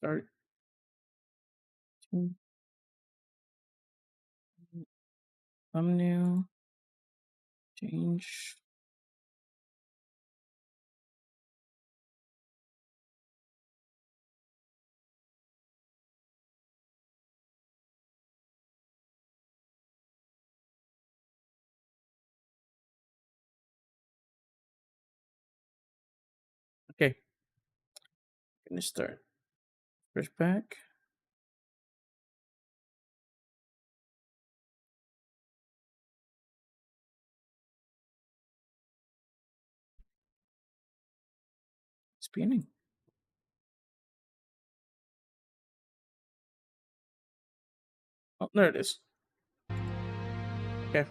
Start. Thumbnail. Change. Okay. Gonna start. Push back. Spinning. Oh, there it is. Okay.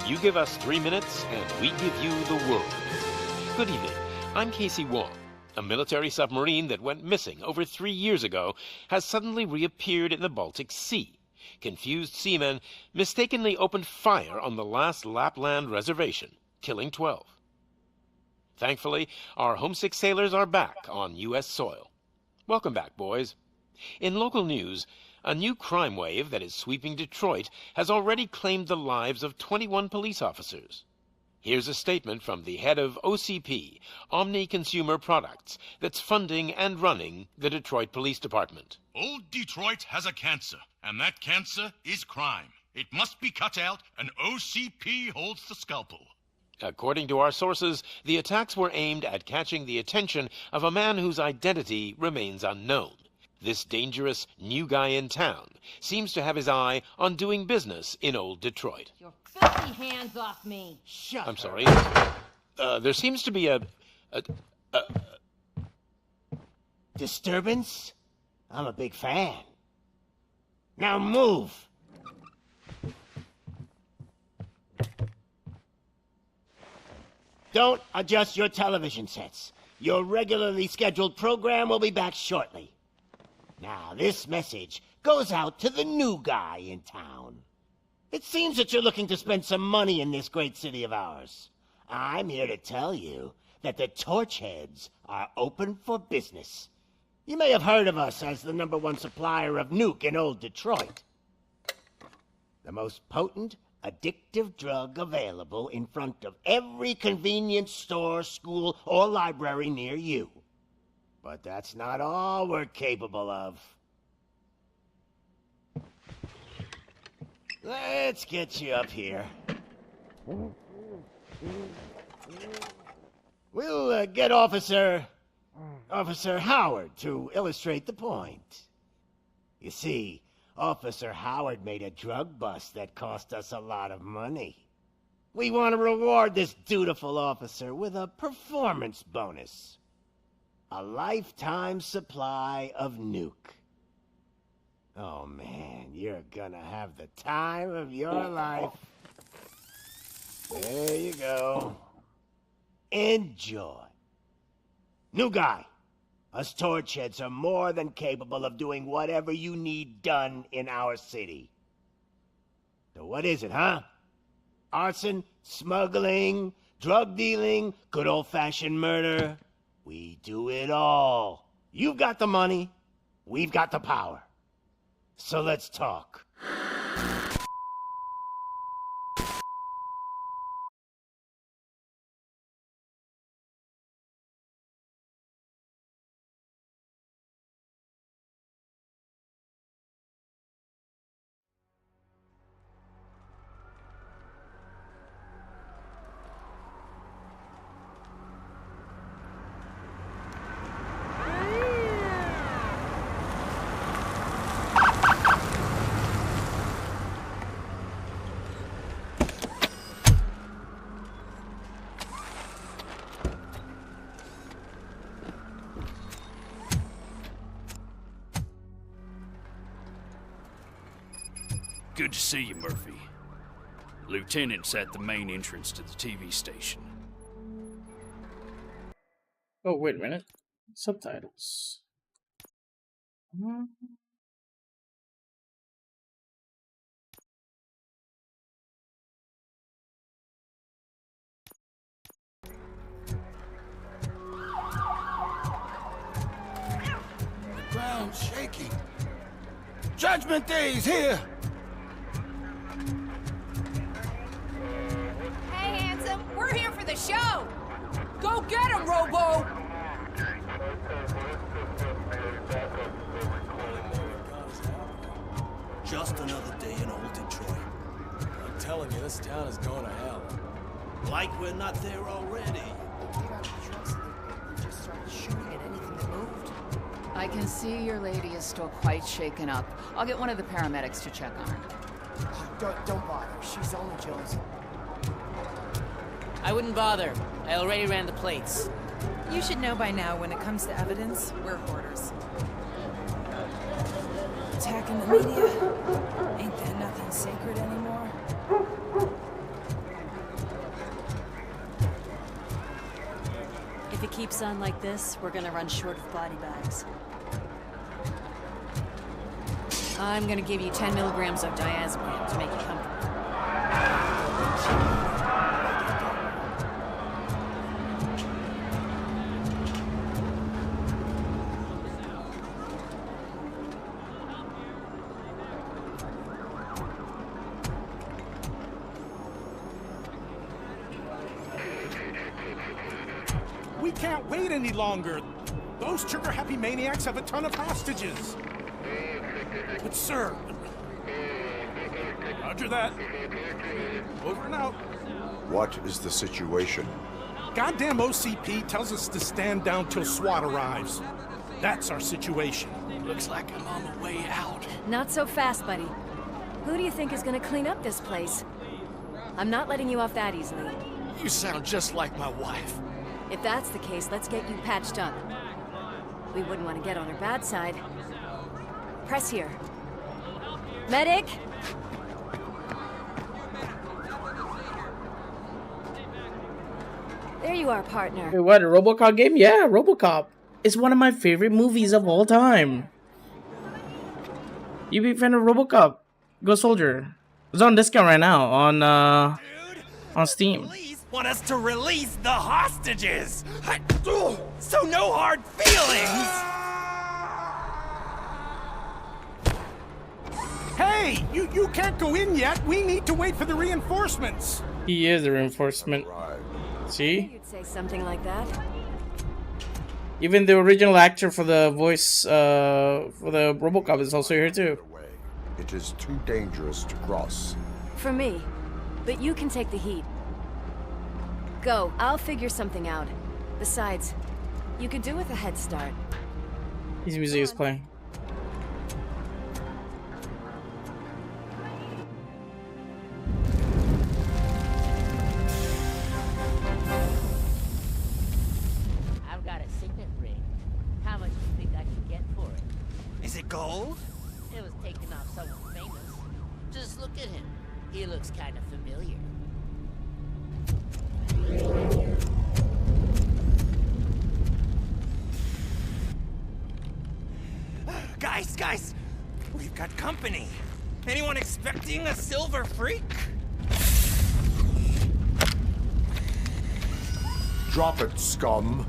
You give us 3 minutes, and we give you the world. Good evening. I'm Casey Wong. A military submarine that went missing over 3 years ago has suddenly reappeared in the Baltic Sea. Confused seamen mistakenly opened fire on the last Lapland reservation, killing 12. Thankfully, our homesick sailors are back on U.S. soil. Welcome back, boys. In local news, a new crime wave that is sweeping Detroit has already claimed the lives of 21 police officers. Here's a statement from the head of OCP, Omni Consumer Products, that's funding and running the Detroit Police Department. Old Detroit has a cancer, and that cancer is crime. It must be cut out, and OCP holds the scalpel. According to our sources, the attacks were aimed at catching the attention of a man whose identity remains unknown. This dangerous new guy in town seems to have his eye on doing business in old Detroit. Your filthy hands off me! Shut I'm up. sorry. There seems to be a Disturbance? I'm a big fan. Now move! Don't adjust your television sets. Your regularly scheduled program will be back shortly. Now, this message goes out to the new guy in town. It seems that you're looking to spend some money in this great city of ours. I'm here to tell you that the Torchheads are open for business. You may have heard of us as the #1 supplier of nuke in old Detroit. The most potent, addictive drug available in front of every convenience store, school, or library near you. But that's not all we're capable of. Let's get you up here. We'll get Officer Howard to illustrate the point. You see, Officer Howard made a drug bust that cost us a lot of money. We want to reward this dutiful officer with a performance bonus. A lifetime supply of nuke. Oh man, you're gonna have the time of your life. There you go. Enjoy. New guy, us Torchheads are more than capable of doing whatever you need done in our city. So what is it, huh? Arson, smuggling, drug dealing, good old-fashioned murder? We do it all. You've got the money, we've got the power. So let's talk. Good to see you, Murphy. Lieutenant's at the main entrance to the TV station. Oh, wait a minute. Subtitles. The ground's shaking. Judgment Day is here! Hey, handsome, we're here for the show. Go get him, Robo. Just another day in old Detroit. I'm telling you, this town is going to hell. Like we're not there already. Just started shooting at anything that moved. I can see your lady is still quite shaken up. I'll get one of the paramedics to check on her. Don't bother. She's only Jonesy. I wouldn't bother. I already ran the plates. You should know by now, when it comes to evidence, we're hoarders. Attacking the media? Ain't there nothing sacred anymore? If it keeps on like this, we're gonna run short of body bags. I'm gonna give you 10 milligrams of diazepam to make you comfortable. We can't wait any longer. Those trigger-happy maniacs have a ton of hostages. But sir... Roger that. Over and out. What is the situation? Goddamn OCP tells us to stand down till SWAT arrives. That's our situation. Looks like I'm on the way out. Not so fast, buddy. Who do you think is gonna clean up this place? I'm not letting you off that easily. You sound just like my wife. If that's the case, let's get you patched up. We wouldn't want to get on her bad side. Press here. Medic! There you are, partner. Wait, what? A Robocop game? Yeah, Robocop. It's one of my favorite movies of all time. You be a fan of Robocop? Go Soldier. It's on discount right now on Steam. Police want us to release the hostages. So no hard feelings. Hey, you can't go in yet. We need to wait for the reinforcements. He is a reinforcement. See? You'd say something like that. Even the original actor for the voice for the Robocop is also here too. It is too dangerous to cross. For me. But you can take the heat. Go, I'll figure something out. Besides, you could do with a head start. His music is playing. I've got a signet ring. How much do you think I can get for it? Is it gold? It was taken off someone famous. Just look at him. He looks kind of familiar. Guys, we've got company. Anyone expecting a silver freak? Drop it, scum.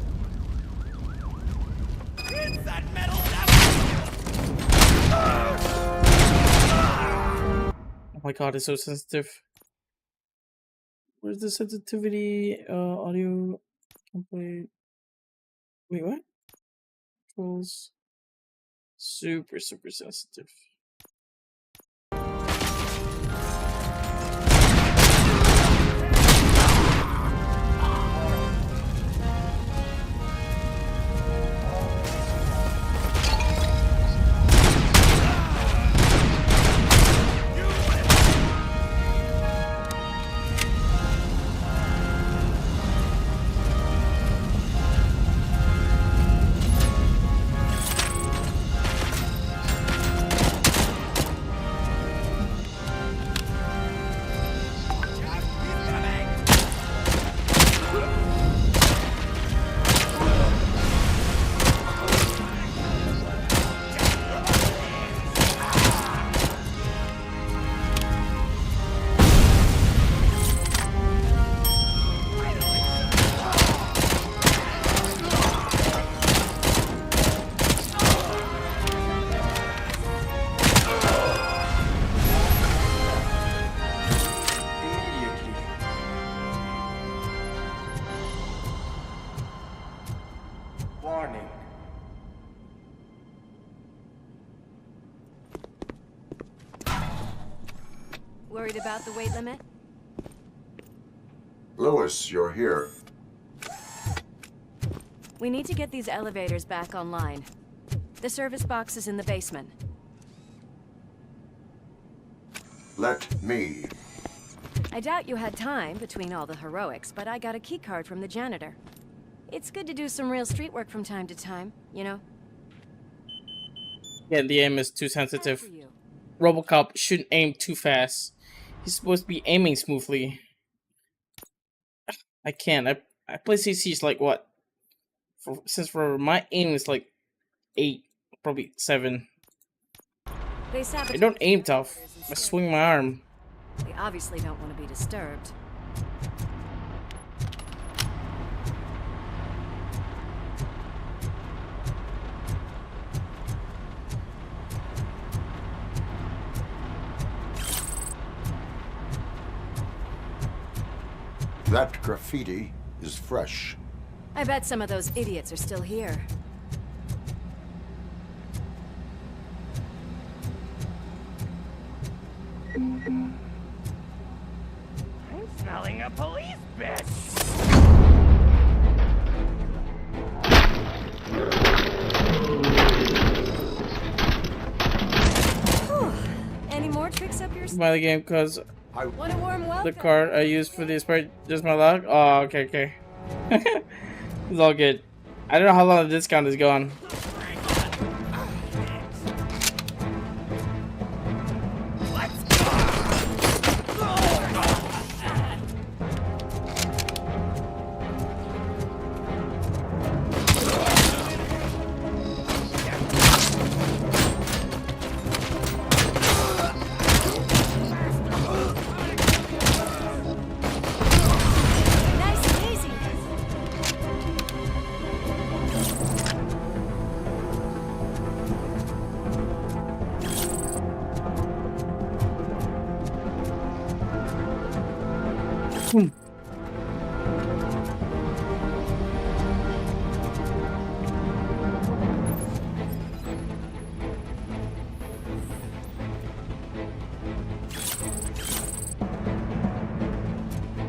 It's that metal Oh my god, it's so sensitive. Where's the sensitivity? Audio complete. Wait, what? Controls. Super sensitive. Worried about the weight limit? Lewis, you're here. We need to get these elevators back online. The service box is in the basement. Let me. I doubt you had time between all the heroics, but I got a keycard from the janitor. It's good to do some real street work from time to time, you know? Yeah, the aim is too sensitive. Robocop shouldn't aim too fast. He's supposed to be aiming smoothly. I can't. I play CC's like what? Since for my aim is like 8, probably 7. I don't aim tough. I swing my arm. They obviously don't want to be disturbed. That graffiti is fresh. I bet some of those idiots are still here. I'm smelling a police bitch. Any more tricks up your sleeve? By the game because What a warm welcome. the card I used for this part just my luck. Oh, okay. It's all good. I don't know how long the discount is going.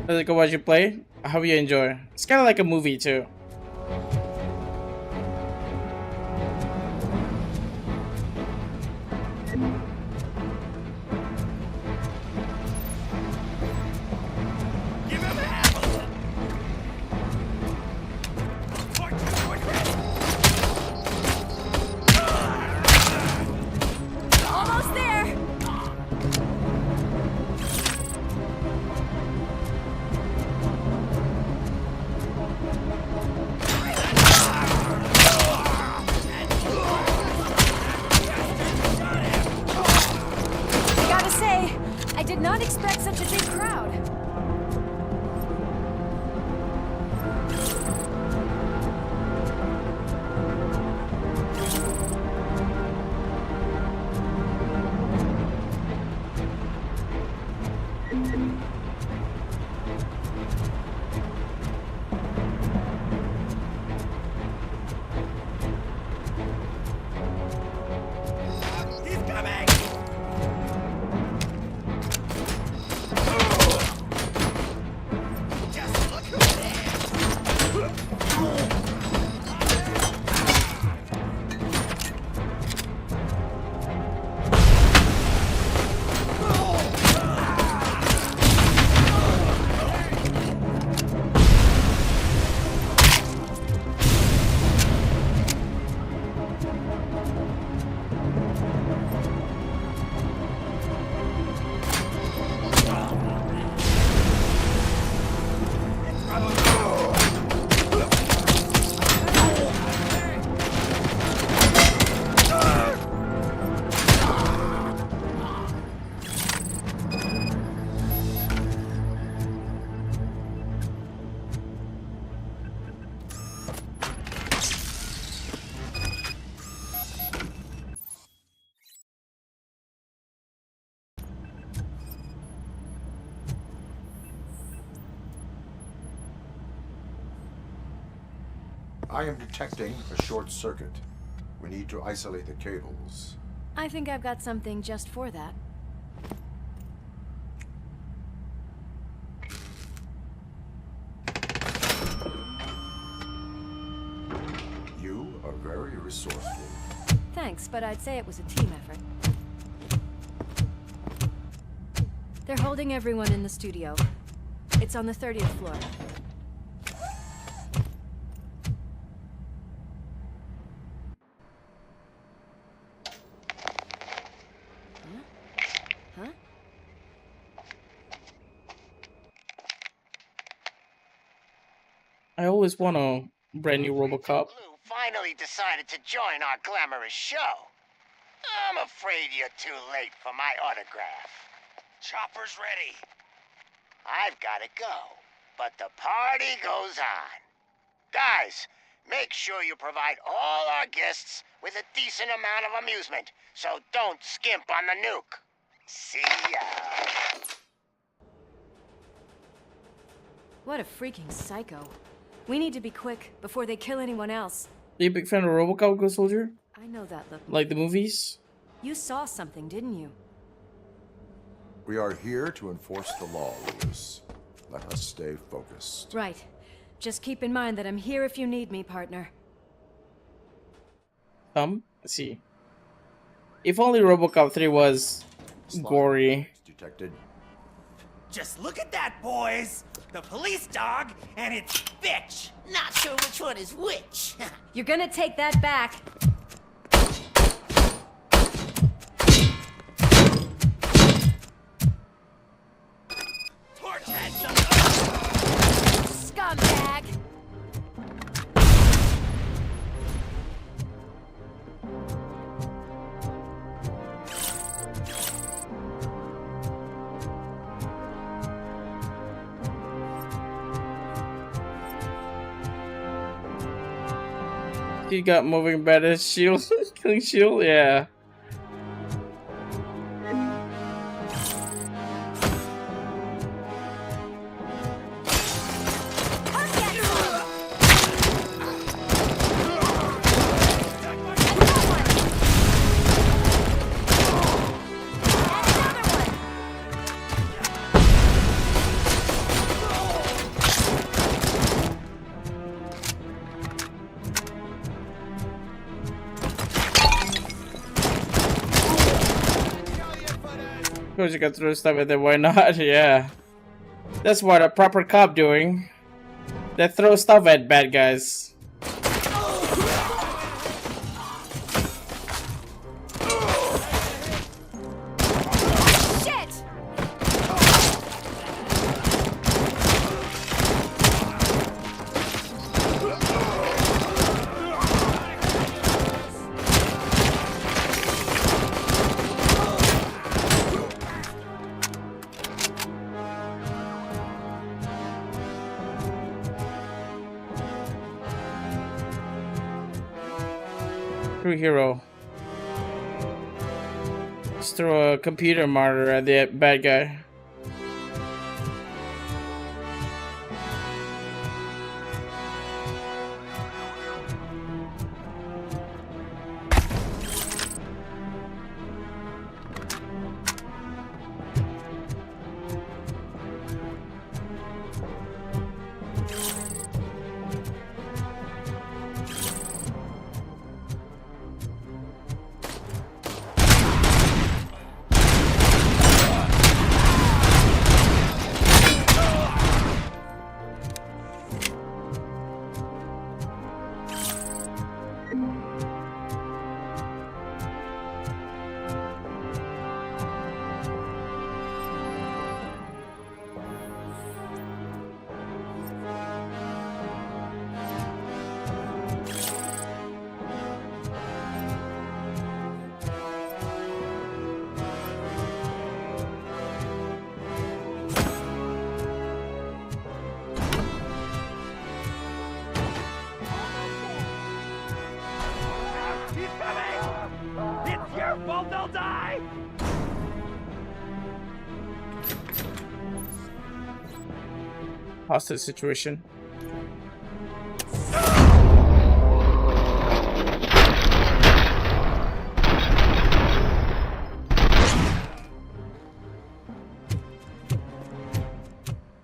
Does it go watch you play? I hope you enjoy. It's kind of like a movie too. Almost there. I gotta say, I did not expect such a big crowd. He's coming! Just look who it is! I am detecting a short circuit. We need to isolate the cables. I think I've got something just for that. Thanks, but I'd say it was a team effort. They're holding everyone in the studio. It's on the 30th floor. Huh? I always want a brand new Robocop. Finally decided to join our glamorous show. I'm afraid you're too late for my autograph. Chopper's ready. I've got to go, but the party goes on. Guys, make sure you provide all our guests with a decent amount of amusement, so don't skimp on the nuke. See ya. What a freaking psycho. We need to be quick before they kill anyone else. Are you a big fan of Robocop, Ghost Soldier? I know that look. Like the movies? You saw something, didn't you? We are here to enforce the law, Lewis. Let us stay focused. Right. Just keep in mind that I'm here if you need me, partner. Let's see. If only Robocop 3 was gory. Detected. Just look at that, boys! The police dog and its bitch! Not sure which one is which. You're gonna take that back. Scumbag! He got moving better shield, killing shield, yeah. Of course you can throw stuff at them, why not? Yeah. That's what a proper cop doing. They throw stuff at bad guys. True hero. Just throw a computer monitor at the bad guy. They'll die! Hostage situation.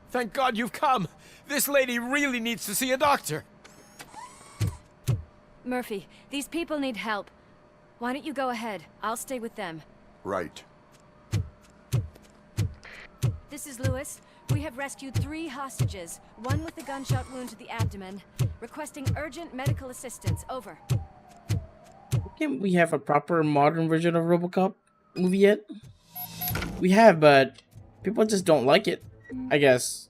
Thank God you've come. This lady really needs to see a doctor. Murphy, these people need help. Why don't you go ahead? I'll stay with them. Right. This is Lewis. We have rescued 3 hostages, one with a gunshot wound to the abdomen. Requesting urgent medical assistance. Over. Can't we have a proper modern version of Robocop movie yet? We have, but people just don't like it, I guess.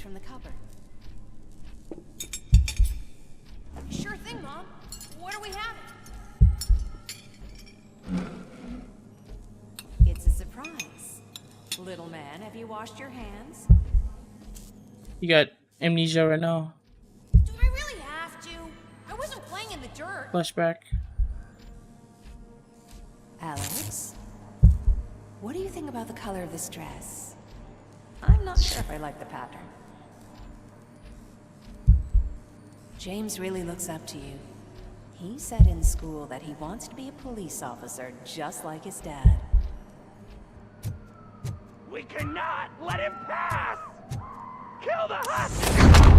From the cupboard. Sure thing, Mom. What are we having? It's a surprise. Little man, have you washed your hands? You got amnesia right now. Do I really have to? I wasn't playing in the dirt. Flashback. Alex, what do you think about the color of this dress? I'm not sure if I like the pattern. James really looks up to you. He said in school that he wants to be a police officer just like his dad. We cannot let him pass! Kill the hostage!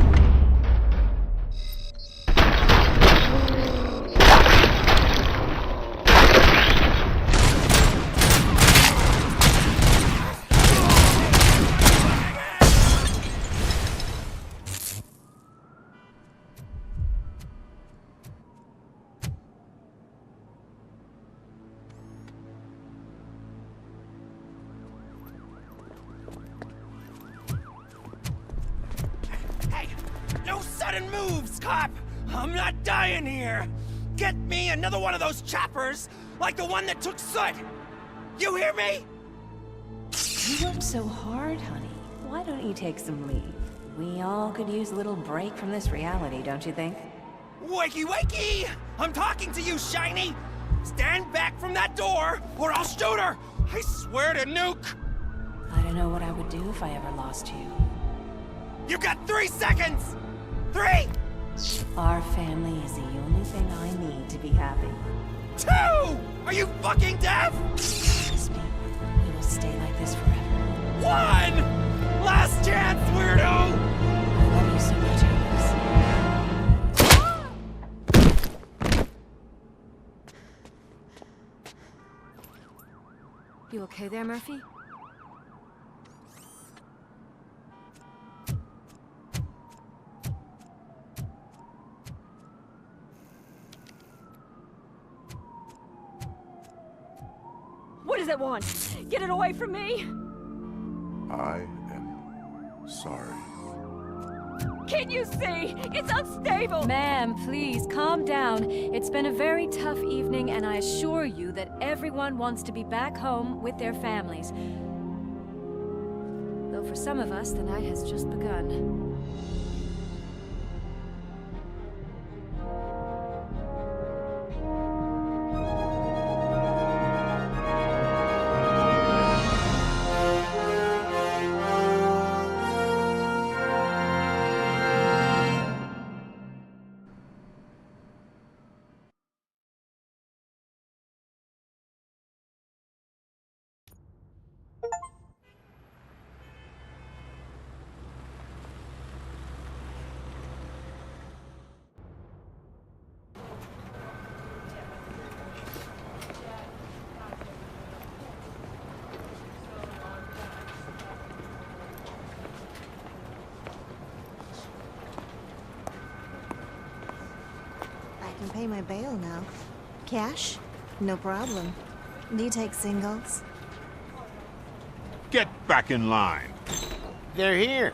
Moves, cop! I'm not dying here! Get me another one of those choppers, like the one that took Soot! You hear me? You worked so hard, honey. Why don't you take some leave? We all could use a little break from this reality, don't you think? Wakey, wakey! I'm talking to you, Shiny! Stand back from that door, or I'll shoot her! I swear to nuke! I don't know what I would do if I ever lost you. You got 3 seconds! 3, kids. Our family is the only thing I need to be happy. 2! Are you fucking deaf? Trust me, we will stay like this forever. 1! Last chance, weirdo! I love you so much, Amos. You okay there, Murphy? What does it want? Get it away from me! I am sorry. Can't you see? It's unstable! Ma'am, please, calm down. It's been a very tough evening, and I assure you that everyone wants to be back home with their families. Though for some of us, the night has just begun. I can pay my bail now. Cash? No problem. Do you take singles? Get back in line. They're here.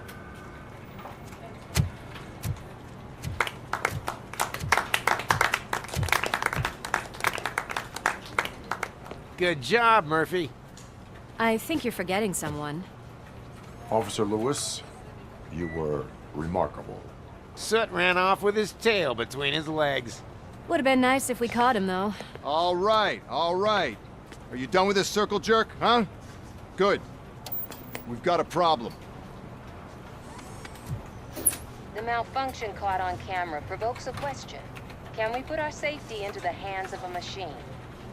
Good job, Murphy. I think you're forgetting someone. Officer Lewis, you were remarkable. Soot ran off with his tail between his legs. Would have been nice if we caught him, though. All right, all right. Are you done with this circle jerk, huh? Good. We've got a problem. The malfunction caught on camera provokes a question. Can we put our safety into the hands of a machine?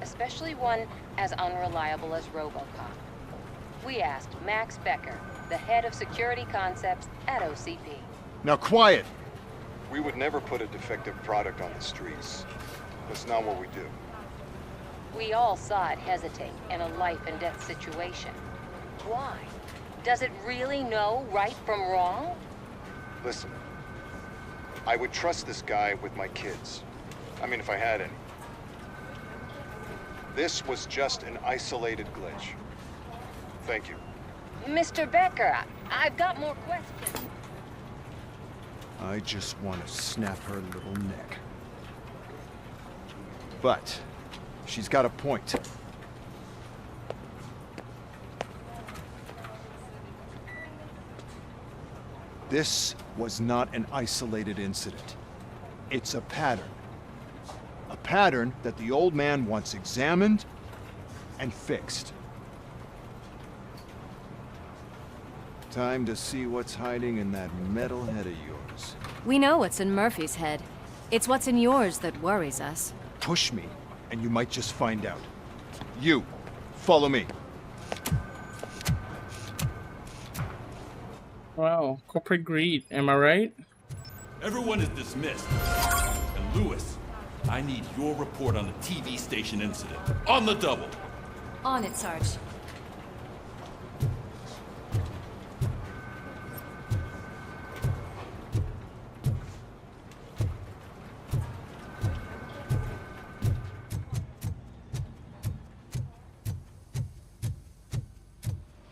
Especially one as unreliable as Robocop. We asked Max Becker, the head of security concepts at OCP. Now quiet! We would never put a defective product on the streets. That's not what we do. We all saw it hesitate in a life and death situation. Why? Does it really know right from wrong? Listen, I would trust this guy with my kids. I mean, if I had any. This was just an isolated glitch. Thank you. Mr. Becker, I've got more questions. I just want to snap her little neck. But she's got a point. This was not an isolated incident. It's a pattern. A pattern that the old man wants examined and fixed. Time to see what's hiding in that metal head of yours. We know what's in Murphy's head. It's what's in yours that worries us. Push me, and you might just find out. You, follow me. Wow, corporate greed, am I right? Everyone is dismissed. And Lewis, I need your report on the TV station incident. On the double. On it, Sarge.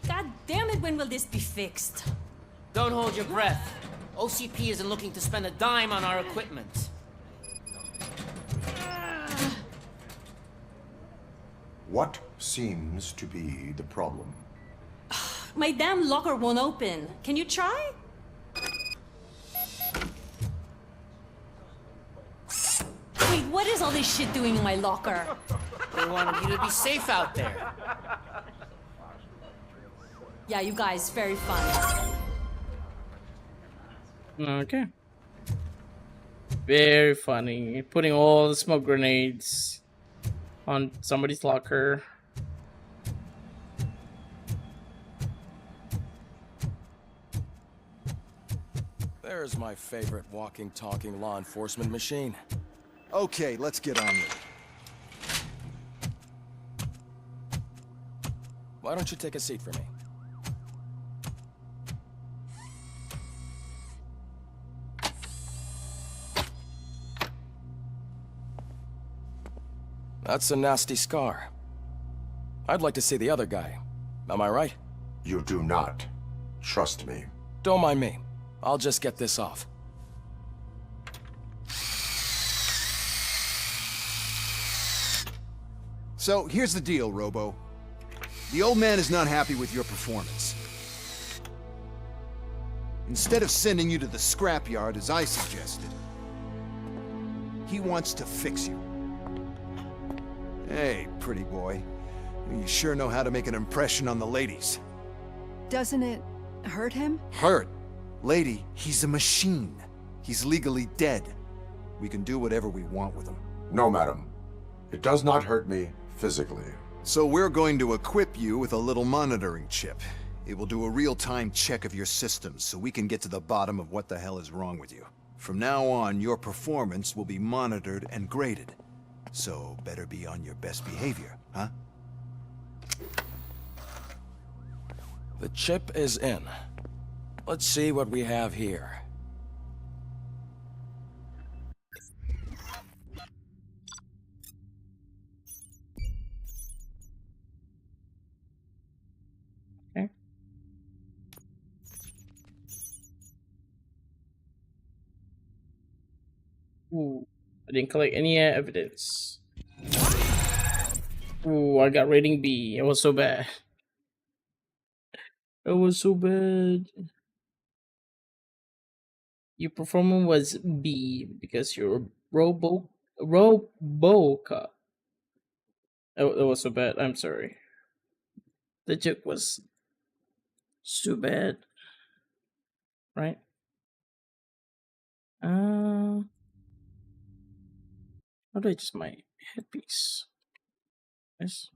God damn it, when will this be fixed? Don't hold your breath. OCP isn't looking to spend a dime on our equipment. What seems to be the problem? My damn locker won't open. Can you try? Wait, what is all this shit doing in my locker? They wanted you to be safe out there. Yeah, you guys, very fun. Okay. very funny. Putting all the smoke grenades on somebody's locker. There's my favorite walking, talking law enforcement machine. Okay, let's get on with it. Why don't you take a seat for me? That's a nasty scar. I'd like to see the other guy. Am I right? You do not. Trust me. Don't mind me. I'll just get this off. So, here's the deal, Robo. The old man is not happy with your performance. Instead of sending you to the scrapyard as I suggested, he wants to fix you. Hey, pretty boy. You sure know how to make an impression on the ladies. Doesn't it hurt him? Hurt? Lady, he's a machine. He's legally dead. We can do whatever we want with him. No, madam. It does not hurt me physically. So we're going to equip you with a little monitoring chip. It will do a real-time check of your systems so we can get to the bottom of what the hell is wrong with you. From now on, your performance will be monitored and graded. So better be on your best behavior, huh? The chip is in. Let's see what we have here. Okay. Ooh, I didn't collect any evidence. Ooh, I got rating B. It was so bad. It was so bad. Your performance was B because you're Robocop. It was so bad. I'm sorry. The joke was so bad. Right? How do I adjust my headpiece? Yes.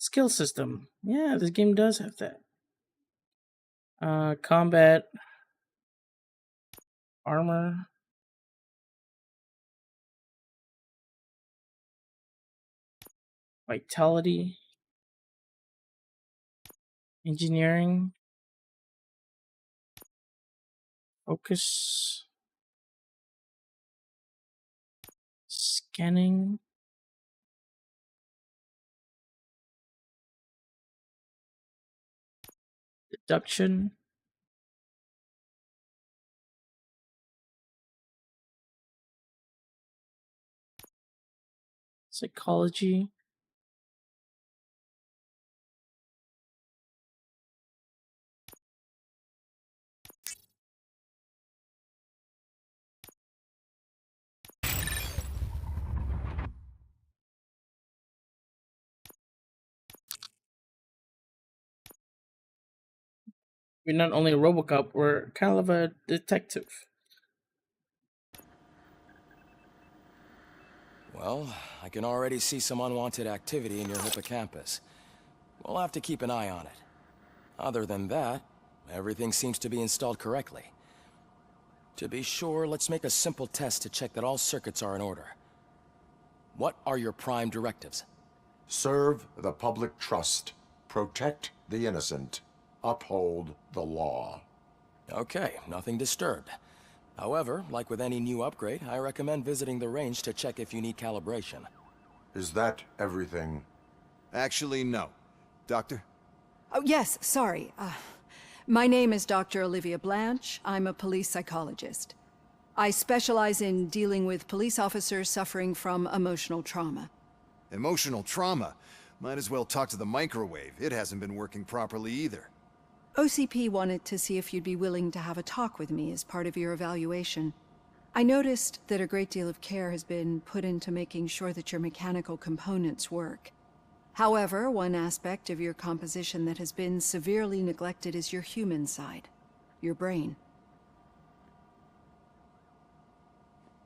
Skill system. Yeah, this game does have that. Combat. Armor. Vitality. Engineering. Focus. Scanning. Deduction. Psychology. We're not only a Robocop, we're kind of a detective. Well, I can already see some unwanted activity in your hippocampus. We'll have to keep an eye on it. Other than that, everything seems to be installed correctly. To be sure, let's make a simple test to check that all circuits are in order. What are your prime directives? Serve the public trust. Protect the innocent. Uphold the law. Okay, nothing disturbed. However, like with any new upgrade, I recommend visiting the range to check if you need calibration. Is that everything? Actually, no. Doctor? Oh, yes, sorry. My name is Dr. Olivia Blanche. I'm a police psychologist. I specialize in dealing with police officers suffering from emotional trauma. Emotional trauma? Might as well talk to the microwave. It hasn't been working properly either. OCP wanted to see if you'd be willing to have a talk with me as part of your evaluation. I noticed that a great deal of care has been put into making sure that your mechanical components work. However, one aspect of your composition that has been severely neglected is your human side, your brain.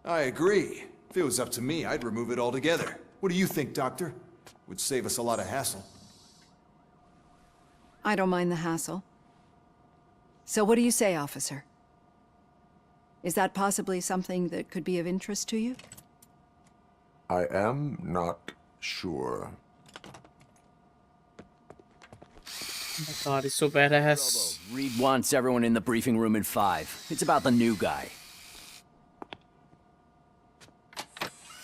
I agree. If it was up to me, I'd remove it altogether. What do you think, Doctor? Would save us a lot of hassle. I don't mind the hassle. So what do you say, officer? Is that possibly something that could be of interest to you? I am not sure. Oh my god, he's so badass. Reed wants everyone in the briefing room in 5. It's about the new guy.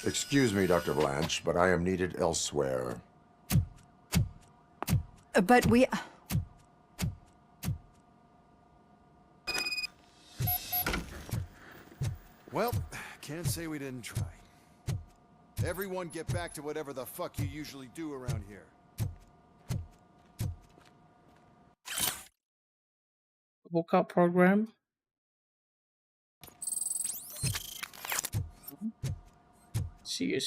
Excuse me, Dr. Blanche, but I am needed elsewhere. But we... Well, can't say we didn't try. Everyone get back to whatever the fuck you usually do around here. Robocop program. See.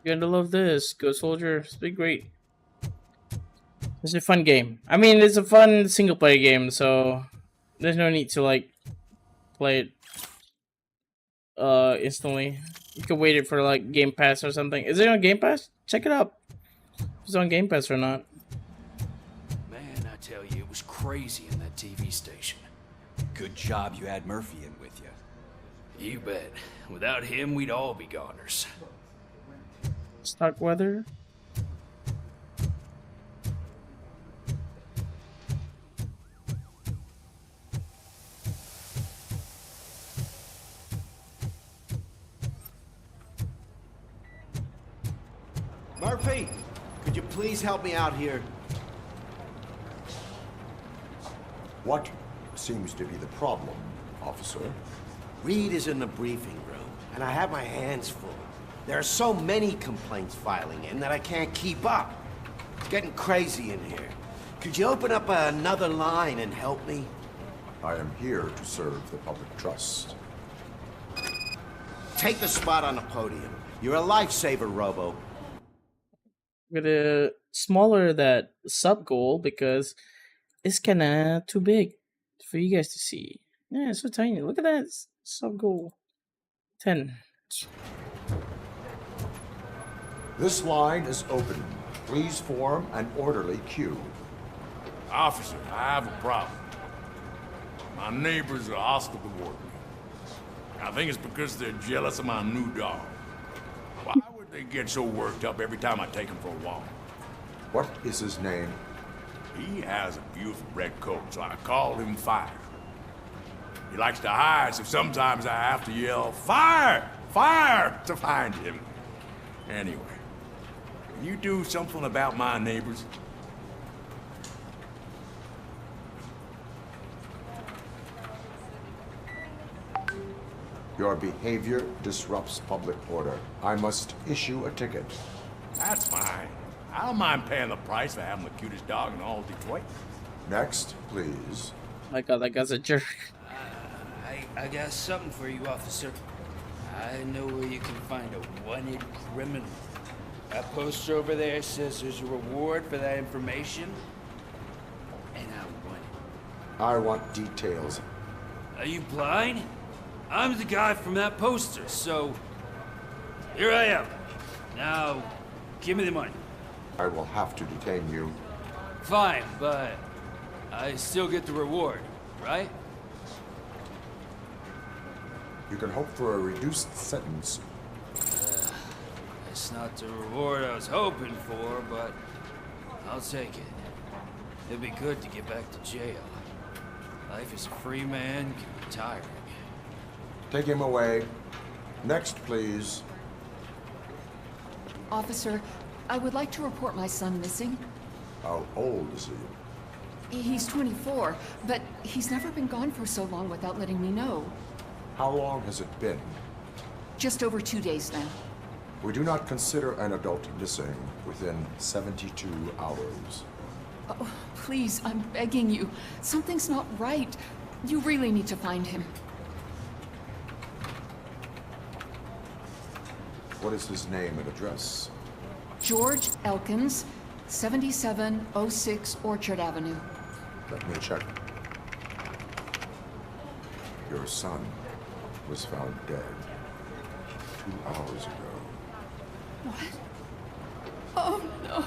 You're gonna love this. Go Soldier. It's been great. It's a fun game. I mean, it's a fun single player game, so there's no need to like play it instantly. You can wait it for like Game Pass or something. Is it on Game Pass? Check it out. If it's on Game Pass or not. Man, I tell you, it was crazy in that TV station. Good job you had Murphy in with you. You bet. Without him, we'd all be goners. Stock weather. Murphy, could you please help me out here? What seems to be the problem, officer? Reed is in the briefing room, and I have my hands full. There are so many complaints filing in that I can't keep up. It's getting crazy in here. Could you open up another line and help me? I am here to serve the public trust. Take the spot on the podium. You're a lifesaver, Robo. I'm gonna smaller that sub goal because it's kinda too big for you guys to see. Yeah, it's so tiny. Look at that sub goal. 10. This line is open. Please form an orderly queue. Officer, I have a problem. My neighbors are hostile toward me. I think it's because they're jealous of my new dog. Why would they get so worked up every time I take him for a walk? What is his name? He has a beautiful red coat, so I call him Fire. He likes to hide, so sometimes I have to yell, "Fire! Fire!" to find him. Anyway, can you do something about my neighbors? Your behavior disrupts public order. I must issue a ticket. That's fine. I don't mind paying the price for having the cutest dog in all of Detroit. Next, please. My god, that guy's a jerk. I got something for you, officer. I know where you can find a wanted criminal. That poster over there says there's a reward for that information, and I want it. I want details. Are you blind? I'm the guy from that poster, so here I am. Now, give me the money. I will have to detain you. Fine, but I still get the reward, right? You can hope for a reduced sentence. It's not the reward I was hoping for, but I'll take it. It'd be good to get back to jail. Life as a free man can be tiring. Take him away. Next, please. Officer, I would like to report my son missing. How old is he? He's 24, but he's never been gone for so long without letting me know. How long has it been? Just over 2 days now. We do not consider an adult missing within 72 hours. Oh, please, I'm begging you. Something's not right. You really need to find him. What is his name and address? George Elkins, 7706 Orchard Avenue. Let me check. Your son was found dead 2 hours ago. What? Oh, no.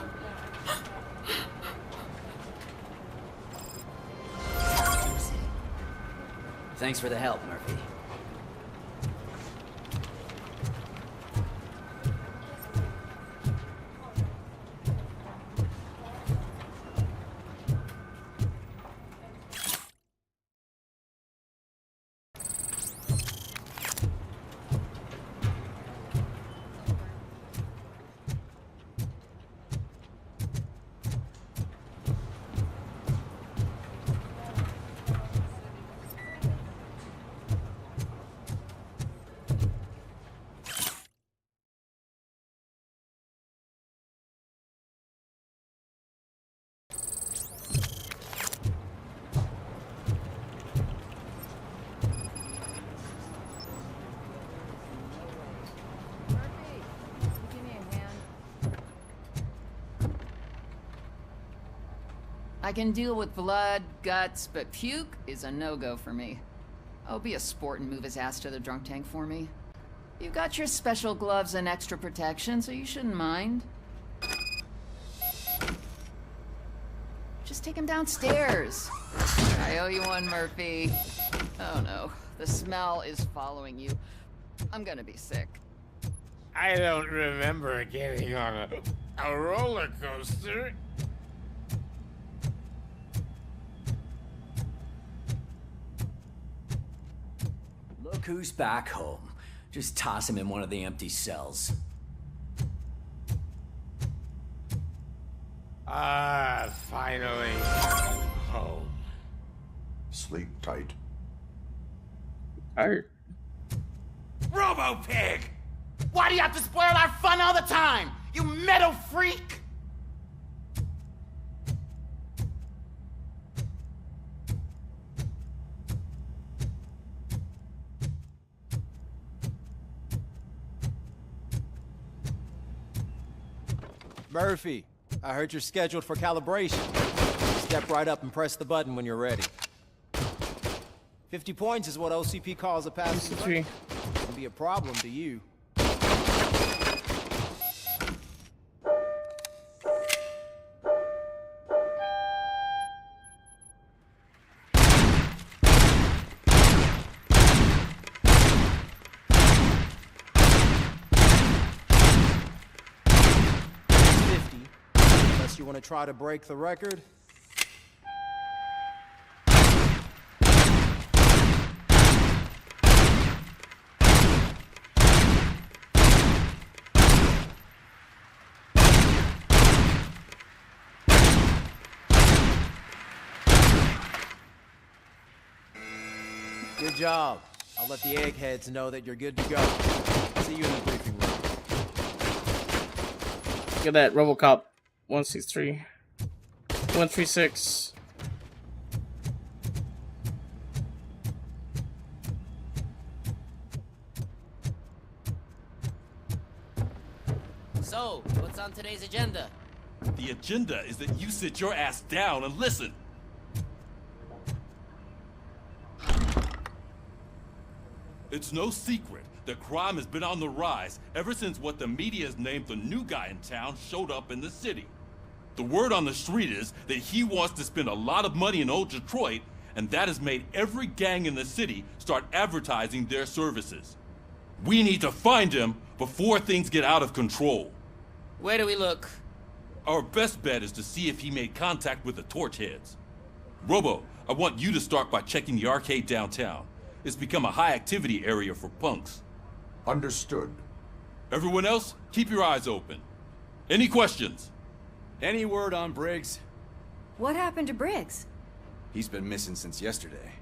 Thanks for the help, Murphy. I can deal with blood, guts, but puke is a no-go for me. Oh, be a sport and move his ass to the drunk tank for me. You got your special gloves and extra protection, so you shouldn't mind. Just take him downstairs. I owe you one, Murphy. Oh no, the smell is following you. I'm gonna be sick. I don't remember getting on a roller coaster. Look who's back home. Just toss him in one of the empty cells. Ah, finally. Home. Sleep tight. Alright. Robo-Pig! Why do you have to spoil our fun all the time? You metal freak! Murphy, I heard you're scheduled for calibration. Step right up and press the button when you're ready. 50 points is what OCP calls a passing grade. Can be a problem to you. You want to try to break the record? Good job. I'll let the eggheads know that you're good to go. See you in the briefing room. Look at that, Robocop 163 136. So, what's on today's agenda? The agenda is that you sit your ass down and listen. It's no secret that crime has been on the rise ever since what the media has named the new guy in town showed up in the city. The word on the street is that he wants to spend a lot of money in old Detroit, and that has made every gang in the city start advertising their services. We need to find him before things get out of control. Where do we look? Our best bet is to see if he made contact with the Torchheads. Robo, I want you to start by checking the arcade downtown. It's become a high-activity area for punks. Understood. Everyone else, keep your eyes open. Any questions? Any word on Briggs? What happened to Briggs? He's been missing since yesterday.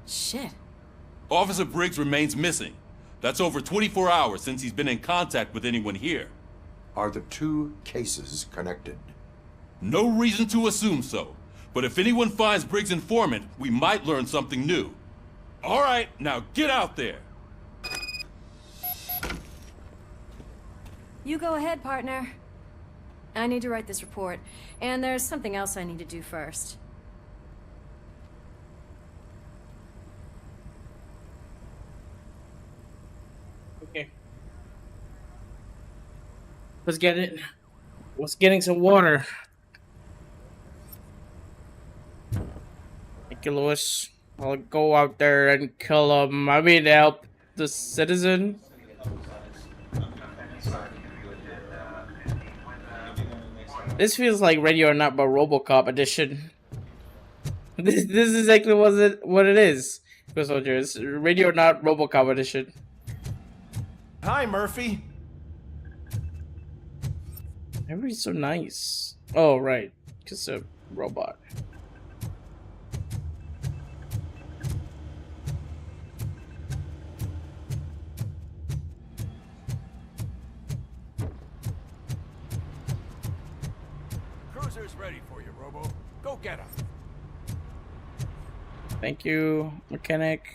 Shit. Officer Briggs remains missing. That's over 24 hours since he's been in contact with anyone here. Are the two cases connected? No reason to assume so. But if anyone finds Briggs' informant, we might learn something new. All right, now get out there. You go ahead, partner. I need to write this report, and there's something else I need to do first. Okay. Let's get it. Let's getting some water. Thank you, Lewis. I'll go out there and kill him. I mean, help the citizen. This feels like Ready or Not, but Robocop edition. This is exactly what it is. Ghost Soldiers, Ready or Not, Robocop edition. Hi, Murphy. Everybody's so nice. Oh, right. Just a robot. Cruiser's ready for you, Robo. Go get him. Thank you, mechanic.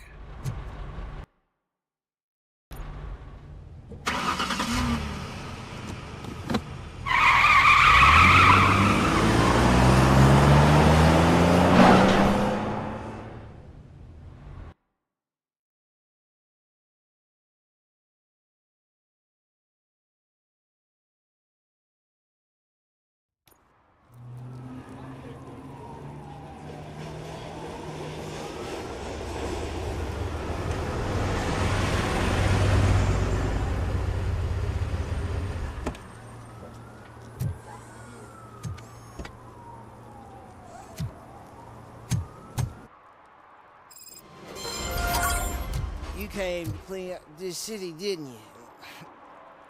You came to clean up this city, didn't you?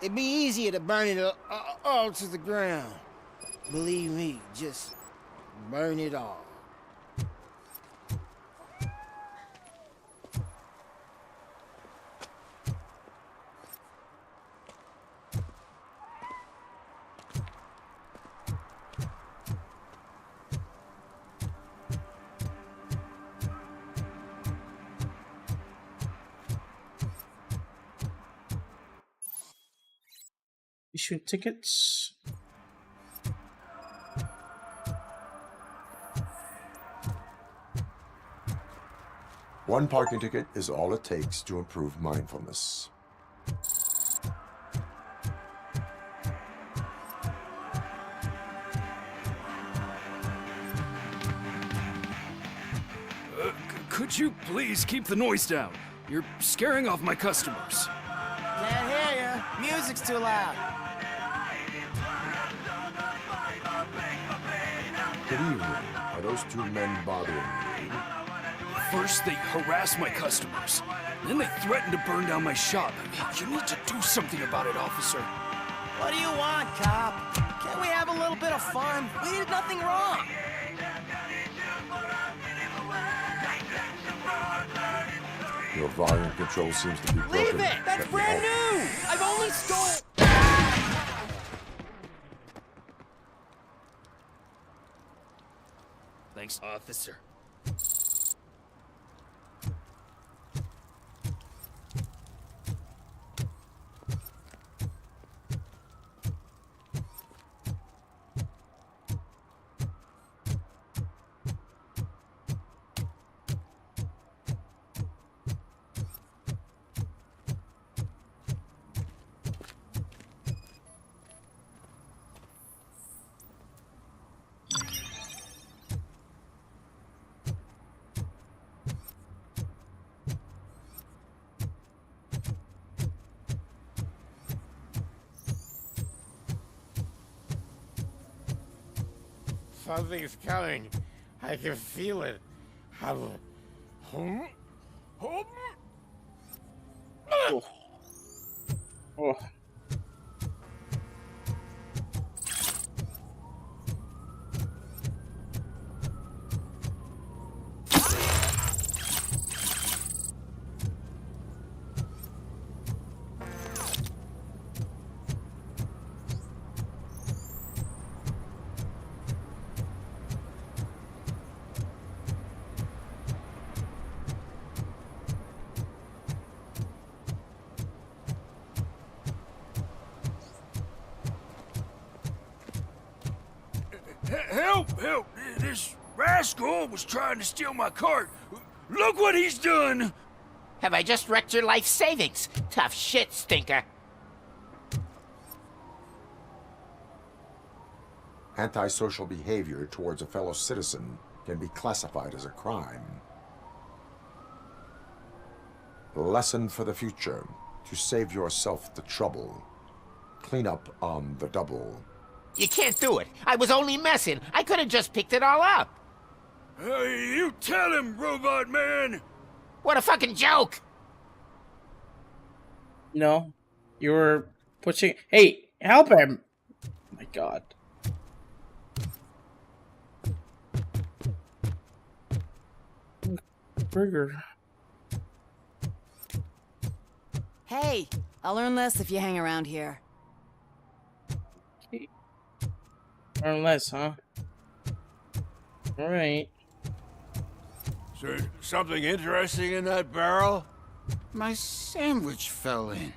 It'd be easier to burn it all to the ground. Believe me, just burn it all. Issue tickets. One parking ticket is all it takes to improve mindfulness. Could you please keep the noise down? You're scaring off my customers. Can't hear you. Music's too loud. Good evening. Are those two men bothering you? First, they harass my customers. Then they threaten to burn down my shop. You need to do something about it, officer. What do you want, cop? Can't we have a little bit of fun? We did nothing wrong. Your volume control seems to be broken. Leave it! That's Check brand out. new! I've only stolen... Thanks, officer. Something's coming. I can feel it. Oh. help. This rascal was trying to steal my cart. Look what he's done! Have I just wrecked your life savings? Tough shit, stinker. Antisocial behavior towards a fellow citizen can be classified as a crime. Lesson for the future: to save yourself the trouble. Clean up on the double. You can't do it. I was only messing. I could have just picked it all up. Hey, you tell him, Robot Man! What a fucking joke! No, you were pushing. Hey, help him! Oh my God. Burger. Hey, I'll learn less if you hang around here. Learn less, huh? Alright. Is there something interesting in that barrel? My sandwich fell in.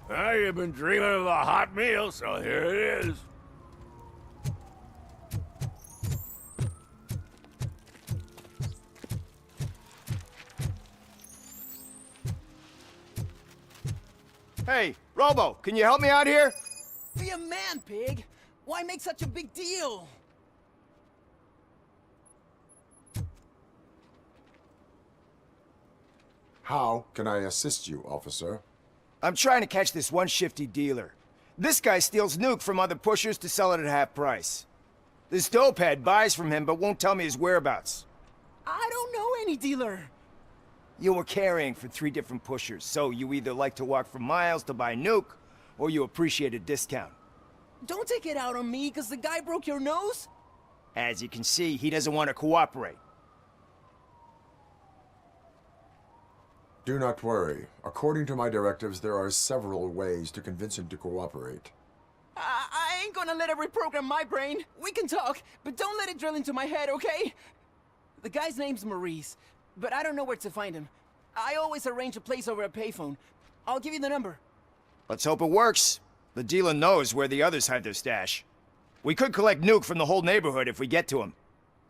Ah, you've been dreaming of a hot meal, so here it is. Hey, Robo, can you help me out here? Be a man, pig! Why make such a big deal? How can I assist you, officer? I'm trying to catch this one shifty dealer. This guy steals nuke from other pushers to sell it at half price. This dopehead buys from him but won't tell me his whereabouts. I don't know any dealer. You were carrying for 3 different pushers, so you either like to walk for miles to buy nuke, or you appreciate a discount. Don't take it out on me, because the guy broke your nose? As you can see, he doesn't want to cooperate. Do not worry. According to my directives, there are several ways to convince him to cooperate. I ain't gonna let it reprogram my brain. We can talk, but don't let it drill into my head, okay? The guy's name's Maurice, but I don't know where to find him. I always arrange a place over a payphone. I'll give you the number. Let's hope it works. The dealer knows where the others hide their stash. We could collect nuke from the whole neighborhood if we get to him.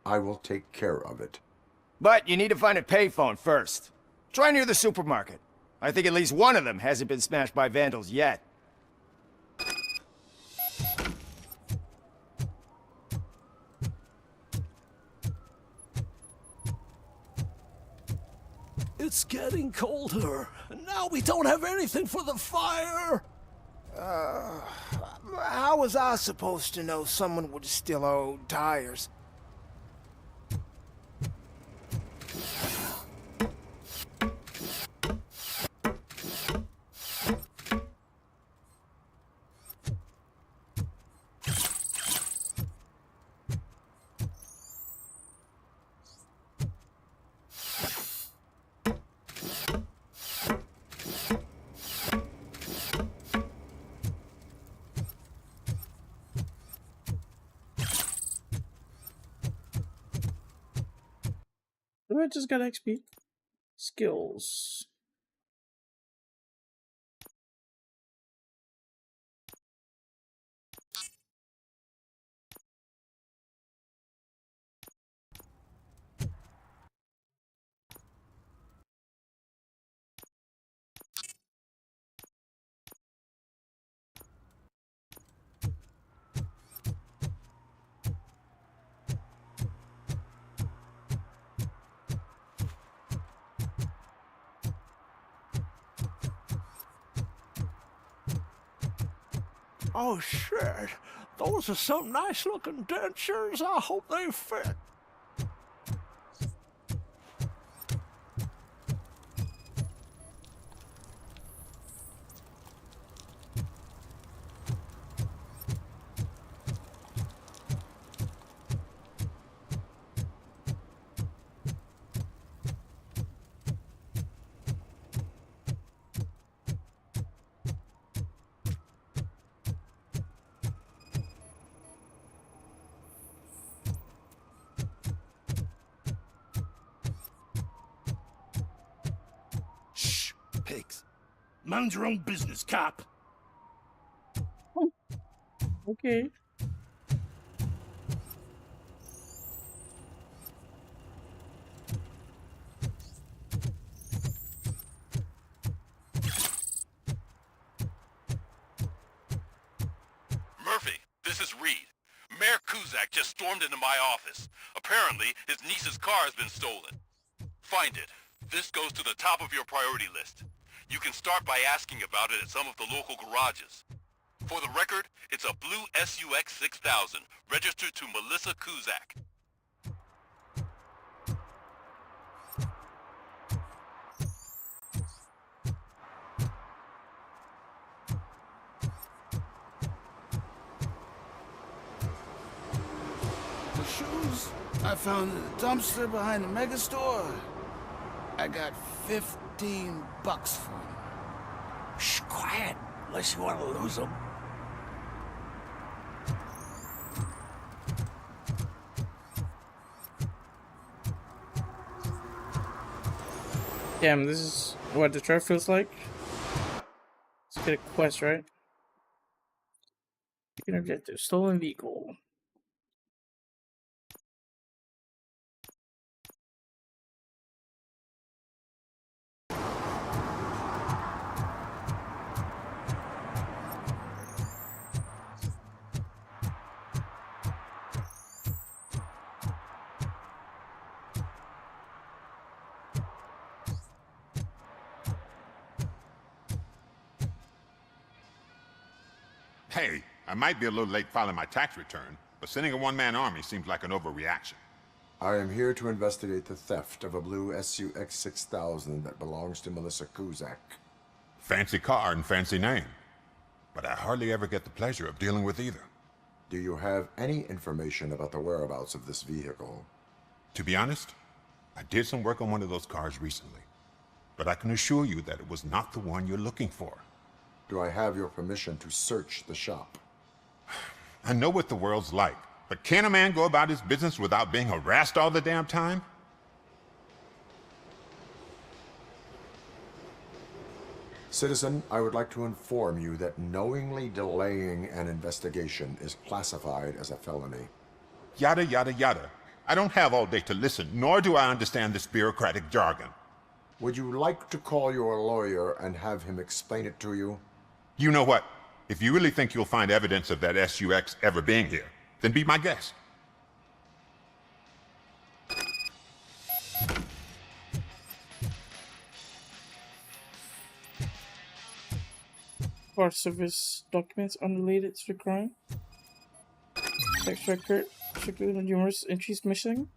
I will take care of it. But you need to find a payphone first. Try near the supermarket. I think at least one of them hasn't been smashed by vandals yet. It's getting colder, and now we don't have anything for the fire! How was I supposed to know someone would steal our old tires? I just got XP. Skills. Oh shit, those are some nice looking dentures. I hope they fit. Pigs. Mind your own business, cop. Okay. Mayor Kuzak just stormed into my office. Apparently, his niece's car has been stolen. Find it. This goes to the top of your priority list. You can start by asking about it at some of the local garages. For the record, it's a blue SUX 6000, registered to Melissa Kuzak. The shoes I found in the dumpster behind the mega store. I got $15 for them. Shh, quiet, unless you want to lose them. Damn, this is what Detroit feels like. Let's get a quest, right? Objective, stolen vehicle. Hey, I might be a little late filing my tax return, but sending a one-man army seems like an overreaction. I am here to investigate the theft of a blue SUX 6000 that belongs to Melissa Kuzak. Fancy car and fancy name, but I hardly ever get the pleasure of dealing with either. Do you have any information about the whereabouts of this vehicle? To be honest, I did some work on one of those cars recently, but I can assure you that it was not the one you're looking for. Do I have your permission to search the shop? I know what the world's like, but can a man go about his business without being harassed all the damn time? Citizen, I would like to inform you that knowingly delaying an investigation is classified as a felony. Yada, yada, yada. I don't have all day to listen, nor do I understand this bureaucratic jargon. Would you like to call your lawyer and have him explain it to you? You know what? If you really think you'll find evidence of that SUX ever being here, then be my guest. Forest Service documents unrelated to the crime. Tax record, strictly numerous entries missing.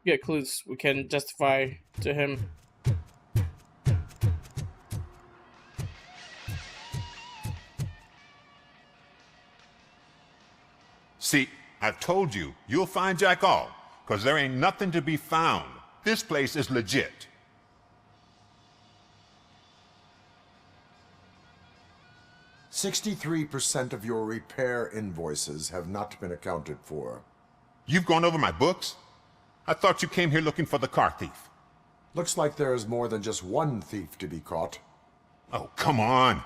Get clues we can justify to him. See, I've told you, you'll find Jack All, because there ain't nothing to be found. This place is legit. %63% of your repair invoices have not been accounted for. You've gone over my books? I thought you came here looking for the car thief. Looks like there is more than just one thief to be caught. Oh, come on.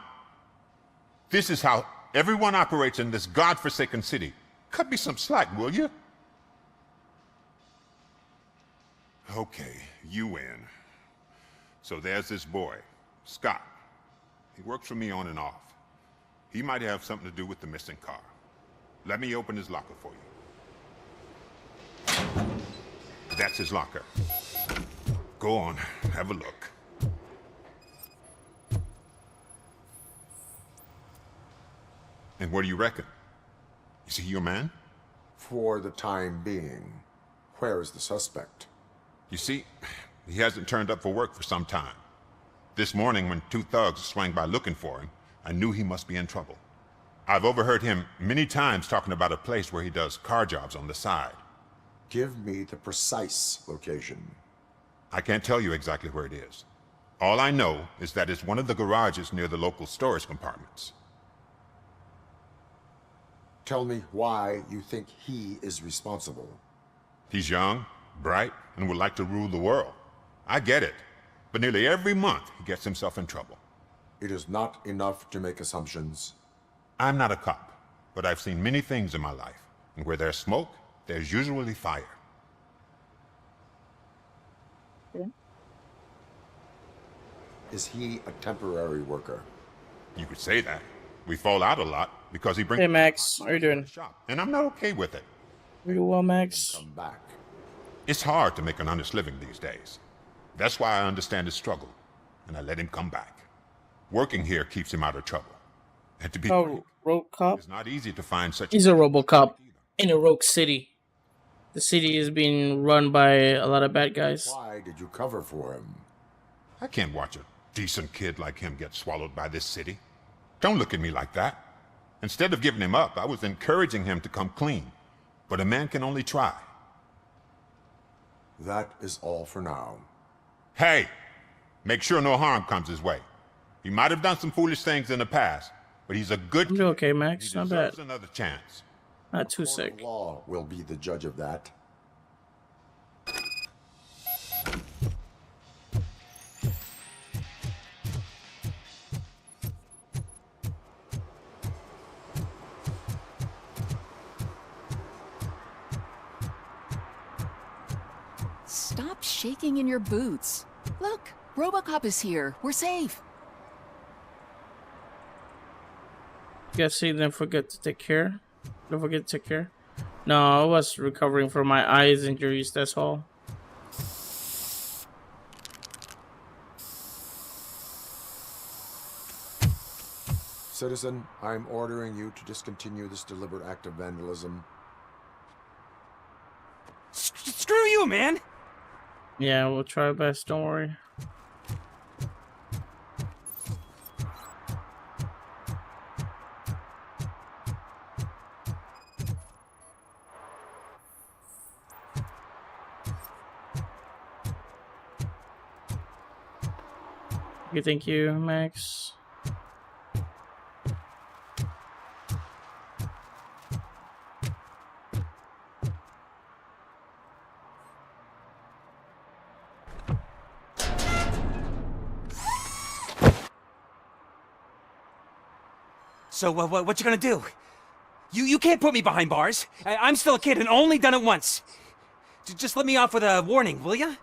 This is how everyone operates in this godforsaken city. Cut me some slack, will you? Okay, you win. So there's this boy, Scott. He works for me on and off. He might have something to do with the missing car. Let me open his locker for you. That's his locker. Go on, have a look. And what do you reckon? Is he your man? For the time being. Where is the suspect? You see, he hasn't turned up for work for some time. This morning, when 2 thugs swang by looking for him, I knew he must be in trouble. I've overheard him many times talking about a place where he does car jobs on the side. Give me the precise location. I can't tell you exactly where it is. All I know is that it's one of the garages near the local storage compartments. Tell me why you think he is responsible. He's young, bright, and would like to rule the world. I get it. But nearly every month, he gets himself in trouble. It is not enough to make assumptions. I'm not a cop, but I've seen many things in my life. And where there's smoke, there's usually fire. Is he a temporary worker? You could say that. We fall out a lot because he brings... Hey, Max. How you doing? And I'm not okay with it. Pretty well, Max. Come back. It's hard to make an honest living these days. That's why I understand his struggle, and I let him come back. Working here keeps him out of trouble. And to be frank, Robocop? it's not easy to find such... He's a Robocop in a rogue city. The city is being run by a lot of bad guys. Why did you cover for him? I can't watch a decent kid like him get swallowed by this city. Don't look at me like that. Instead of giving him up, I was encouraging him to come clean. But a man can only try. That is all for now. Hey! Make sure no harm comes his way. He might have done some foolish things in the past, but he's a good kid. Okay, Max. He Not bad. deserves another chance. Not too sick. Law will be the judge of that. Stop shaking in your boots. Look, Robocop is here. We're safe. Guess he didn't forget to take care. Don't forget to take care. No, I was recovering from my eyes injuries, that's all. Citizen, I'm ordering you to discontinue this deliberate act of vandalism. Screw you, man! Yeah, we'll try our best, don't worry. Okay, thank you, Max. So, what you gonna do? You can't put me behind bars. I'm still a kid and only done it once. Just let me off with a warning, will ya?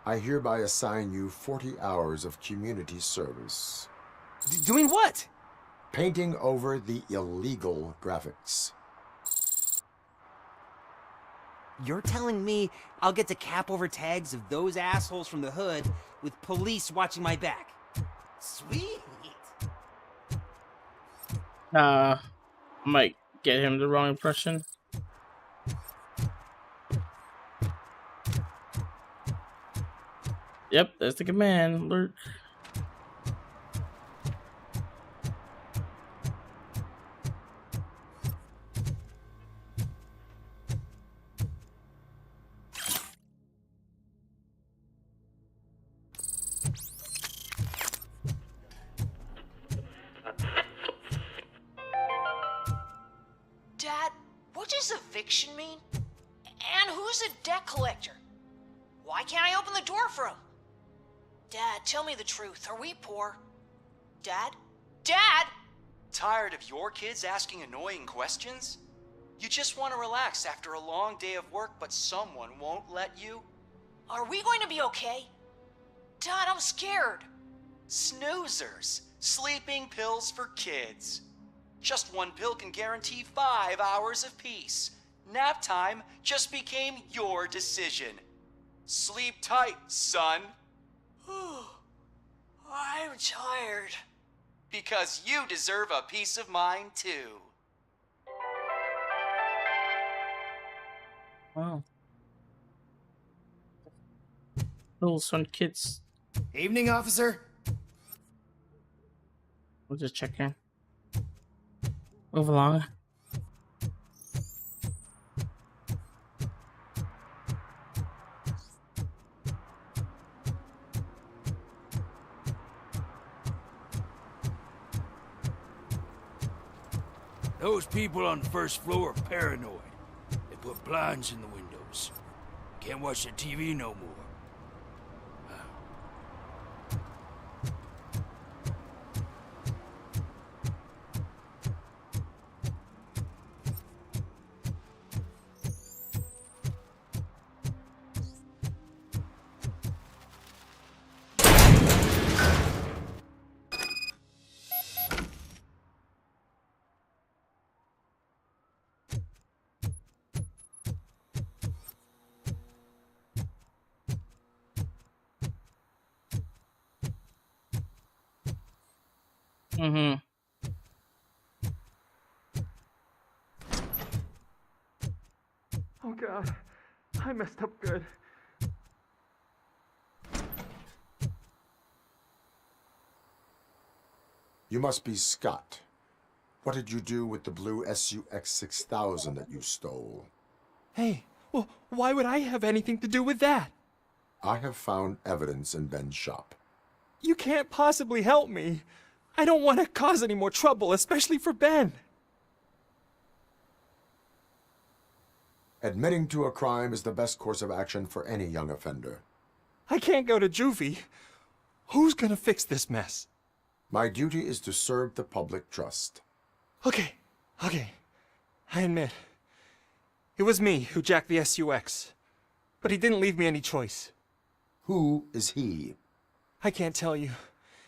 I hereby assign you 40 hours of community service. Doing what? Painting over the illegal graphics. You're telling me I'll get to cap over tags of those assholes from the hood with police watching my back? Sweet! Might get him the wrong impression. Yep, that's the command. Alert. Dad, what does eviction mean? And who's a debt collector? Why can't I open the door for him? Dad, tell me the truth. Are we poor? Dad? Dad! Tired of your kids asking annoying questions? You just want to relax after a long day of work, but someone won't let you? Are we going to be okay? Dad, I'm scared. Snoozers. Sleeping pills for kids. Just one pill can guarantee 5 hours of peace. Nap time just became your decision. Sleep tight, son. I'm tired. Because you deserve a peace of mind, too. Wow. Rules on kids. Evening, officer. We'll just check in. Move along. Those people on the first floor are paranoid. They put blinds in the windows. Can't watch the TV no more. Mm-hmm. Oh god, I messed up good. You must be Scott. What did you do with the blue SUX 6000 that you stole? Hey, well, why would I have anything to do with that? I have found evidence in Ben's shop. You can't possibly help me. I don't want to cause any more trouble, especially for Ben. Admitting to a crime is the best course of action for any young offender. I can't go to juvie. Who's gonna fix this mess? My duty is to serve the public trust. Okay. I admit. It was me who jacked the SUX. But he didn't leave me any choice. Who is he? I can't tell you.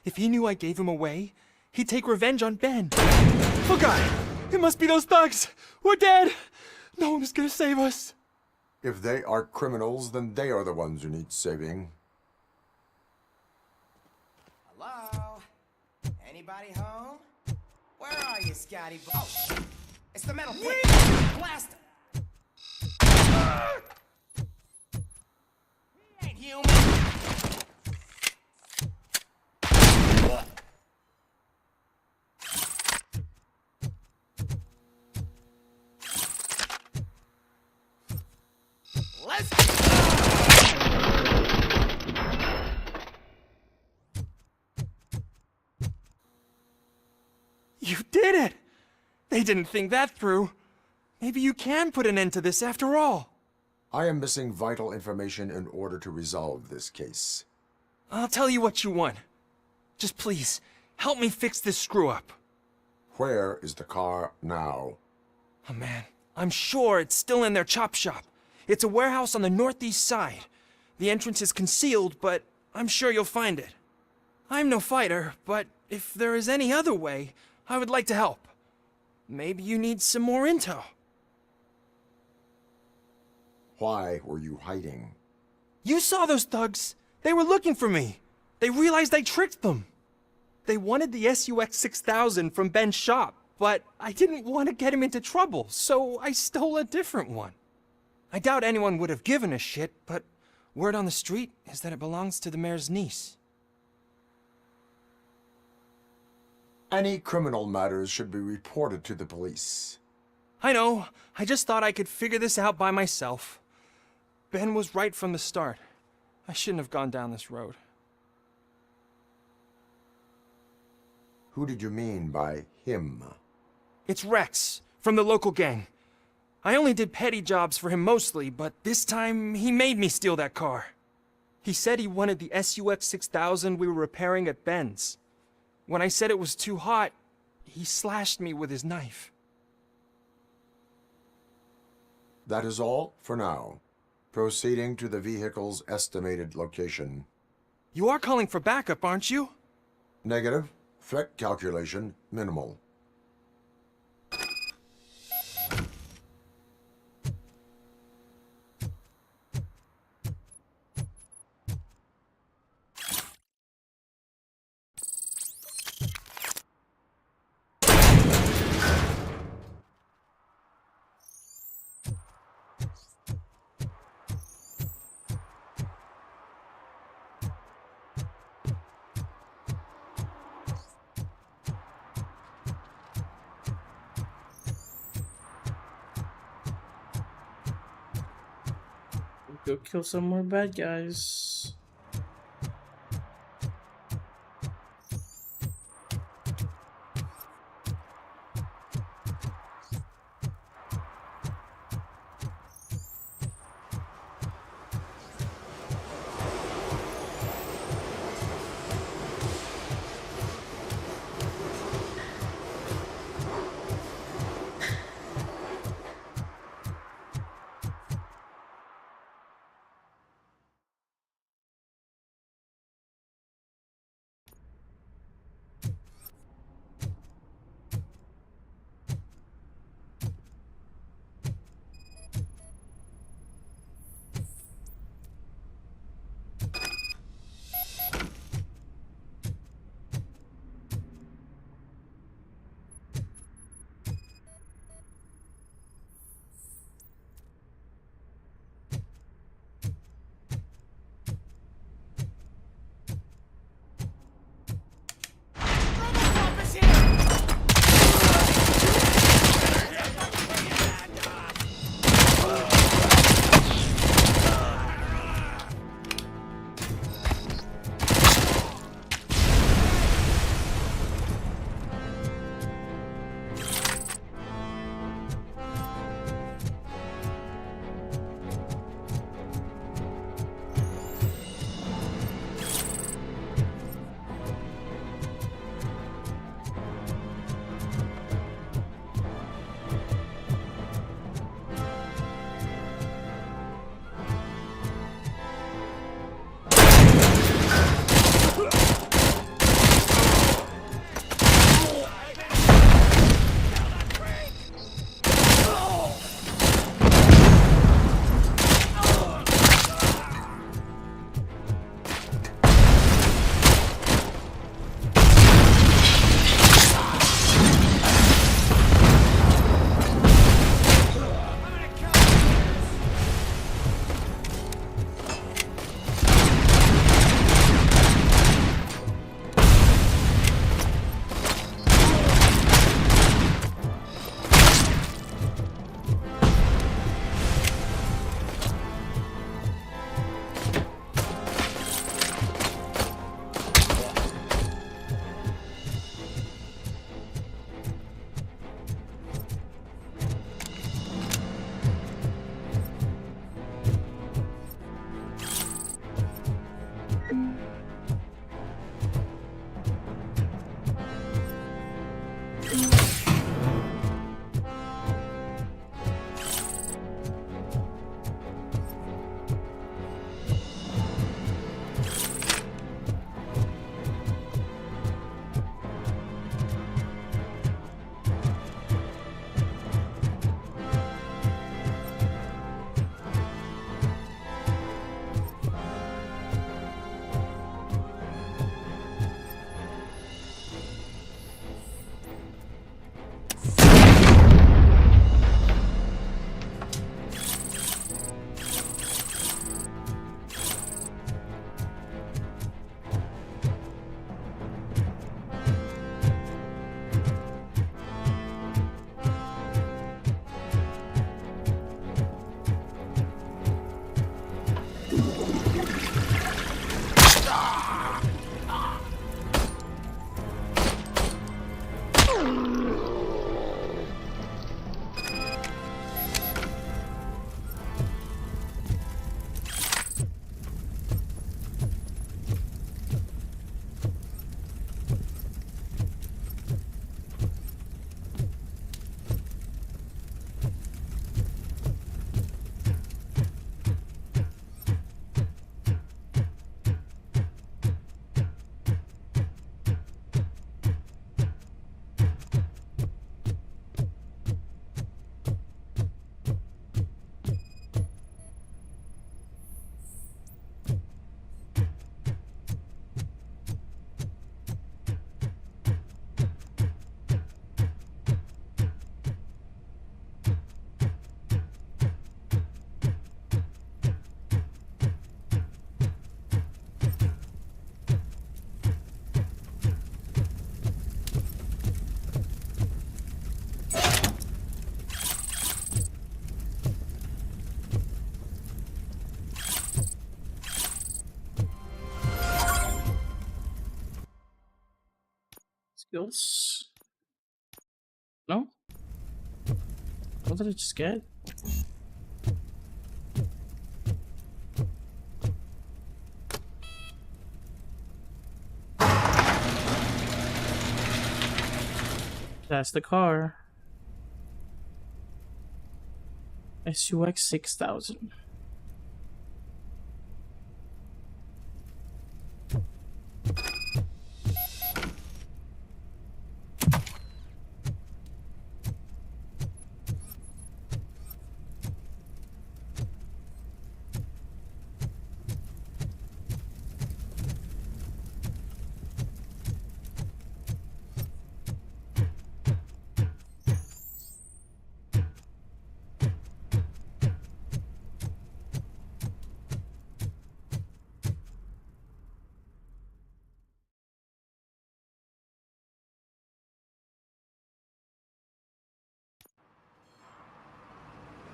If he knew I gave him away, he'd take revenge on Ben. Oh god! It must be those thugs! We're dead! No one is gonna save us! If they are criminals, then they are the ones who need saving. Hello? Anybody home? Where are you, Scotty? Oh, it's the metal pit! Blast him! He ain't human! Let's go! You did it! They didn't think that through. Maybe you can put an end to this after all. I am missing vital information in order to resolve this case. I'll tell you what you want. Just please, help me fix this screw-up. Where is the car now? Oh man, I'm sure it's still in their chop shop. It's a warehouse on the northeast side. The entrance is concealed, but I'm sure you'll find it. I'm no fighter, but if there is any other way, I would like to help. Maybe you need some more intel. Why were you hiding? You saw those thugs. They were looking for me. They realized I tricked them. They wanted the SUX 6000 from Ben's shop, but I didn't want to get him into trouble, so I stole a different one. I doubt anyone would have given a shit, but word on the street is that it belongs to the mayor's niece. Any criminal matters should be reported to the police. I know. I just thought I could figure this out by myself. Ben was right from the start. I shouldn't have gone down this road. Who did you mean by him? It's Rex, from the local gang. I only did petty jobs for him mostly, but this time he made me steal that car. He said he wanted the SUX 6000 we were repairing at Ben's. When I said it was too hot, he slashed me with his knife. That is all for now. Proceeding to the vehicle's estimated location. You are calling for backup, aren't you? Negative. Threat calculation minimal. go kill some more bad guys. Feels... No? What did I just get? That's the car. SUX 6000.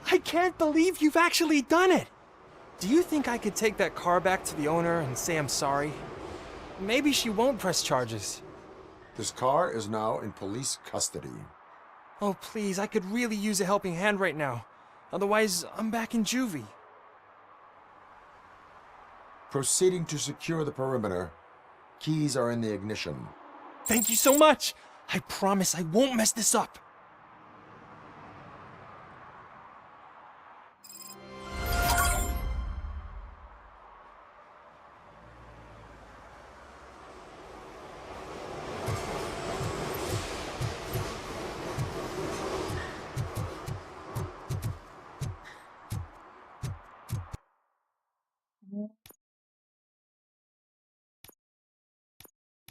I can't believe you've actually done it! Do you think I could take that car back to the owner and say I'm sorry? Maybe she won't press charges. This car is now in police custody. Oh, please, I could really use a helping hand right now. Otherwise, I'm back in juvie. Proceeding to secure the perimeter. Keys are in the ignition. Thank you so much! I promise I won't mess this up.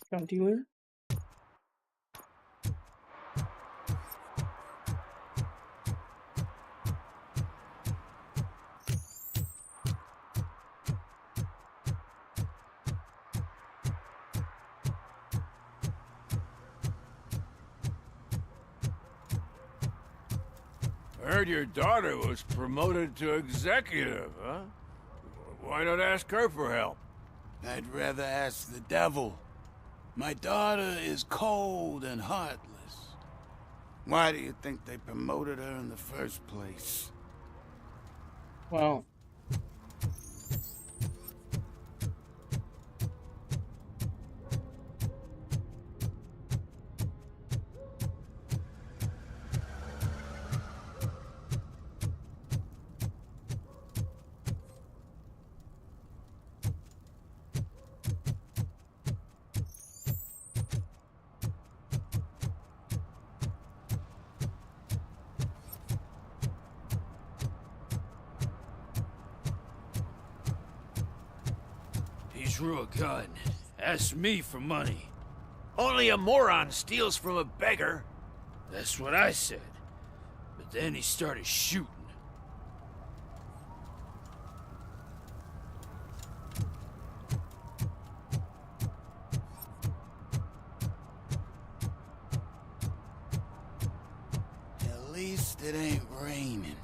Gun dealer. I heard your daughter was promoted to executive, huh? Why not ask her for help? I'd rather ask the devil. My daughter is cold and heartless. Why do you think they promoted her in the first place? Well, He drew a gun. Asked me for money. Only a moron steals from a beggar. That's what I said. But then he started shooting. At least it ain't raining.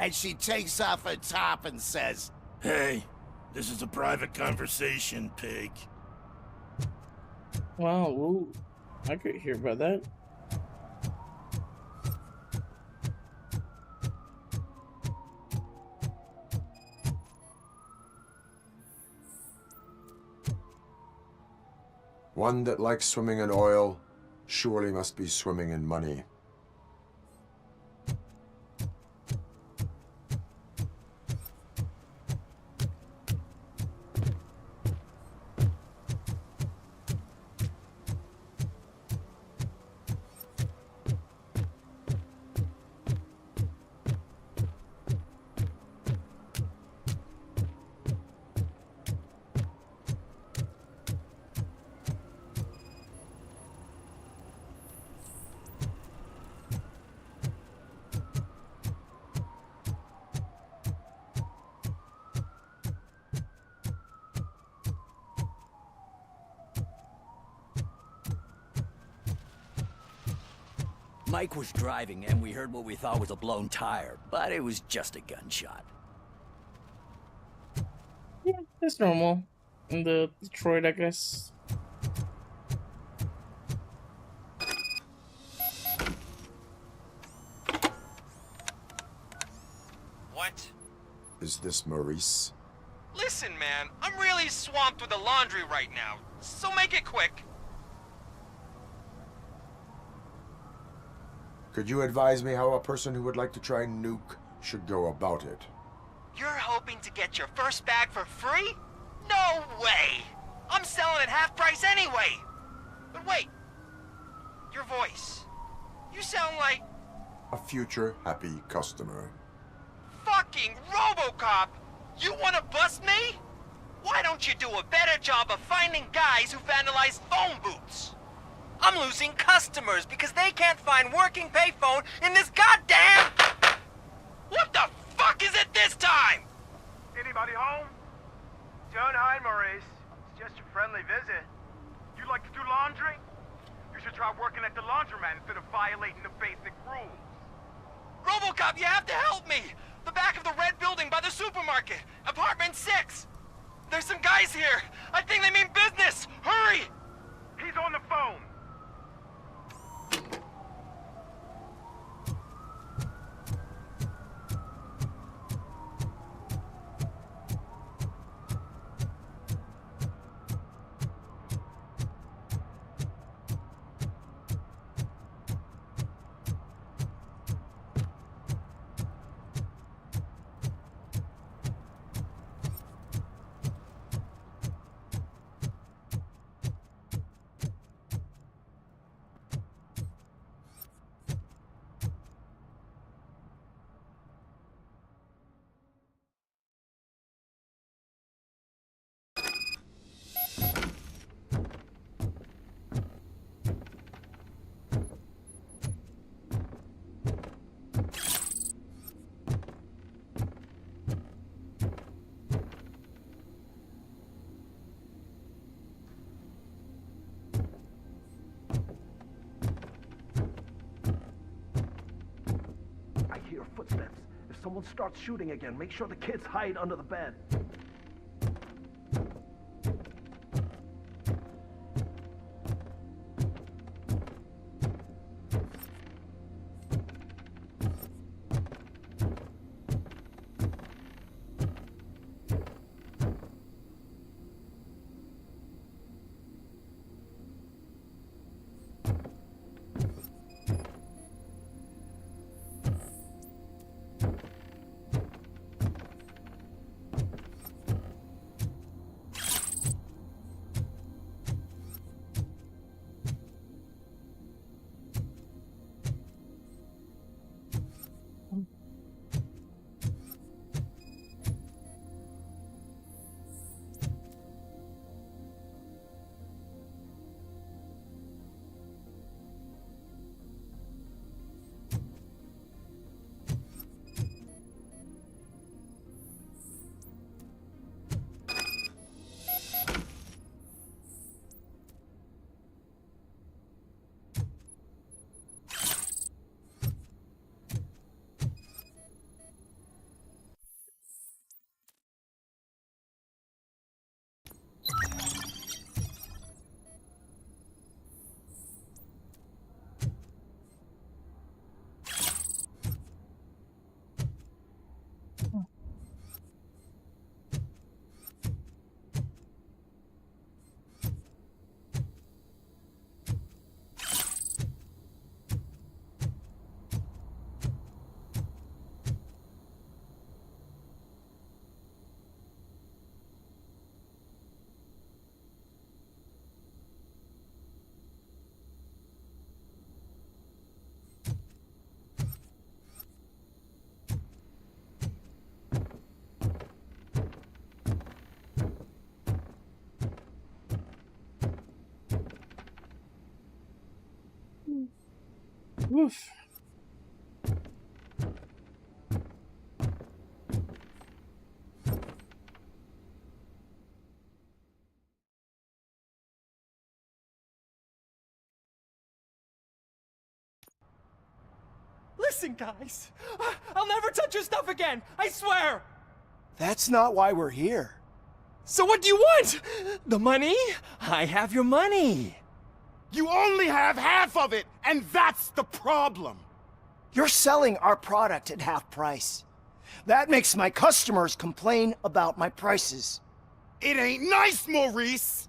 And she takes off her top and says, Hey, this is a private conversation, pig. wow, ooh, I could hear about that. One that likes swimming in oil surely must be swimming in money. Mike was driving and we heard what we thought was a blown tire, but it was just a gunshot. Yeah, that's normal in the Detroit, I guess. What? Is this Maurice? Listen, man, I'm really swamped with the laundry right now, so make it quick. Could you advise me how a person who would like to try Nuke should go about it? You're hoping to get your first bag for free? No way! I'm selling at half price anyway! But wait, your voice. You sound like A future happy customer. fucking Robocop! You wanna bust me? Why don't you do a better job of finding guys who vandalize phone booths? I'm losing customers because they can't find working payphone in this goddamn... What the fuck is it this time? Anybody home? Don't hide, Maurice. It's just a friendly visit. You like to do laundry? You should try working at the laundromat instead of violating the basic rules. Robocop, you have to help me! The back of the red building by the supermarket. Apartment 6. There's some guys here. I think they mean business. Hurry! He's on the phone. I hear footsteps. If someone starts shooting again, make sure the kids hide under the bed. Oof. Listen, guys. I'll never touch your stuff again. I swear. That's not why we're here. So what do you want? The money? I have your money. You only have half of it, and that's the problem. You're selling our product at half price. That makes my customers complain about my prices. It ain't nice, Maurice!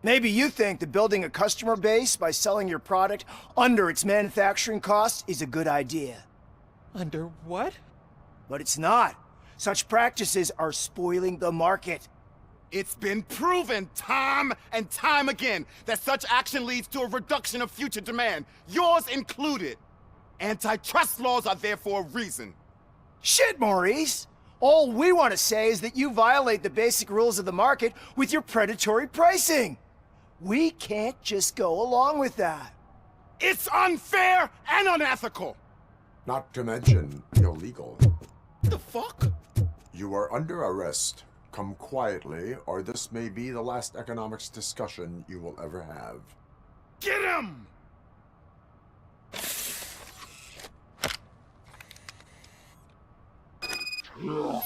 Maybe you think that building a customer base by selling your product under its manufacturing costs is a good idea. Under what? But it's not. Such practices are spoiling the market. It's been proven time and time again that such action leads to a reduction of future demand, yours included. Antitrust laws are there for a reason. Shit, Maurice! All we want to say is that you violate the basic rules of the market with your predatory pricing. We can't just go along with that. It's unfair and unethical! Not to mention illegal. The fuck? You are under arrest. Come quietly, or this may be the last economics discussion you will ever have. Get him! Oh,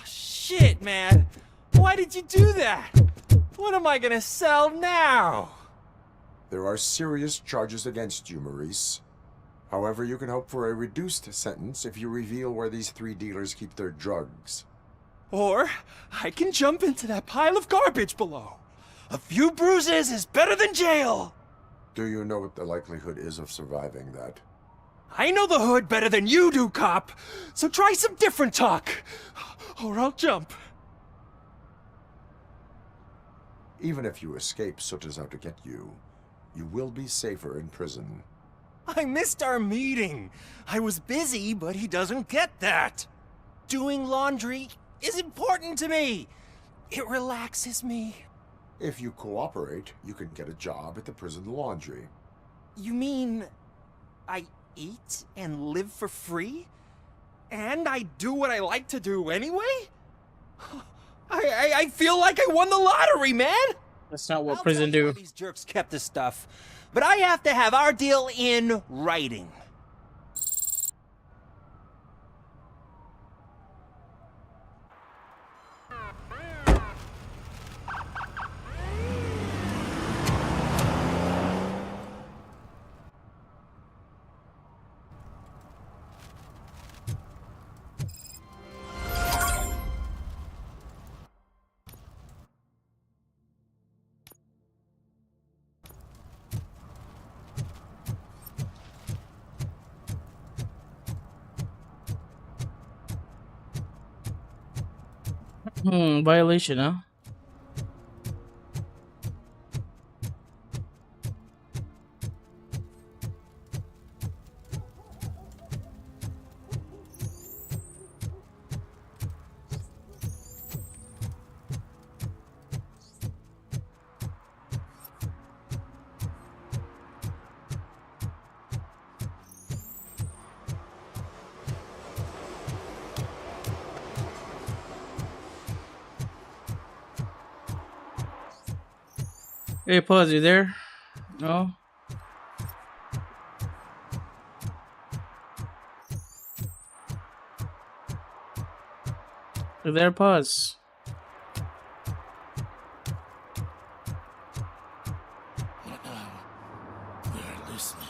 shit, man. Why did you do that? What am I gonna sell now? There are serious charges against you, Maurice. However, you can hope for a reduced sentence if you reveal where these 3 dealers keep their drugs. Or I can jump into that pile of garbage below. A few bruises is better than jail. Do you know what the likelihood is of surviving that? I know the hood better than you do, cop. So try some different talk, or I'll jump. Even if you escape Soot is out to get you, you will be safer in prison. I missed our meeting. I was busy, but he doesn't get that. Doing laundry is important to me. It relaxes me. If you cooperate, you can get a job at the prison laundry. You mean I eat and live for free? And I do what I like to do anyway? I feel like I won the lottery, man! That's not what prison do. These jerks kept this stuff, but I have to have our deal in writing. Violation, huh? Hey, pause, you there? No? You there, pause? They're listening.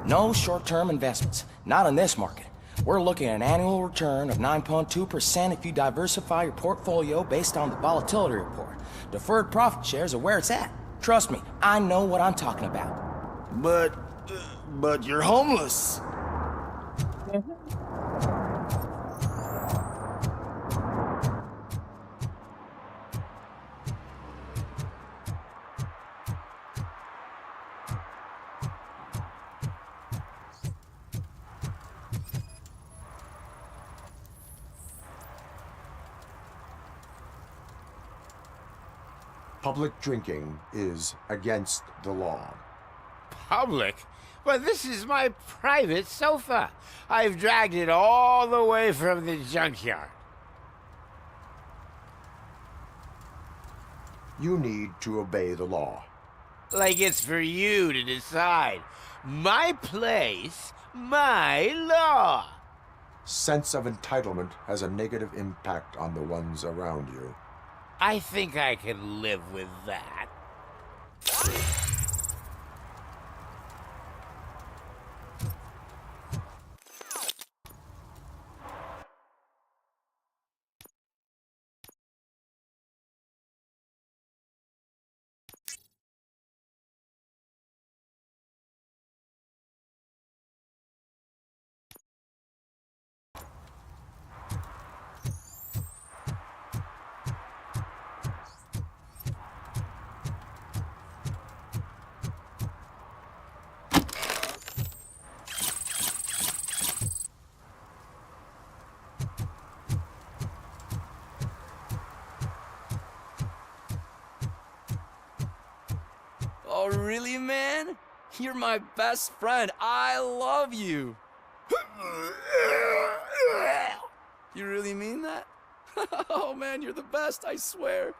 No short-term investments, not in this market. We're looking at an annual return of 9.2% if you diversify your portfolio based on the volatility report. Deferred profit shares are where it's at. Trust me, I know what I'm talking about. But you're homeless. Public drinking is against the law. public, but this is my private sofa. I've dragged it all the way from the junkyard. You need to obey the law. Like it's for you to decide. My place, my law. Sense of entitlement has a negative impact on the ones around you. I think I can live with that. Oh, really, man? You're my best friend. I love you. You really mean that? Oh, man, you're the best, I swear.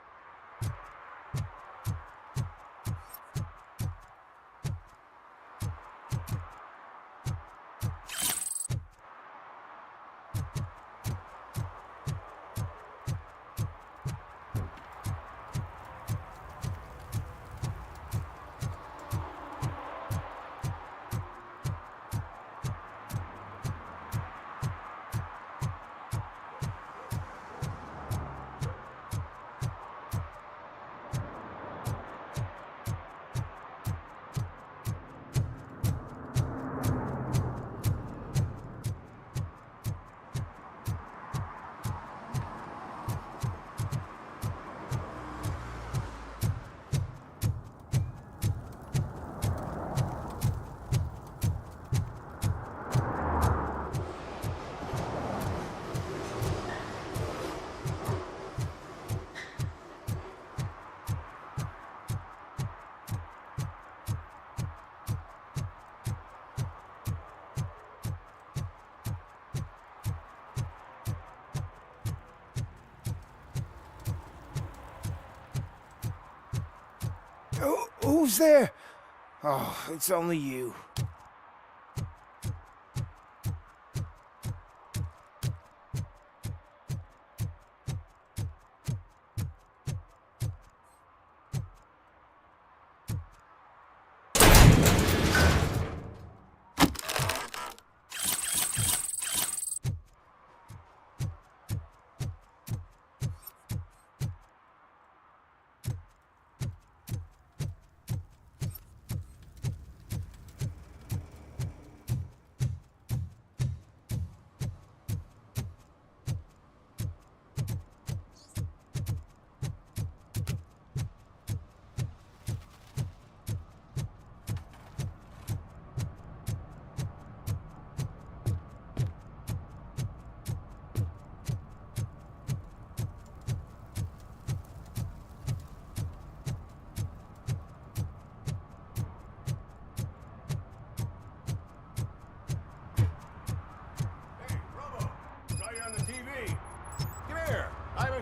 Who's there? Oh, it's only you.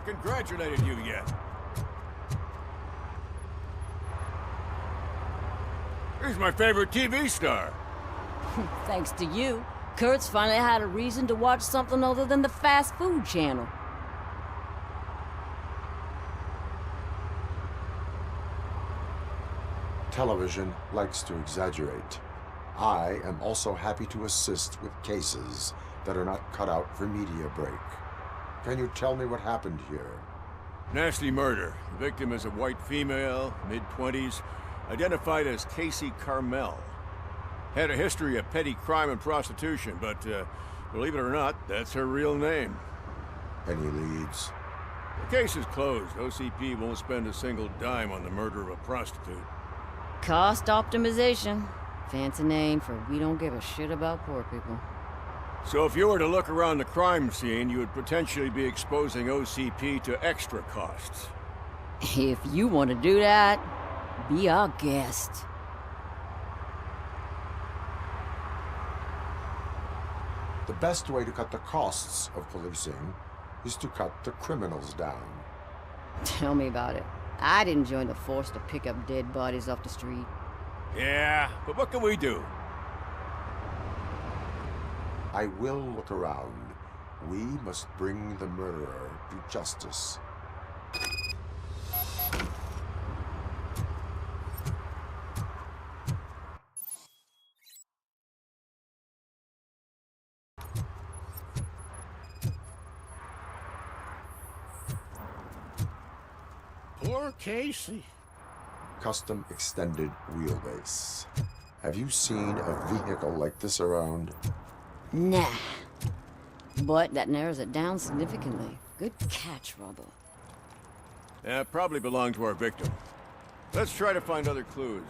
Congratulated you yet. He's my favorite TV star. Thanks to you, Kurt's finally had a reason to watch something other than the fast food channel. Television likes to exaggerate. I am also happy to assist with cases that are not cut out for media break. Can you tell me what happened here? Nasty murder. The victim is a white female, mid-20s, identified as Casey Carmel. Had a history of petty crime and prostitution, but believe it or not, that's her real name. Any leads? The case is closed. OCP won't spend a single dime on the murder of a prostitute. Cost optimization. Fancy name for we don't give a shit about poor people. So if you were to look around the crime scene, you would potentially be exposing OCP to extra costs. If you want to do that, be our guest. The best way to cut the costs of policing is to cut the criminals down. Tell me about it. I didn't join the force to pick up dead bodies off the street. Yeah, but what can we do? I will look around. We must bring the murderer to justice. Poor Casey. Custom extended wheelbase. Have you seen a vehicle like this around? Nah. But that narrows it down significantly. Good catch, Robo. Yeah, probably belonged to our victim. Let's try to find other clues.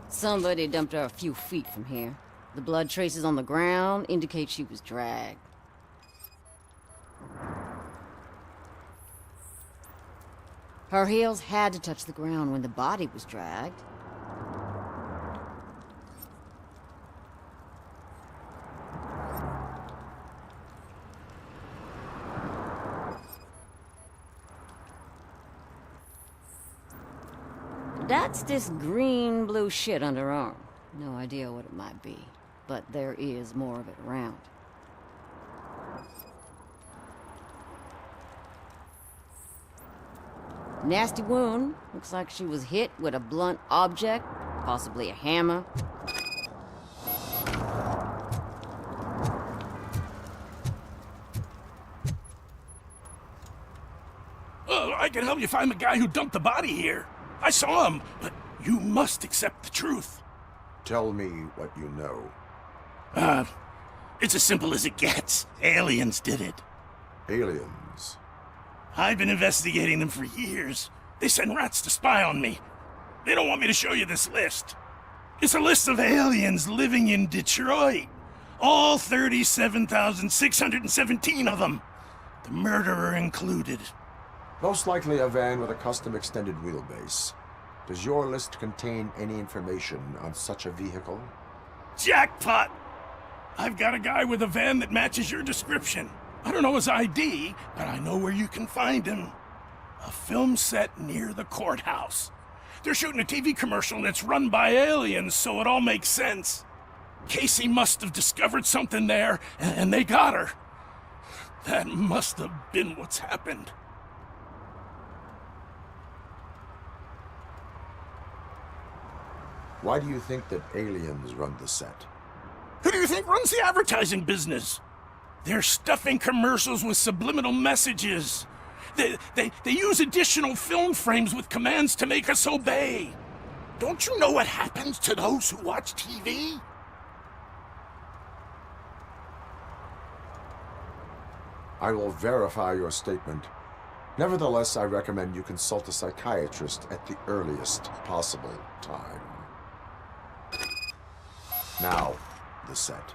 Somebody dumped her a few feet from here. The blood traces on the ground indicate she was dragged. Her heels had to touch the ground when the body was dragged. That's this green-blue shit under her arm. No idea what it might be, but there is more of it around. Nasty wound. Looks like she was hit with a blunt object, possibly a hammer. I can help you find the guy who dumped the body here. I saw him, but you must accept the truth. Tell me what you know. It's as simple as it gets. Aliens did it. Aliens? I've been investigating them for years. They send rats to spy on me. They don't want me to show you this list. It's a list of aliens living in Detroit. All 37,617 of them. The murderer included. Most likely a van with a custom extended wheelbase. Does your list contain any information on such a vehicle? Jackpot! I've got a guy with a van that matches your description. I don't know his ID, but I know where you can find him. A film set near the courthouse. They're shooting a TV commercial and it's run by aliens, so it all makes sense. Casey must have discovered something there, and they got her. That must have been what's happened. Why do you think that aliens run the set? Who do you think runs the advertising business? They're stuffing commercials with subliminal messages. They use additional film frames with commands to make us obey. Don't you know what happens to those who watch TV? I will verify your statement. Nevertheless, I recommend you consult a psychiatrist at the earliest possible time. Now, the set.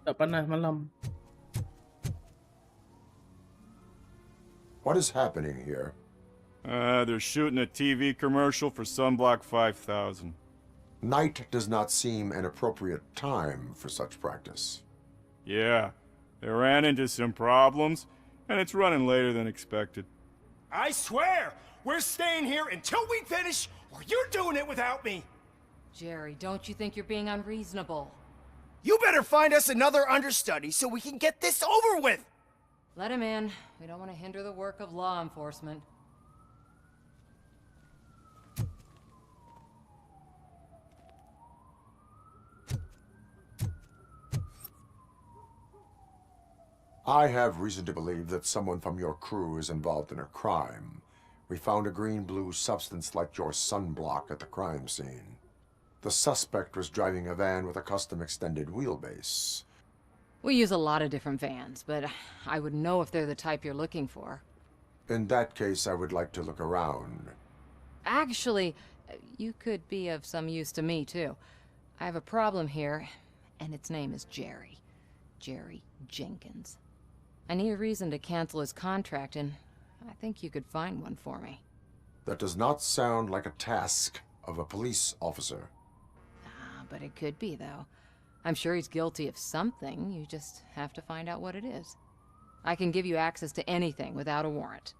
Tak panas malam. What is happening here? They're shooting a TV commercial for Sunblock 5000. Night does not seem an appropriate time for such practice. Yeah, they ran into some problems, and it's running later than expected. I swear, we're staying here until we finish, or you're doing it without me. Jerry, don't you think you're being unreasonable? You better find us another understudy so we can get this over with. Let him in. We don't want to hinder the work of law enforcement. I have reason to believe that someone from your crew is involved in a crime. We found a green-blue substance like your sunblock at the crime scene. The suspect was driving a van with a custom extended wheelbase. We use a lot of different vans, but I wouldn't know if they're the type you're looking for. In that case, I would like to look around. Actually, you could be of some use to me, too. I have a problem here, and its name is Jerry. Jerry Jenkins. I need a reason to cancel his contract, and I think you could find one for me. That does not sound like a task of a police officer. But it could be, though. I'm sure he's guilty of something. You just have to find out what it is. I can give you access to anything without a warrant.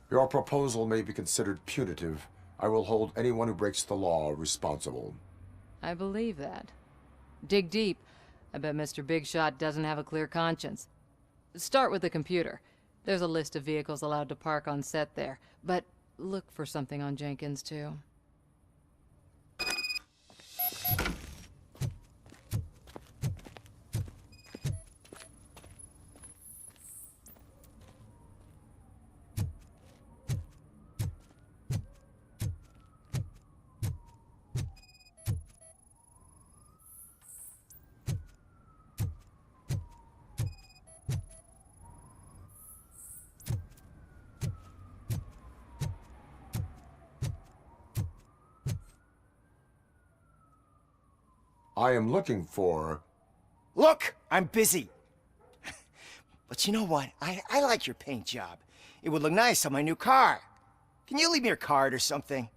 Your proposal may be considered punitive. I will hold anyone who breaks the law responsible. I believe that. Dig deep. I bet Mr. Big Shot doesn't have a clear conscience. Start with the computer. There's a list of vehicles allowed to park on set there, but look for something on Jenkins, too. I am looking for... Look, I'm busy. But you know what? I like your paint job. It would look nice on my new car. Can you leave me your card or something?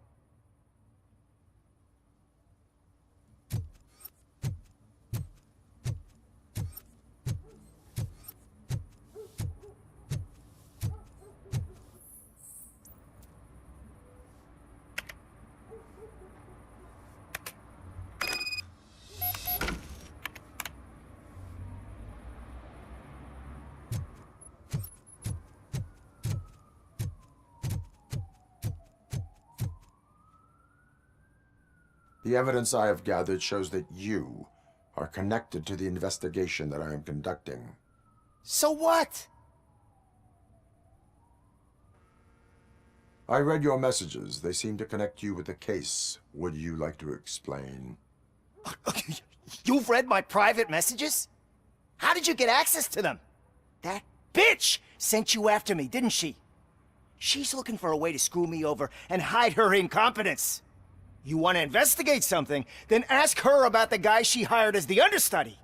The evidence I have gathered shows that you are connected to the investigation that I am conducting. So what? I read your messages. They seem to connect you with the case. Would you like to explain? You've read my private messages? How did you get access to them? That bitch sent you after me, didn't she? She's looking for a way to screw me over and hide her incompetence. You want to investigate something, then ask her about the guy she hired as the understudy.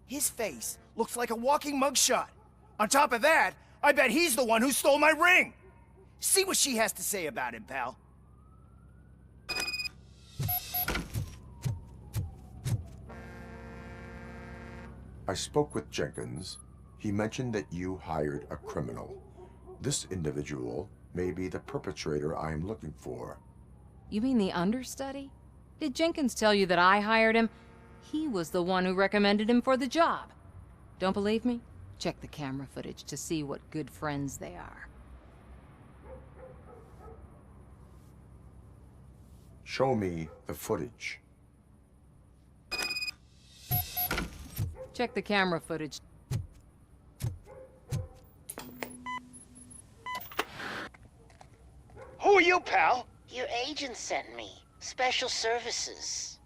His face looks like a walking mugshot. On top of that, I bet he's the one who stole my ring. See what she has to say about him, pal. I spoke with Jenkins. He mentioned that you hired a criminal. This individual may be the perpetrator I am looking for. You mean the understudy? Did Jenkins tell you that I hired him? He was the one who recommended him for the job. Don't believe me? Check the camera footage to see what good friends they are. Show me the footage. Check the camera footage. Who are you, pal? Your agent sent me. Special services.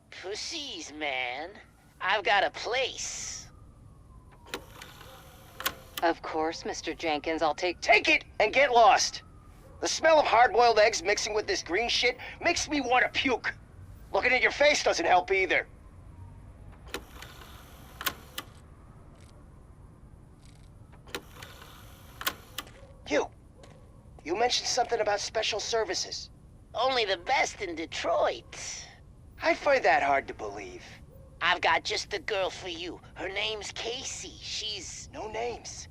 Pussies, man. I've got a place. Of course, Mr. Jenkins, I'll take it and get lost. The smell of hard-boiled eggs mixing with this green shit makes me want to puke. Looking at your face doesn't help either. You mentioned something about special services. Only the best in Detroit. I find that hard to believe. I've got just the girl for you. Her name's Casey. She's... No names.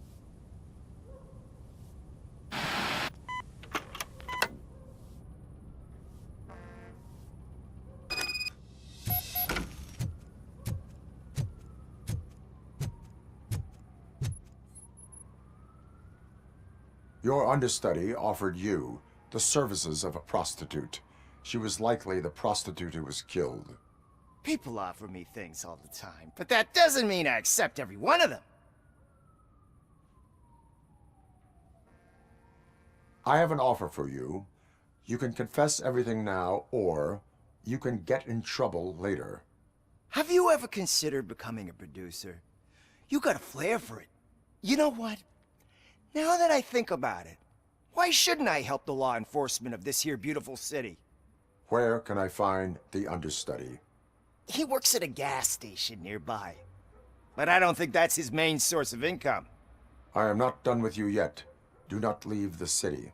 Your understudy offered you the services of a prostitute. She was likely the prostitute who was killed. People offer me things all the time, but that doesn't mean I accept every one of them. I have an offer for you. You can confess everything now, or you can get in trouble later. Have you ever considered becoming a producer? You got a flair for it. You know what? Now that I think about it, why shouldn't I help the law enforcement of this here beautiful city? Where can I find the understudy? He works at a gas station nearby. But I don't think that's his main source of income. I am not done with you yet. Do not leave the city.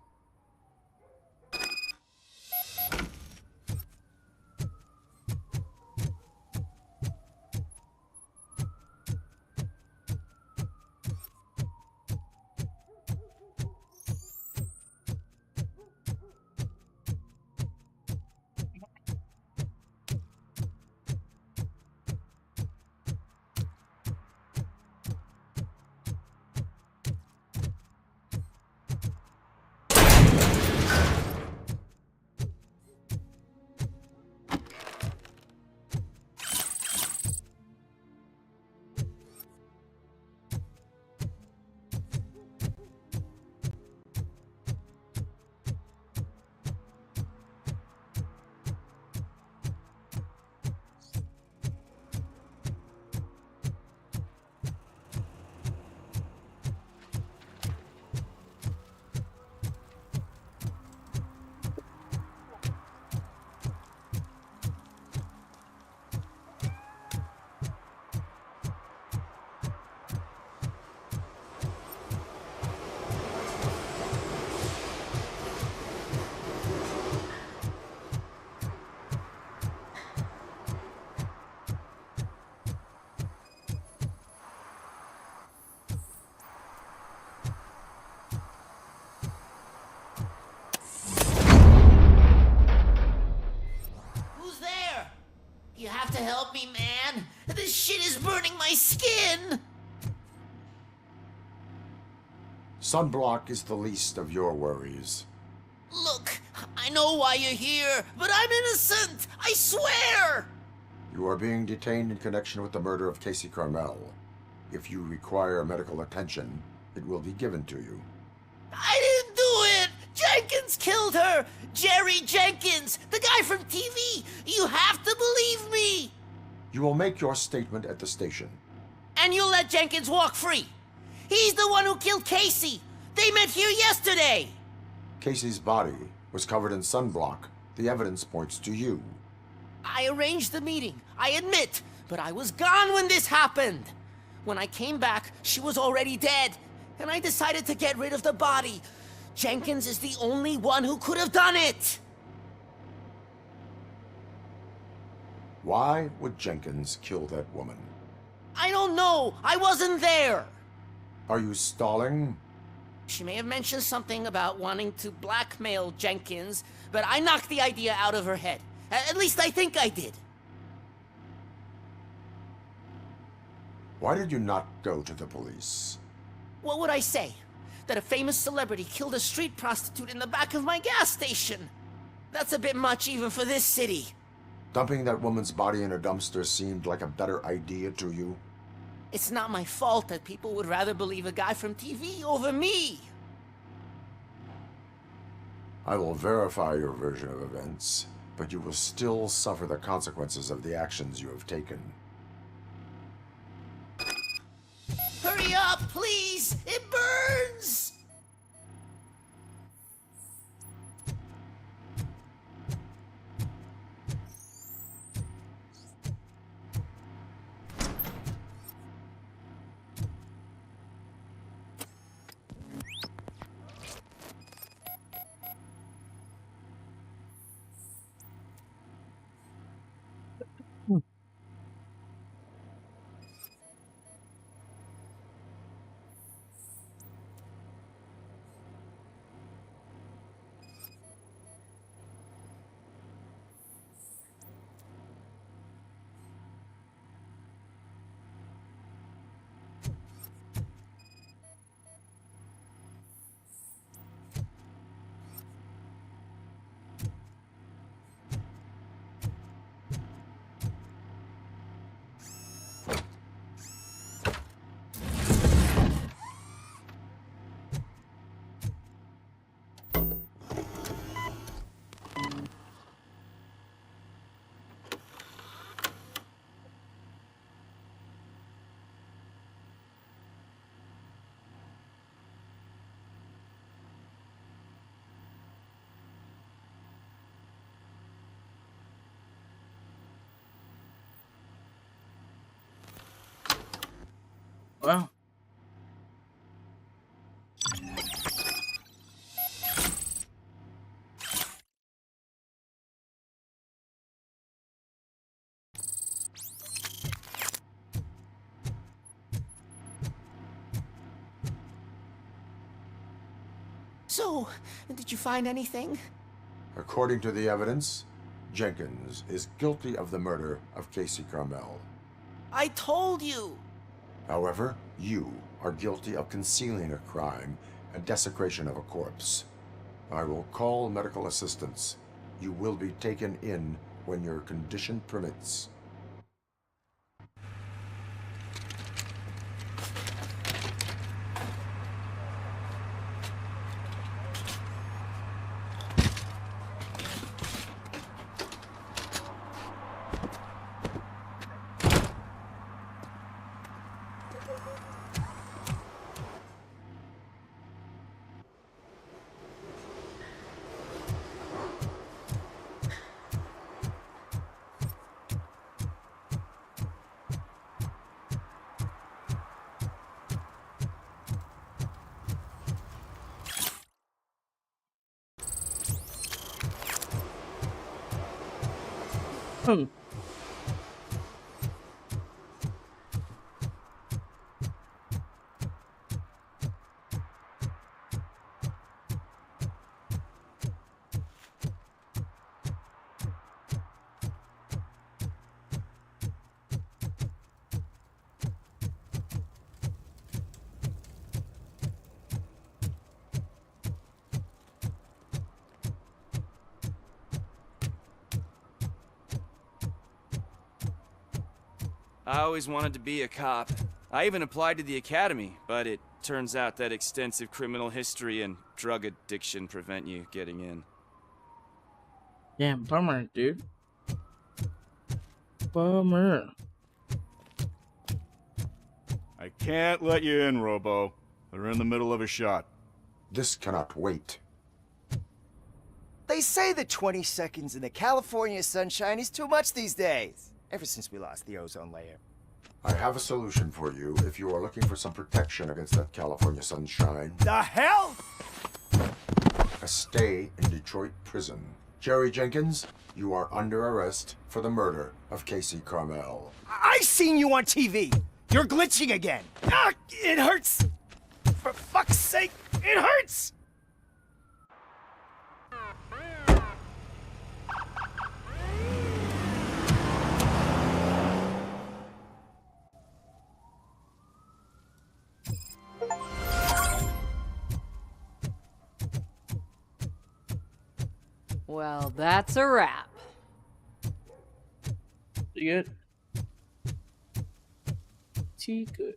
You have to help me, man. This shit is burning my skin. Sunblock is the least of your worries. Look, I know why you're here, but I'm innocent. I swear. You are being detained in connection with the murder of Casey Carmel. If you require medical attention, it will be given to you. I didn't do it. Jenkins killed her! Jerry Jenkins! The guy from TV! You have to believe me! You will make your statement at the station. And you'll let Jenkins walk free! He's the one who killed Casey! They met here yesterday! Casey's body was covered in sunblock. The evidence points to you. I arranged the meeting, I admit, but I was gone when this happened. When I came back, she was already dead, and I decided to get rid of the body. Jenkins is the only one who could have done it! Why would Jenkins kill that woman? I don't know! I wasn't there! Are you stalling? She may have mentioned something about wanting to blackmail Jenkins, but I knocked the idea out of her head. At least I think I did. Why did you not go to the police? What would I say? That a famous celebrity killed a street prostitute in the back of my gas station? That's a bit much even for this city. Dumping that woman's body in a dumpster seemed like a better idea to you? It's not my fault that people would rather believe a guy from TV over me. I will verify your version of events, but you will still suffer the consequences of the actions you have taken. Hurry up, please! It burns! Well. So, did you find anything? According to the evidence, Jenkins is guilty of the murder of Casey Carmel. I told you! However, you are guilty of concealing a crime and desecration of a corpse. I will call medical assistance. You will be taken in when your condition permits. Hmm. I always wanted to be a cop. I even applied to the academy, but it turns out that extensive criminal history and drug addiction prevent you getting in. Damn, bummer, dude. Bummer. I can't let you in, Robo. They're in the middle of a shot. This cannot wait. They say that 20 seconds in the California sunshine is too much these days. Ever since we lost the ozone layer. I have a solution for you if you are looking for some protection against that California sunshine. The hell? A stay in Detroit prison. Jerry Jenkins, you are under arrest for the murder of Casey Carmel. I seen you on TV. You're glitching again. Ah, it hurts. For fuck's sake, it hurts. Well, that's a wrap. You good? Tea good.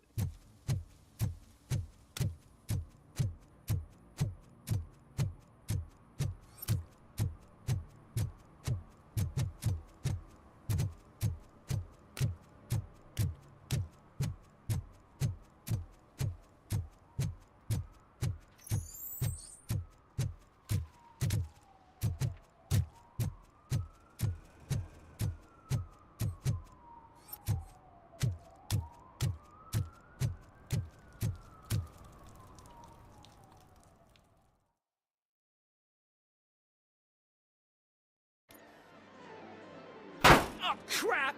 Oh, crap!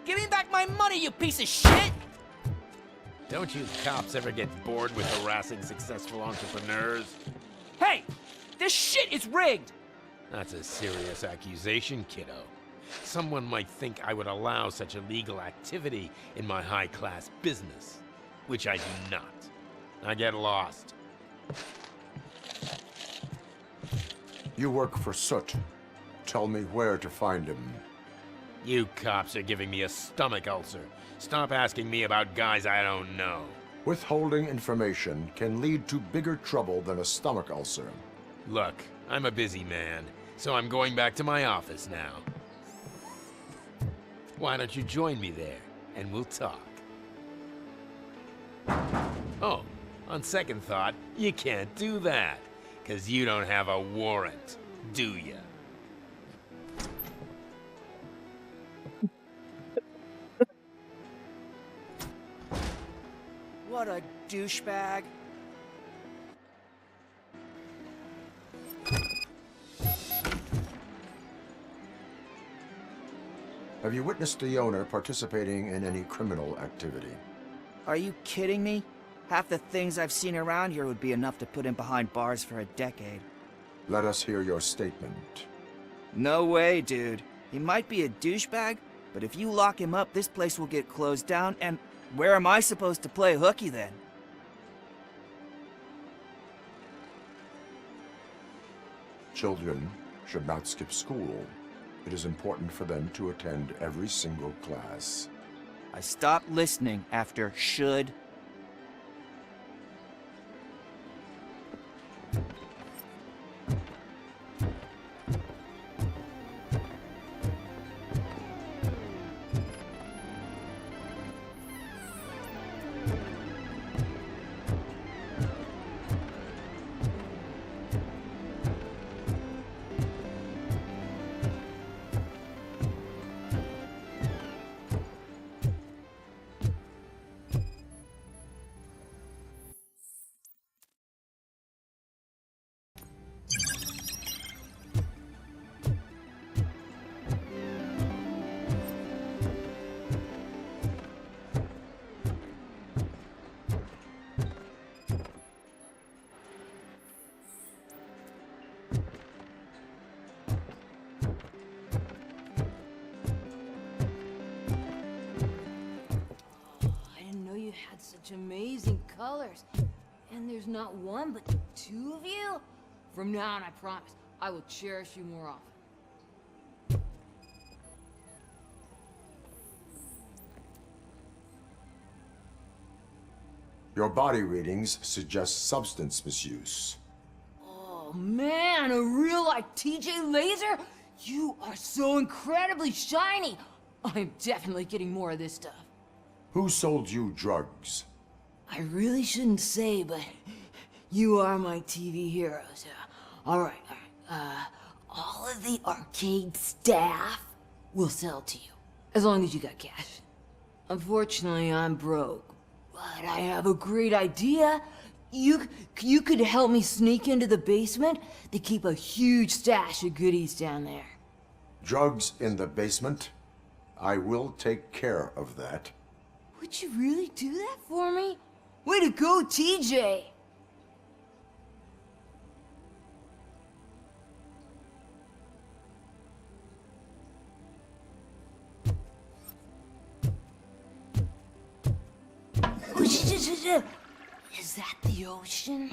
Give me back my money, you piece of shit! Don't you cops ever get bored with harassing successful entrepreneurs? Hey! This shit is rigged! That's a serious accusation, kiddo. Someone might think I would allow such illegal activity in my high-class business, which I do not. Now get lost. You work for Soot. Tell me where to find him. You cops are giving me a stomach ulcer. Stop asking me about guys I don't know. Withholding information can lead to bigger trouble than a stomach ulcer. Look, I'm a busy man, so I'm going back to my office now. Why don't you join me there, and we'll talk. Oh, on second thought, you can't do that, 'cause you don't have a warrant, do ya? What a douchebag. Have you witnessed the owner participating in any criminal activity? Are you kidding me? Half the things I've seen around here would be enough to put him behind bars for a decade. Let us hear your statement. No way, dude. He might be a douchebag, but if you lock him up, this place will get closed down, and where am I supposed to play hooky then? Children should not skip school. It is important for them to attend every single class. I stopped listening after should. Such amazing colors. And there's not one, but two of you? From now on, I promise, I will cherish you more often. Your body readings suggest substance misuse. Oh man, a real life TJ Laser? You are so incredibly shiny. I'm definitely getting more of this stuff. Who sold you drugs? I really shouldn't say, but you are my TV heroes. All right. All of the arcade staff will sell to you, as long as you got cash. Unfortunately, I'm broke, but I have a great idea. You could help me sneak into the basement. They keep a huge stash of goodies down there. Drugs in the basement? I will take care of that. Would you really do that for me? Way to go, TJ! Is that the ocean?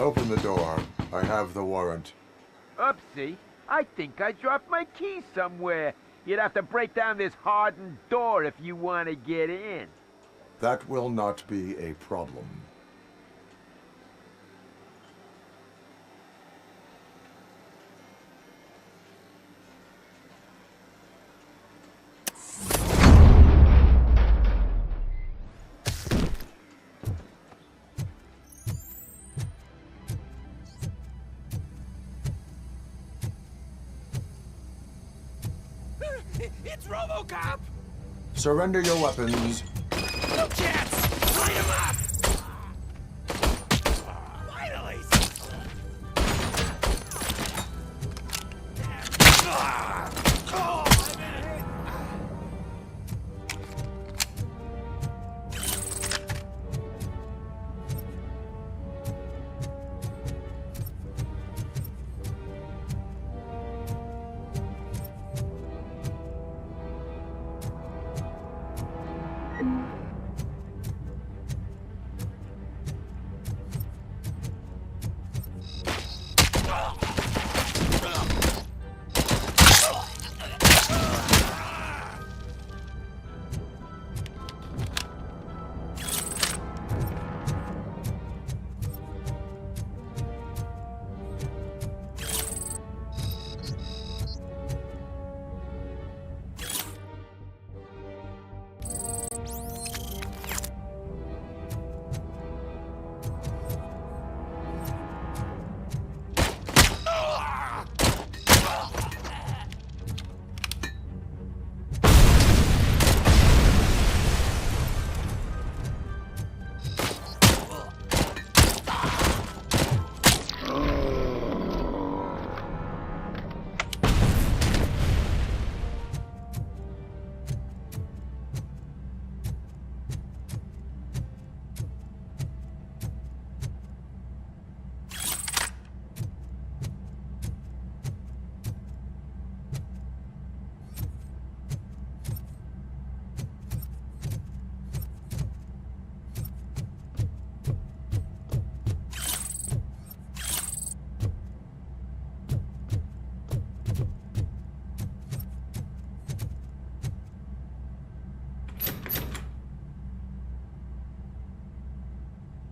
Open the door. I have the warrant. Oopsie. I think I dropped my key somewhere. You'd have to break down this hardened door if you want to get in. That will not be a problem. It's Robocop! Surrender your weapons. No chance! Light him up! Finally!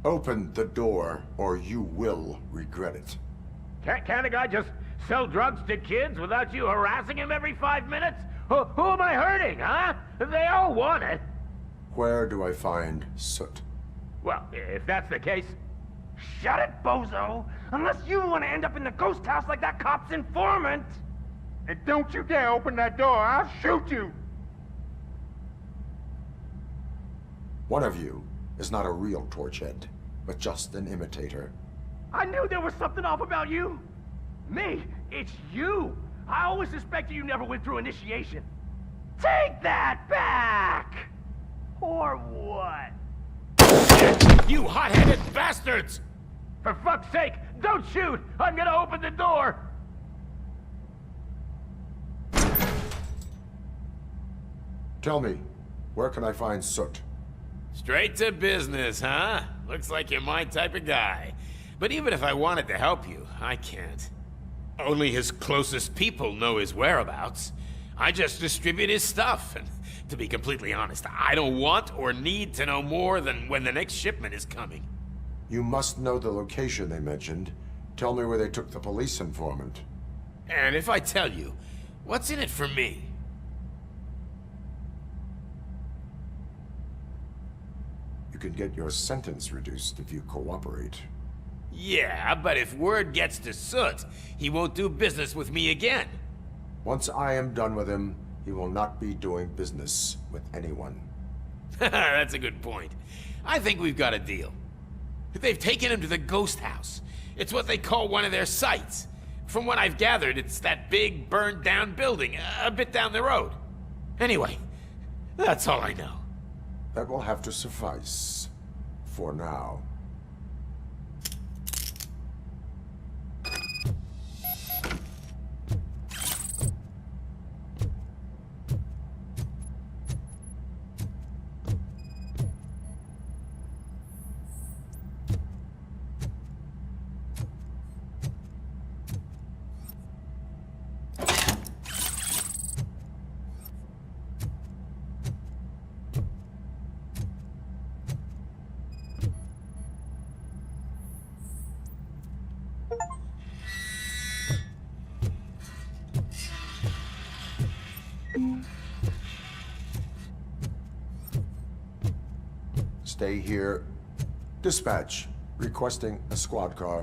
Open the door, or you will regret it. Can't a guy just sell drugs to kids without you harassing him every 5 minutes? Who am I hurting, huh? They all want it. Where do I find Soot? Well, if that's the case... Shut it, bozo! Unless you want to end up in the ghost house like that cop's informant! And don't you dare open that door, I'll shoot you! One of you is not a real Torchhead, but just an imitator. I knew there was something off about you! Me? It's you! I always suspected you never went through initiation. Take that back! Or what? You hot-headed bastards! For fuck's sake, don't shoot! I'm gonna open the door! Tell me, where can I find Soot? Straight to business, huh? Looks like you're my type of guy. But even if I wanted to help you, I can't. Only his closest people know his whereabouts. I just distribute his stuff, and to be completely honest, I don't want or need to know more than when the next shipment is coming. You must know the location they mentioned. Tell me where they took the police informant. And if I tell you, what's in it for me? You can get your sentence reduced if you cooperate. Yeah, but if word gets to Soot, he won't do business with me again. Once I am done with him, he will not be doing business with anyone. That's a good point. I think we've got a deal. They've taken him to the ghost house. It's what they call one of their sites. From what I've gathered, it's that big, burned-down building a bit down the road. Anyway, that's all I know. That will have to suffice. For now. Stay here. Dispatch. Requesting a squad car.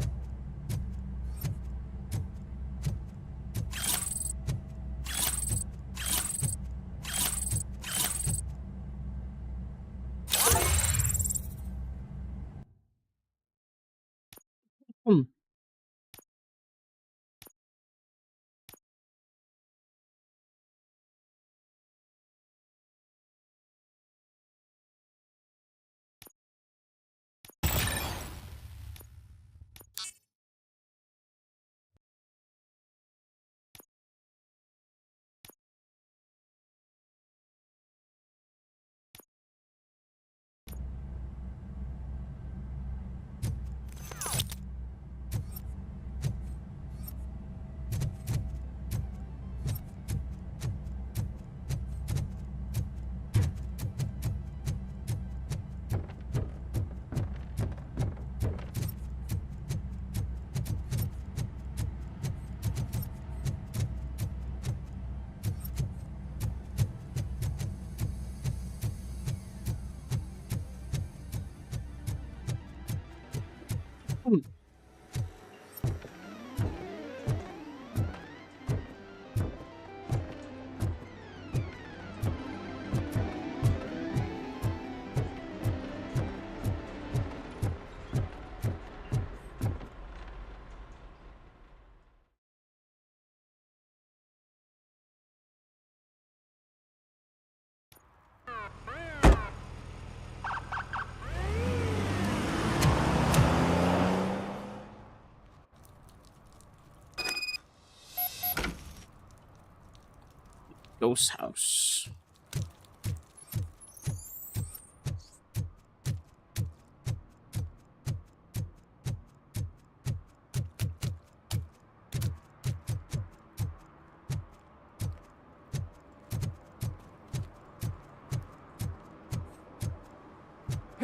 Ghost house.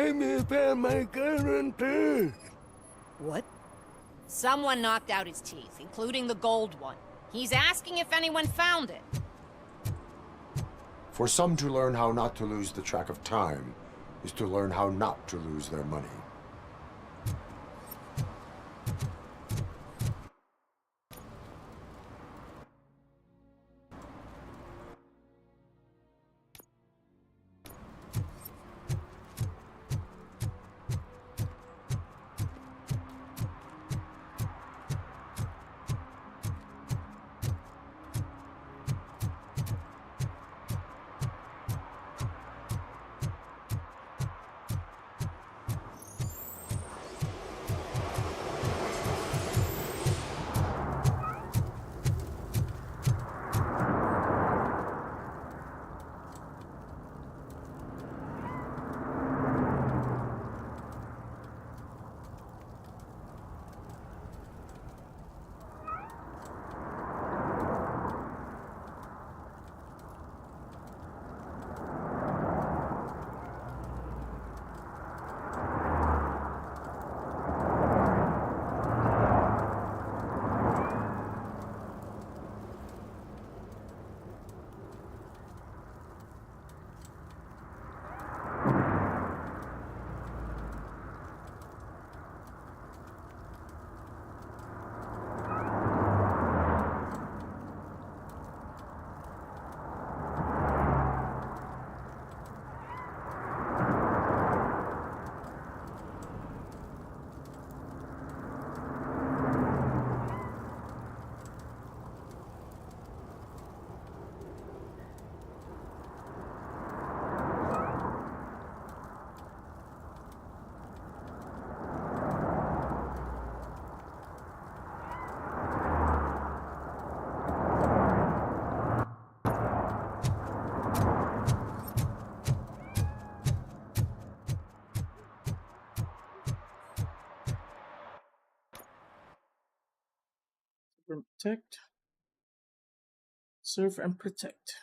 Hey, me found my guarantee. What? Someone knocked out his teeth, including the gold one. He's asking if anyone found it. For some to learn how not to lose the track of time is to learn how not to lose their money. Protect. Serve and protect.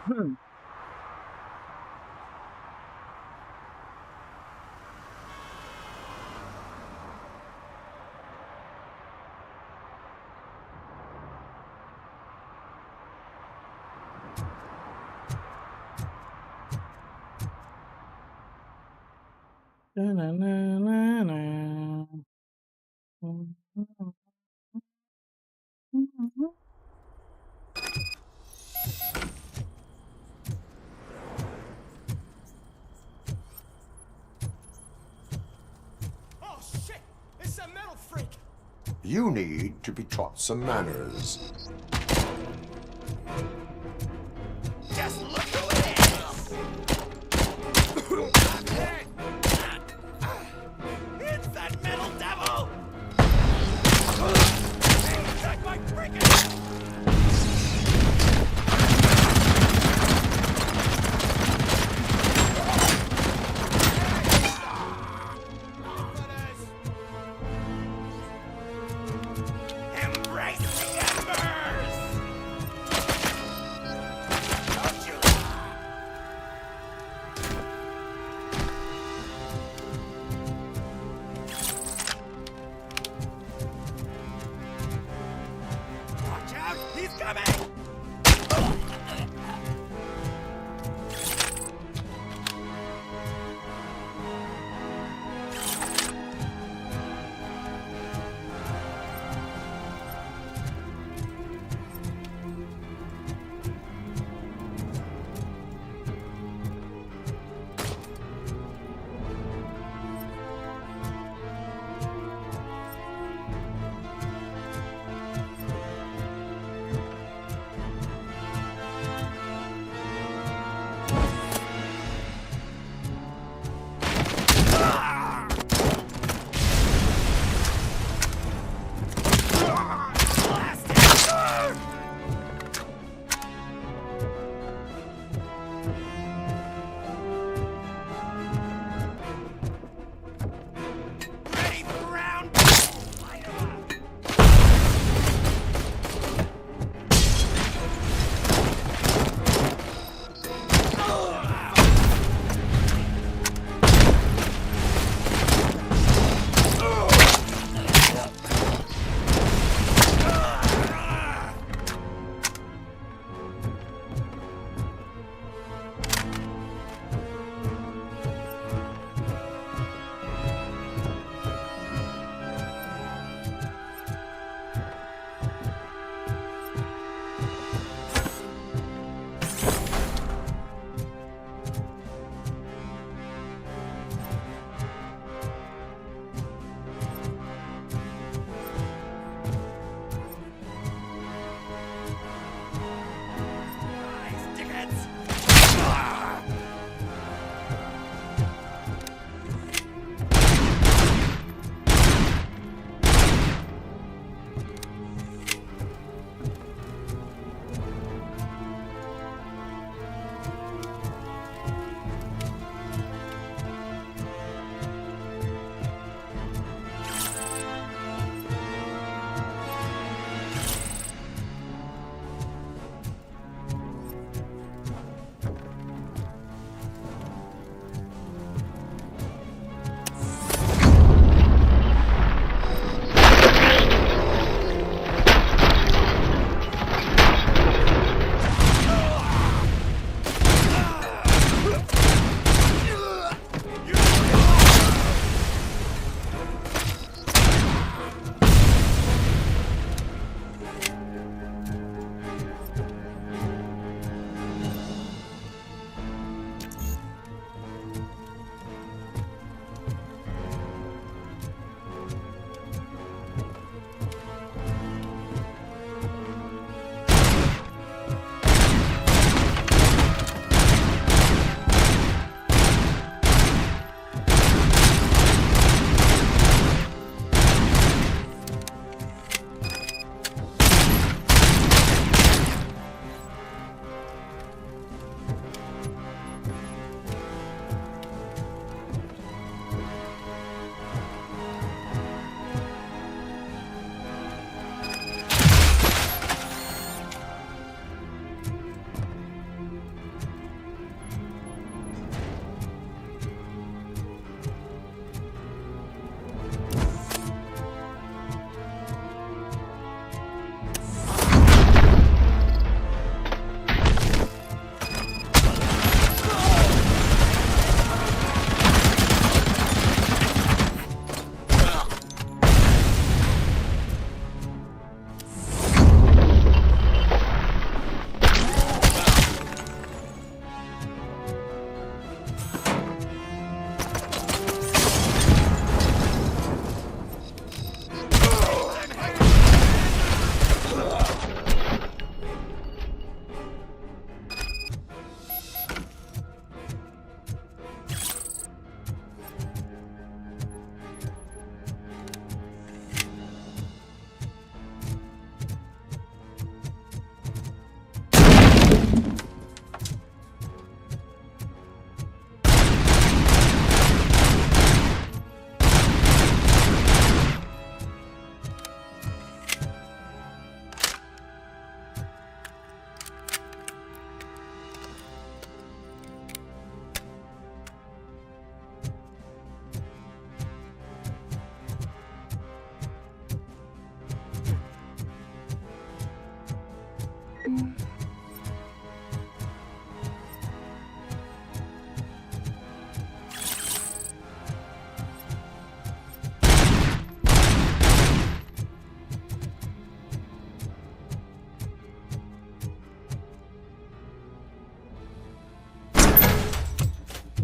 Hmm. Na-na-na-na-na. Oh shit! It's a metal freak! You need to be taught some manners. Just look who it is! It's that metal devil! Check my freaking... Embrace the ember!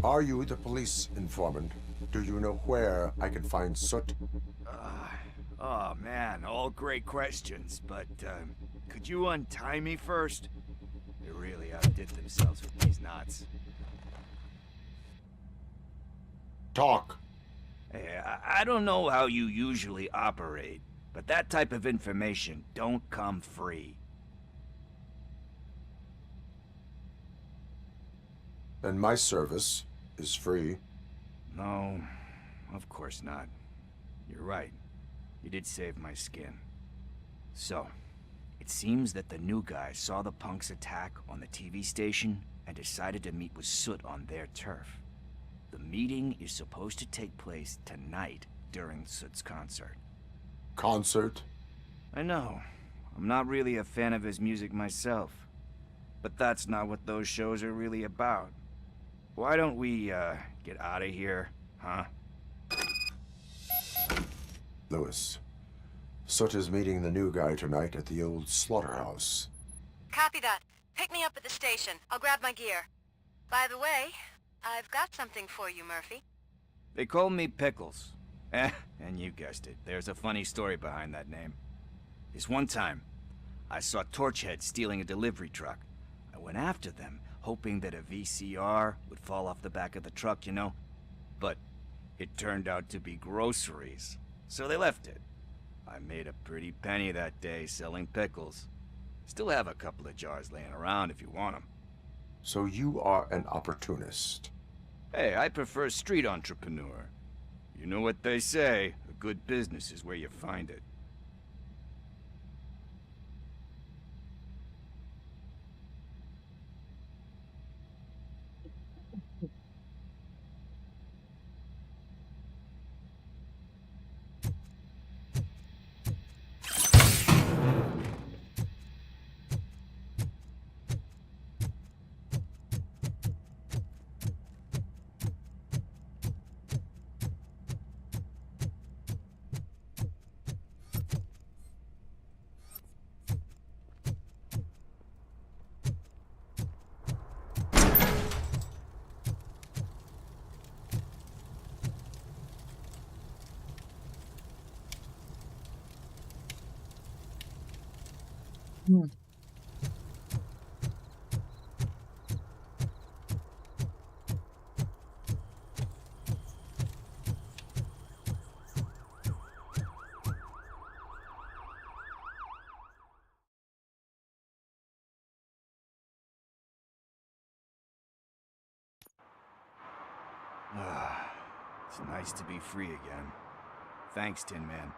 Are you the police informant? Do you know where I can find Soot? Oh man, all great questions, but could you untie me first? They really outdid themselves with these knots. Talk. Hey, I don't know how you usually operate, but that type of information don't come free. And my service is free. No, of course not. You're right. You did save my skin. So, it seems that the new guy saw the punk's attack on the TV station and decided to meet with Soot on their turf. The meeting is supposed to take place tonight during Soot's concert. Concert? I know. I'm not really a fan of his music myself. But that's not what those shows are really about. Why don't we, get out of here, huh? Lewis, Soot is meeting the new guy tonight at the old slaughterhouse. Copy that. Pick me up at the station. I'll grab my gear. By the way, I've got something for you, Murphy. They call me Pickles. And you guessed it. There's a funny story behind that name. This one time, I saw Torchhead stealing a delivery truck. I went after them, hoping that a VCR would fall off the back of the truck, you know? But it turned out to be groceries, so they left it. I made a pretty penny that day selling pickles. Still have a couple of jars laying around if you want them. So you are an opportunist. Hey, I prefer street entrepreneur. You know what they say, a good business is where you find it. It's nice to be free again. Thanks, Tin Man.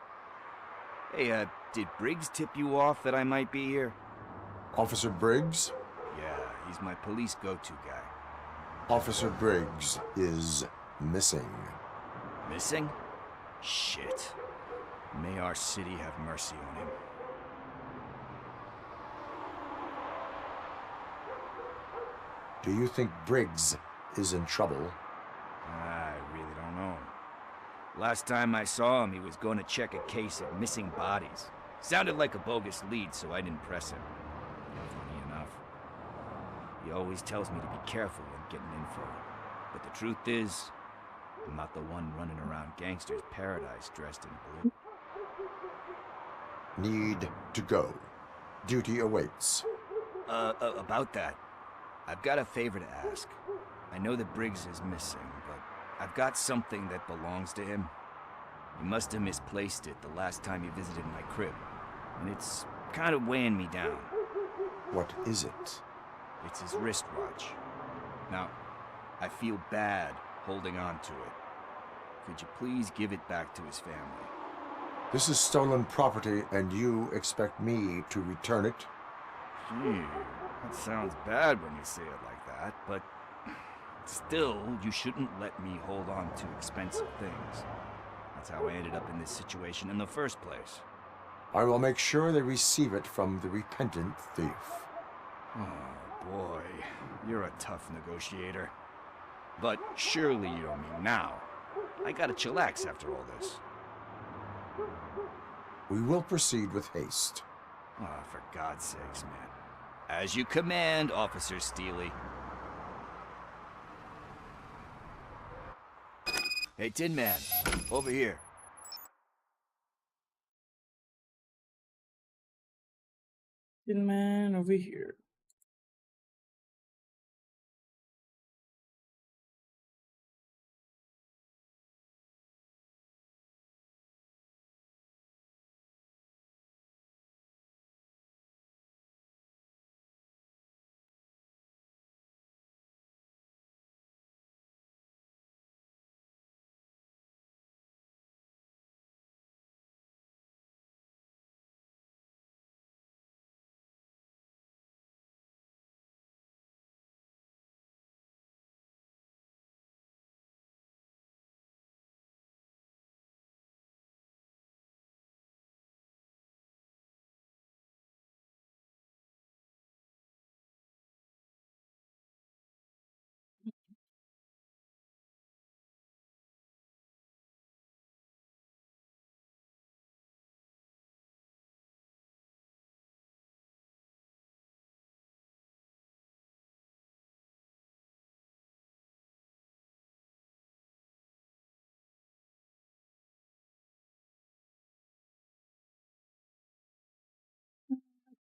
Hey, did Briggs tip you off that I might be here? Officer Briggs? Yeah, he's my police go-to guy. Officer Briggs is missing. Missing? Shit. May our city have mercy on him. Do you think Briggs is in trouble? I really don't know. Last time I saw him, he was going to check a case of missing bodies. Sounded like a bogus lead, so I didn't press him. Funny enough. He always tells me to be careful when getting info. But the truth is, I'm not the one running around gangster's paradise dressed in blue. Need to go. Duty awaits. About that, I've got a favor to ask. I know that Briggs is missing, but I've got something that belongs to him. He must have misplaced it the last time he visited my crib, and it's kind of weighing me down. What is it? It's his wristwatch. Now, I feel bad holding on to it. Could you please give it back to his family? This is stolen property, and you expect me to return it? Gee, that sounds bad when you say it like that, but still, you shouldn't let me hold on to expensive things. That's how I ended up in this situation in the first place. I will make sure they receive it from the repentant thief. Oh boy, you're a tough negotiator. But surely you don't mean now. I gotta chillax after all this. We will proceed with haste. Oh, for God's sakes, man. As you command, Officer Steely. Hey, Tin Man, over here. Tin Man over here.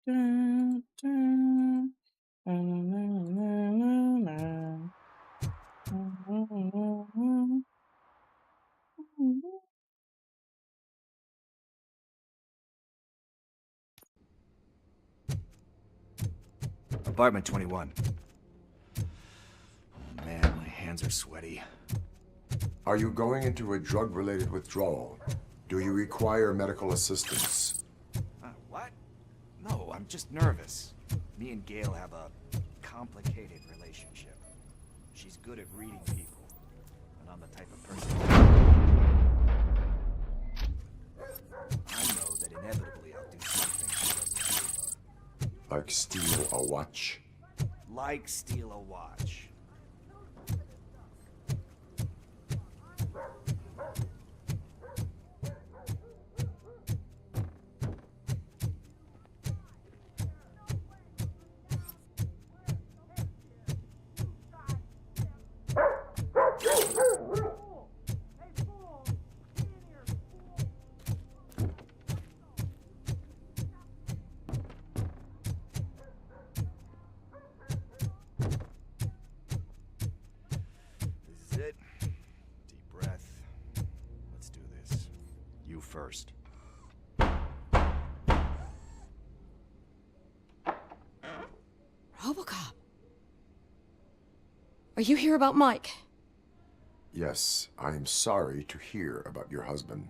Dun, dun. Na, na, na, na, na. Na, na, na, na. Apartment 21. Oh man, my hands are sweaty. Are you going into a drug-related withdrawal? Do you require medical assistance? What? No, I'm just nervous. Me and Gail have a complicated relationship. She's good at reading people, and I'm the type of person... I know that inevitably I'll do something she doesn't approve of. Like steal a watch? Like steal a watch. This is it. Deep breath. Let's do this. You first. Robocop. Are you here about Mike? Yes, I am sorry to hear about your husband.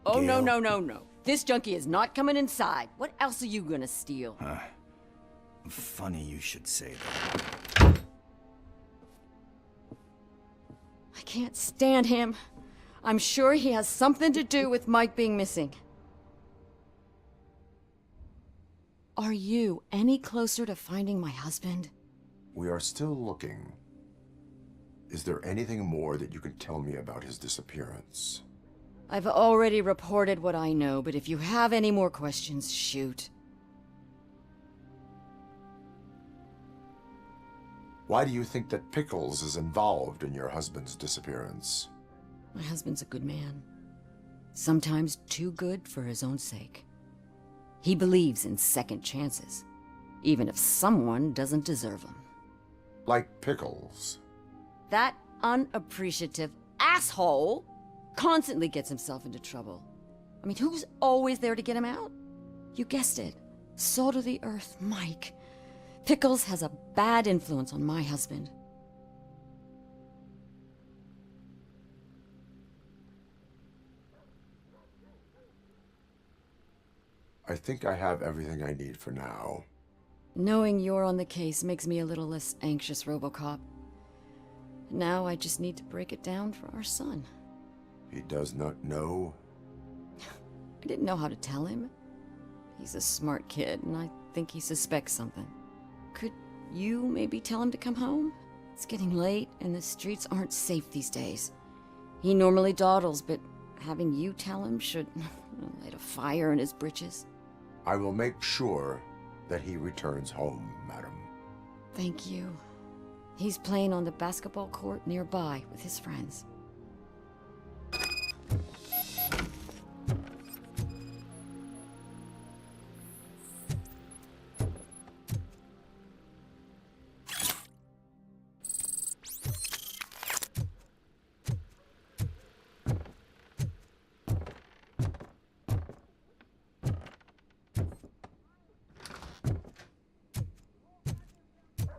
Oh, Gail? no. This junkie is not coming inside. What else are you gonna steal? Funny you should say that. I can't stand him. I'm sure he has something to do with Mike being missing. Are you any closer to finding my husband? We are still looking. Is there anything more that you can tell me about his disappearance? I've already reported what I know, but if you have any more questions, shoot. Why do you think that Pickles is involved in your husband's disappearance? My husband's a good man. Sometimes too good for his own sake. He believes in second chances, even if someone doesn't deserve them. Like Pickles. That unappreciative asshole constantly gets himself into trouble. I mean, who's always there to get him out? You guessed it. Salt of the earth, Mike. Pickles has a bad influence on my husband. I think I have everything I need for now. Knowing you're on the case makes me a little less anxious, Robocop. Now I just need to break it down for our son. He does not know? I didn't know how to tell him. He's a smart kid, and I think he suspects something. Could you maybe tell him to come home? It's getting late, and the streets aren't safe these days. He normally dawdles, but having you tell him should light a fire in his britches. I will make sure that he returns home, madam. Thank you. He's playing on the basketball court nearby with his friends.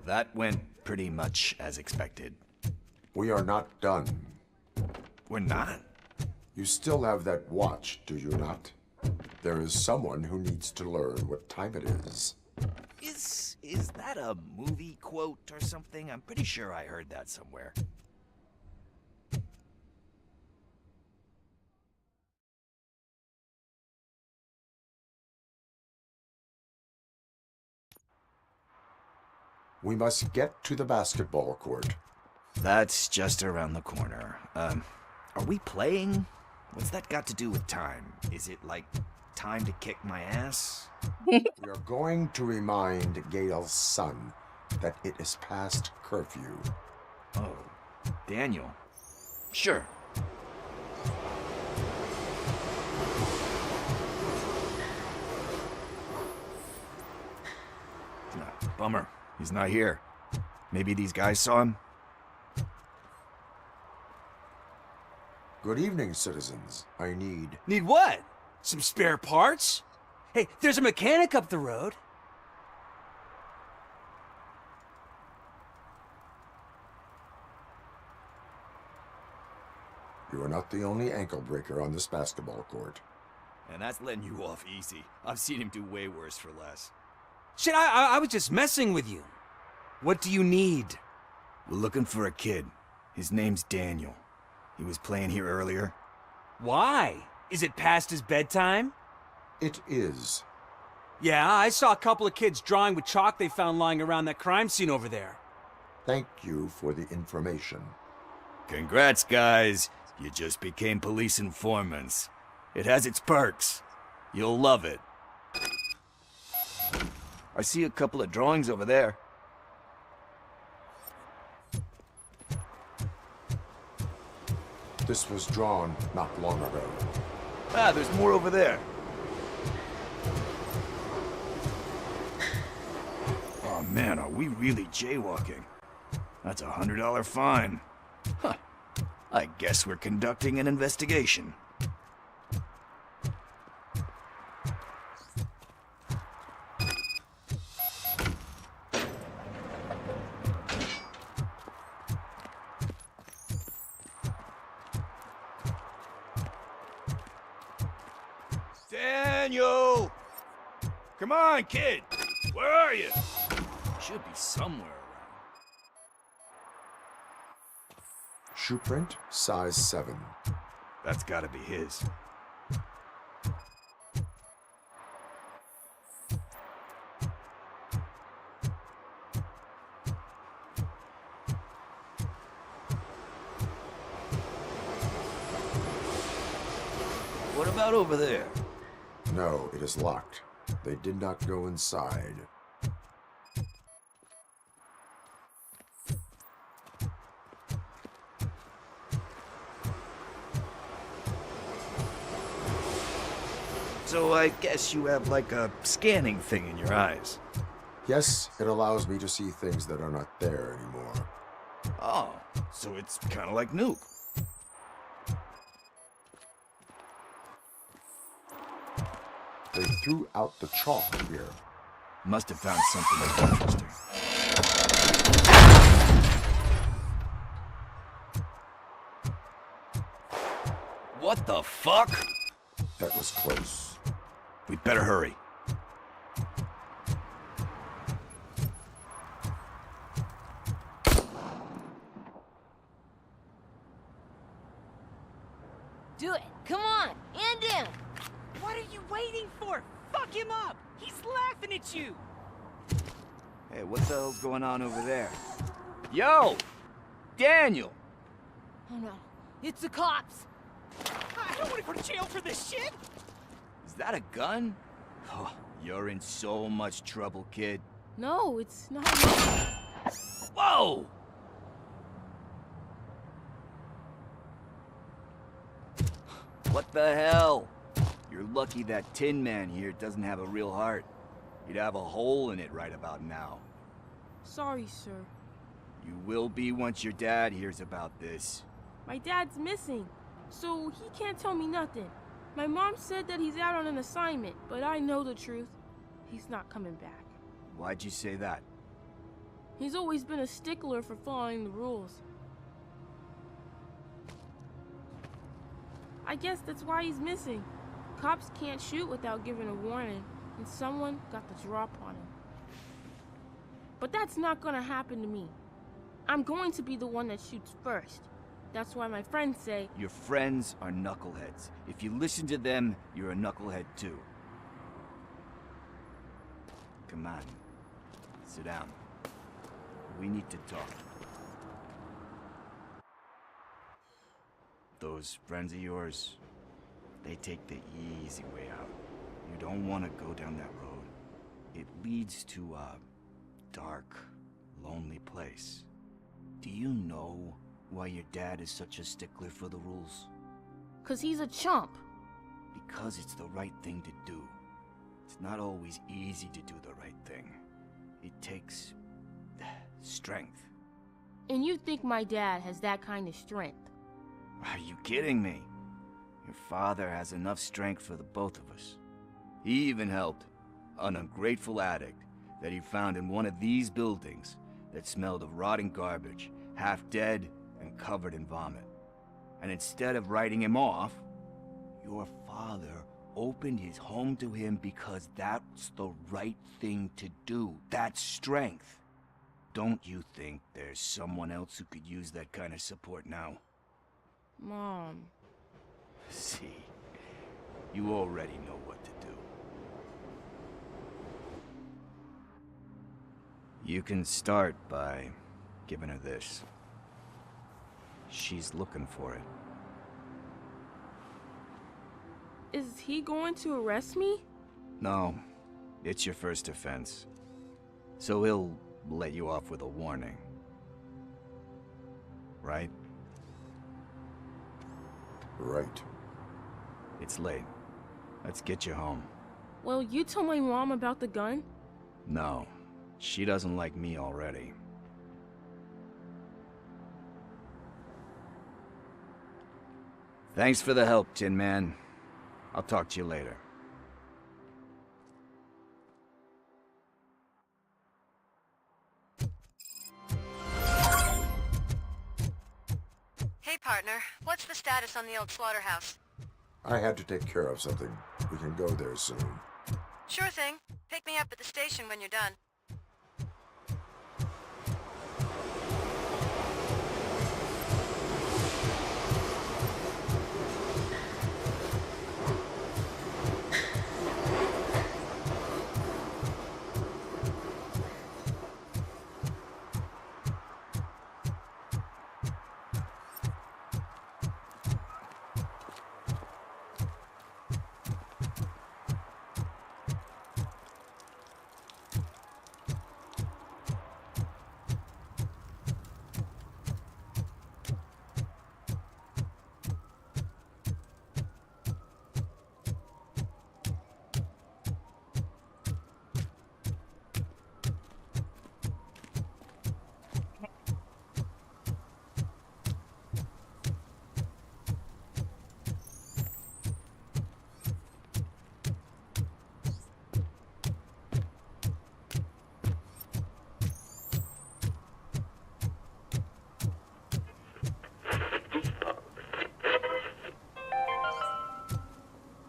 That went pretty much as expected. We are not done. We're not? You still have that watch, do you not? There is someone who needs to learn what time it is. Is that a movie quote or something? I'm pretty sure I heard that somewhere. We must get to the basketball court. That's just around the corner. Are we playing? What's that got to do with time? Is it like time to kick my ass? We are going to remind Gail's son that it is past curfew. Oh, Daniel. Sure. Bummer. He's not here. Maybe these guys saw him? Good evening, citizens. I need... Need what? Some spare parts? Hey, there's a mechanic up the road. You are not the only ankle breaker on this basketball court. And that's letting you off easy. I've seen him do way worse for less. Shit, I was just messing with you. What do you need? We're looking for a kid. His name's Daniel. He was playing here earlier. Why? Is it past his bedtime? It is. Yeah, I saw a couple of kids drawing with chalk they found lying around that crime scene over there. Thank you for the information. Congrats, guys. You just became police informants. It has its perks. You'll love it. I see a couple of drawings over there. This was drawn not long ago. Ah, there's more over there. Oh man, are we really jaywalking? That's a $100 fine. Huh. I guess we're conducting an investigation. Daniel! Come on, kid! Where are you? Should be somewhere around. Shoe print, size 7. That's gotta be his. What about over there? No, it is locked. They did not go inside. So I guess you have like a scanning thing in your eyes. Yes, it allows me to see things that are not there anymore. Oh, so it's kind of like Nuke. They threw out the chalk here. Must have found something interesting. What the fuck? That was close. We'd better hurry. Do it. Come on. End him. What are you waiting for? Fuck him up! He's laughing at you! Hey, what the hell's going on over there? Yo! Daniel! Oh no. It's the cops. I don't want to go to jail for this shit! Is that a gun? Oh, You're in so much trouble, kid. No, it's not. Whoa! What the hell? You're lucky that Tin Man here doesn't have a real heart. You'd have a hole in it right about now. Sorry, sir. You will be once your dad hears about this. My dad's missing, so he can't tell me nothing. My mom said that he's out on an assignment, but I know the truth. He's not coming back. Why'd you say that? He's always been a stickler for following the rules. I guess that's why he's missing. Cops can't shoot without giving a warning, and someone got the drop on him. But that's not gonna happen to me. I'm going to be the one that shoots first. That's why my friends say... Your friends are knuckleheads. If you listen to them, you're a knucklehead too. Come on. Sit down. We need to talk. Those friends of yours, they take the easy way out. You don't want to go down that road. It leads to a dark, lonely place. Do you know why your dad is such a stickler for the rules? 'Cause he's a chump. Because it's the right thing to do. It's not always easy to do the right thing. It takes strength. And you think my dad has that kind of strength? Are you kidding me? Your father has enough strength for the both of us. He even helped an ungrateful addict that he found in one of these buildings that smelled of rotting garbage, half dead and covered in vomit. And instead of writing him off, your father opened his home to him because that's the right thing to do. That's strength. Don't you think there's someone else who could use that kind of support now? Mom. See, you already know what to do. You can start by giving her this. She's looking for it. Is he going to arrest me? No, it's your first offense. So he'll let you off with a warning. Right? Right. It's late. Let's get you home. Well, you told my mom about the gun? No, she doesn't like me already. Thanks for the help, Tin Man. I'll talk to you later. Hey, partner. What's the status on the old slaughterhouse? I had to take care of something. We can go there soon. Sure thing. Pick me up at the station when you're done.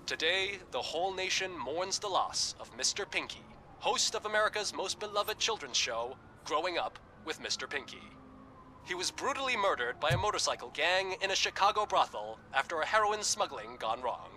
Today, the whole nation mourns the loss of Mr. Pinky, host of America's most beloved children's show, Growing Up with Mr. Pinky. He was brutally murdered by a motorcycle gang in a Chicago brothel after a heroin smuggling gone wrong.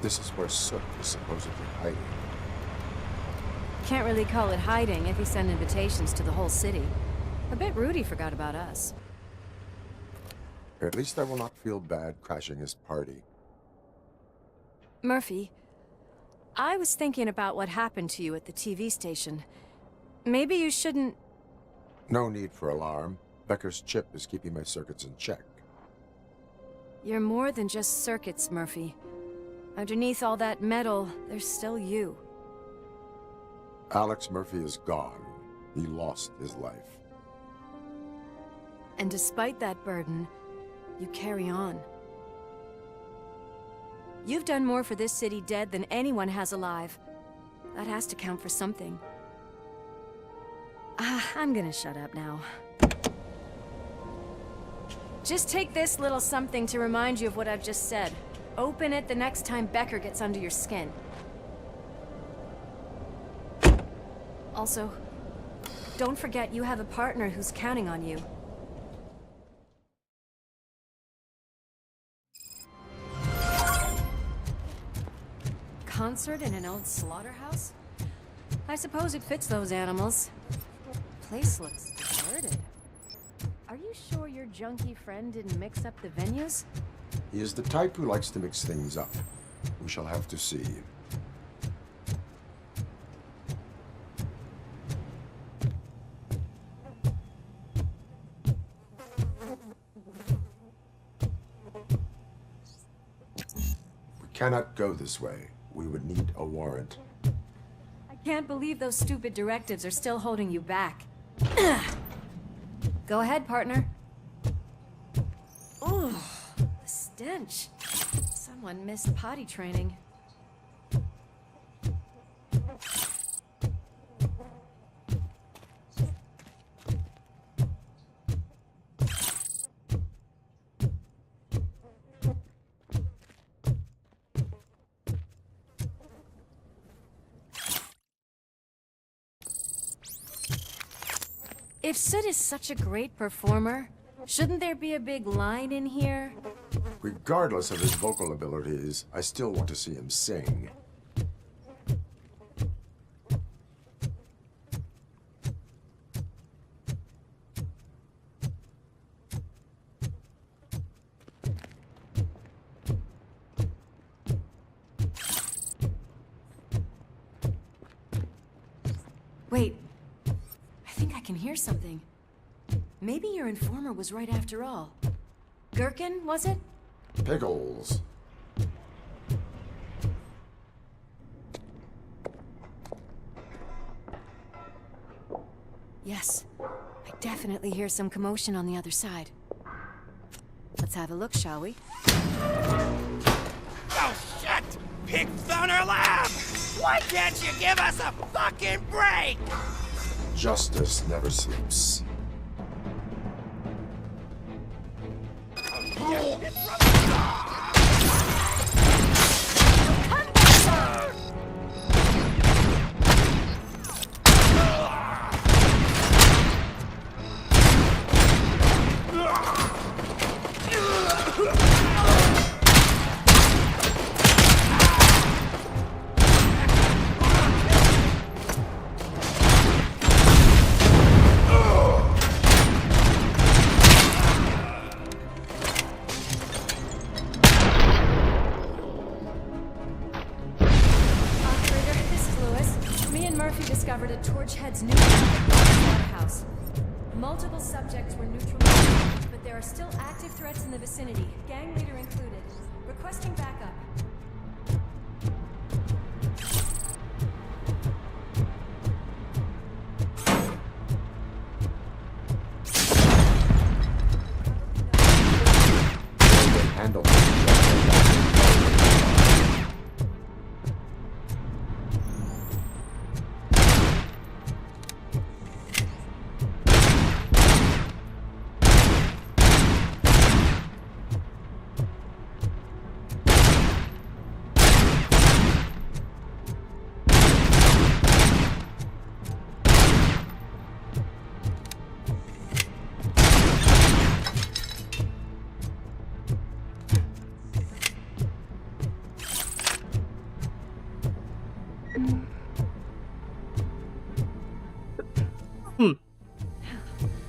This is where Soot is supposedly hiding. Can't really call it hiding if he sent invitations to the whole city. I bet Rudy forgot about us. At least I will not feel bad crashing his party. Murphy, I was thinking about what happened to you at the TV station. Maybe you shouldn't... No need for alarm. Becker's chip is keeping my circuits in check. You're more than just circuits, Murphy. Underneath all that metal, there's still you. Alex Murphy is gone. He lost his life. And despite that burden, you carry on. You've done more for this city dead than anyone has alive. That has to count for something. I'm gonna shut up now. Just take this little something to remind you of what I've just said. Open it the next time Becker gets under your skin. Also, don't forget you have a partner who's counting on you. Concert in an old slaughterhouse? I suppose it fits those animals. Place looks deserted. Are you sure your junkie friend didn't mix up the venues? He is the type who likes to mix things up. We shall have to see. We cannot go this way. We would need a warrant. I can't believe those stupid directives are still holding you back. Go ahead, partner. Ooh, the stench. Someone missed potty training. If Sid is such a great performer, shouldn't there be a big line in here? Regardless of his vocal abilities, I still want to see him sing. Wait, I think I can hear something. Maybe your informer was right after all. Gherkin, was it? Pickles. Yes, I definitely hear some commotion on the other side. Let's have a look, shall we? Oh, shit! Pig Thunder Lab! Why can't you give us a fucking break? Justice never sleeps. Discovered a Torchhead's new slaughterhouse. Multiple subjects were neutralized, but there are still active threats in the vicinity, gang leader included. Requesting backup. Handle.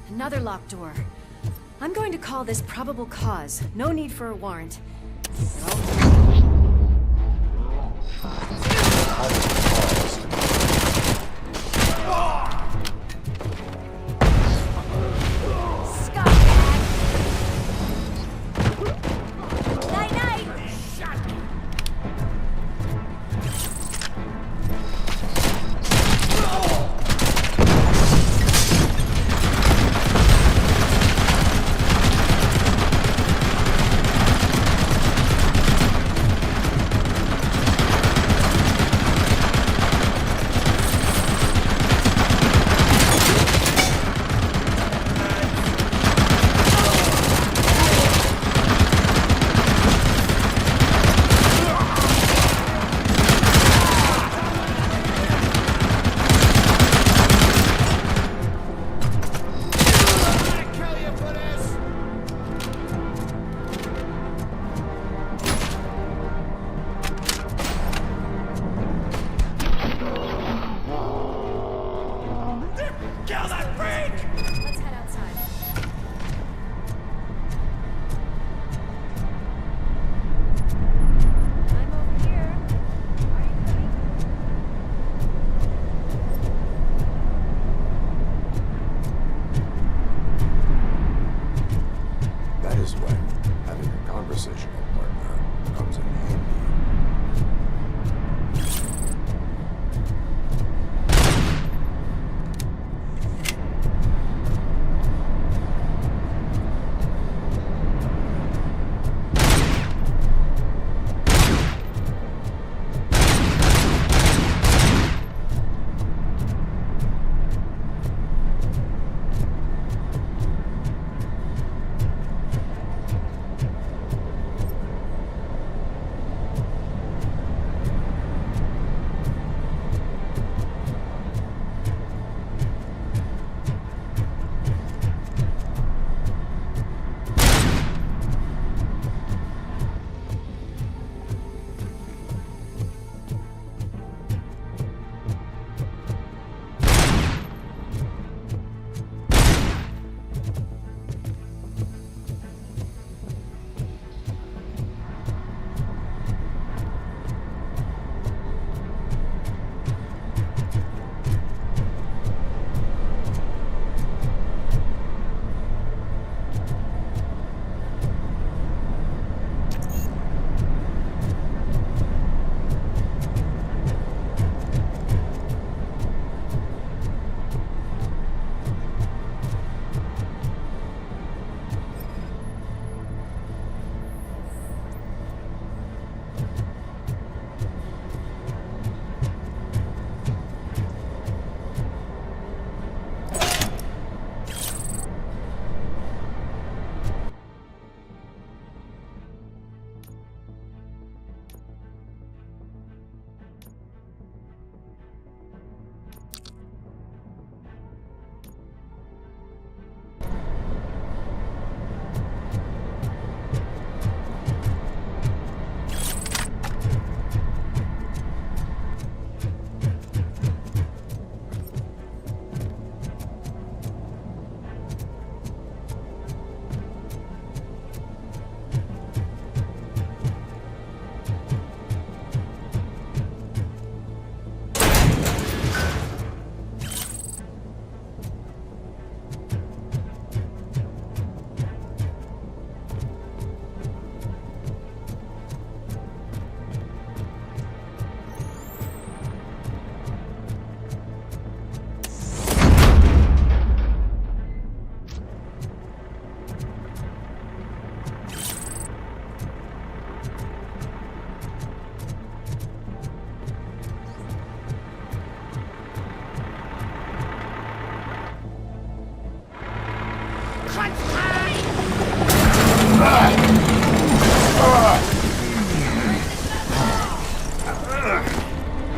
Another locked door. I'm going to call this probable cause. No need for a warrant.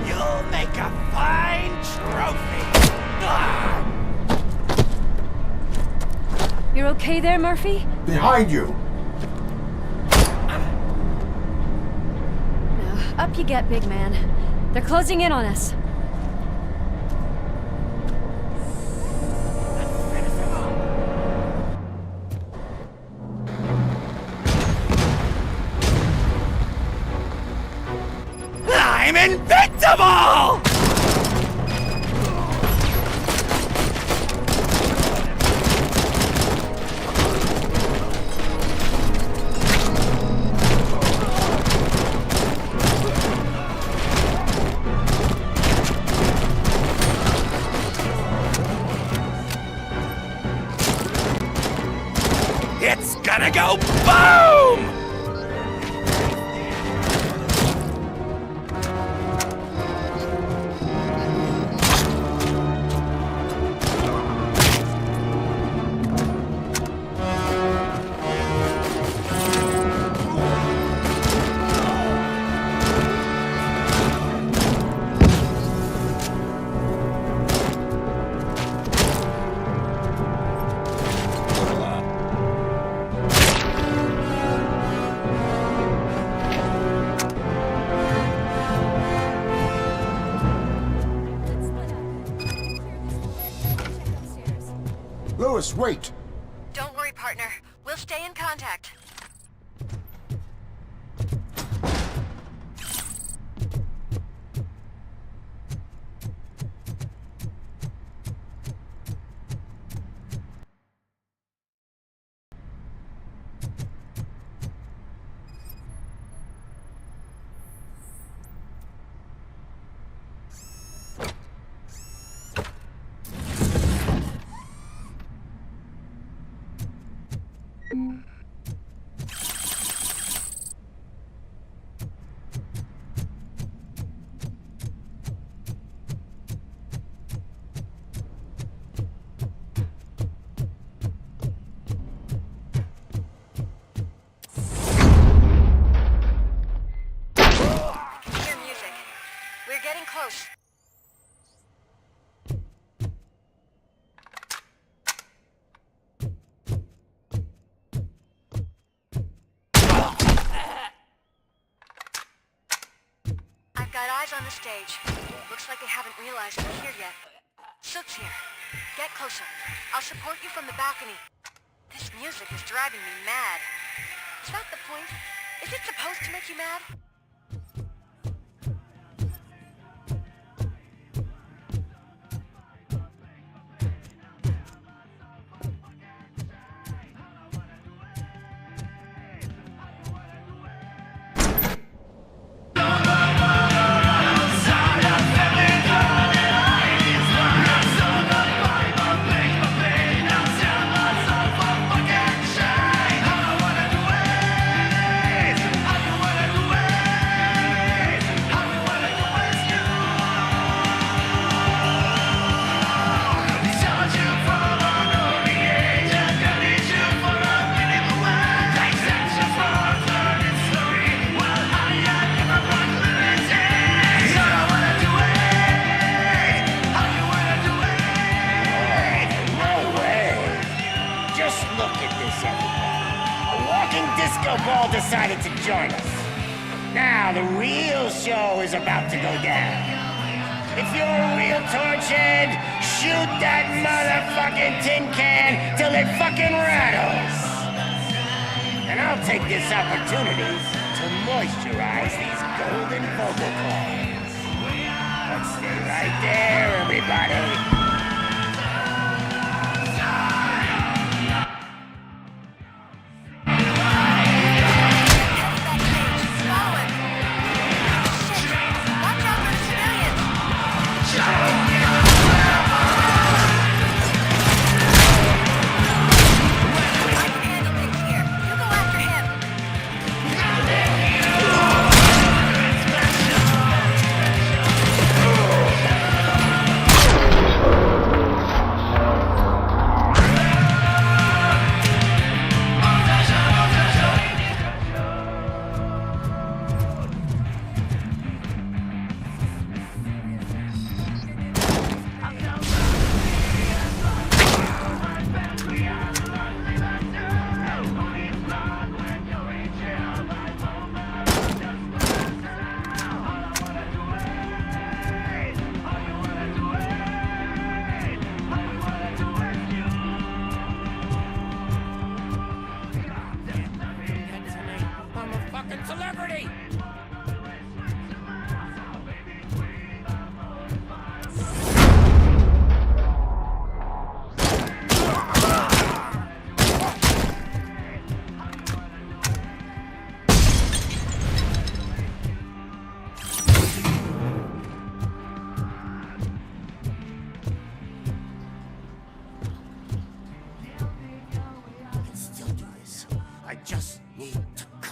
You'll make a fine trophy. You're okay there, Murphy? Behind you! Now, up you get, big man. They're closing in on us. I'm invincible! It's gonna go boom! Lewis, wait! Don't worry, partner. We'll stay in contact. We're getting close. I've got eyes on the stage. Looks like they haven't realized we're here yet. Sook's here. Get closer. I'll support you from the balcony. This music is driving me mad. Is that the point? Is it supposed to make you mad? Ball decided to join us. Now the real show is about to go down. If you're a real torchhead, shoot that motherfucking tin can till it fucking rattles. And I'll take this opportunity to moisturize these golden vocal cords. Let's stay right there, everybody.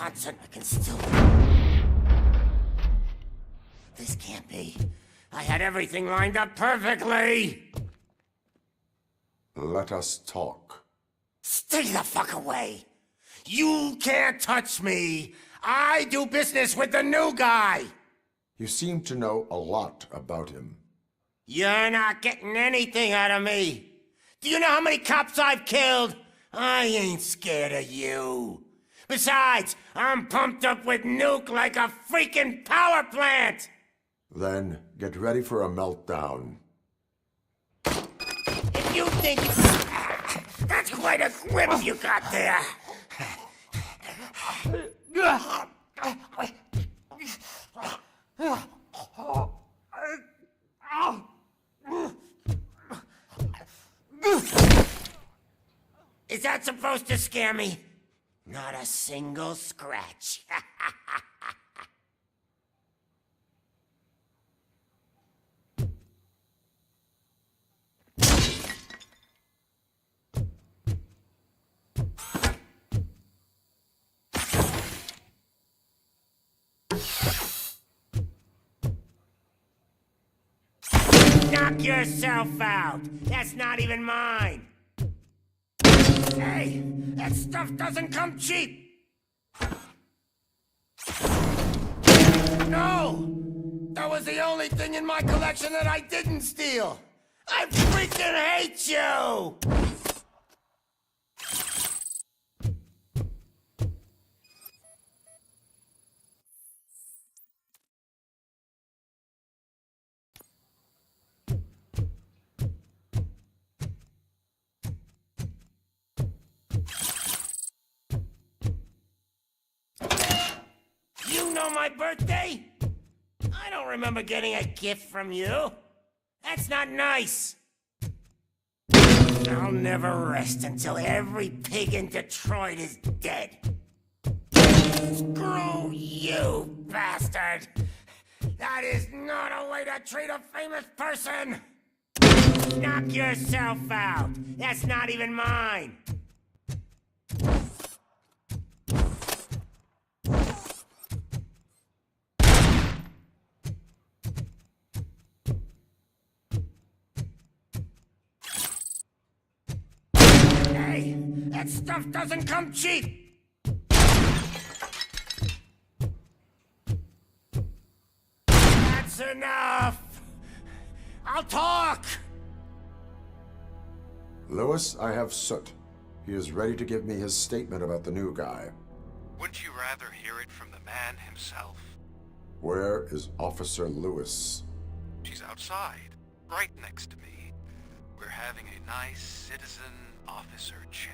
Hudson, I can still... This can't be. I had everything lined up perfectly! Let us talk. Stay the fuck away! You can't touch me! I do business with the new guy! You seem to know a lot about him. You're not getting anything out of me! Do you know how many cops I've killed? I ain't scared of you. Besides, I'm pumped up with nuke like a freaking power plant! Then get ready for a meltdown. If you think... That's quite a grip you got there! Is that supposed to scare me? Not a single scratch. Knock yourself out. That's not even mine. Hey, that stuff doesn't come cheap. No! That was the only thing in my collection that I didn't steal. I freaking hate you! You know my birthday? I don't remember getting a gift from you. That's not nice. I'll never rest until every pig in Detroit is dead. Screw you, bastard! That is not a way to treat a famous person! Knock yourself out. That's not even mine. Hey, that stuff doesn't come cheap! That's enough! I'll talk! Lewis, I have Soot. He is ready to give me his statement about the new guy. Wouldn't you rather hear it from the man himself? Where is Officer Lewis? She's outside, right next to me. We're having a nice citizen-officer chat.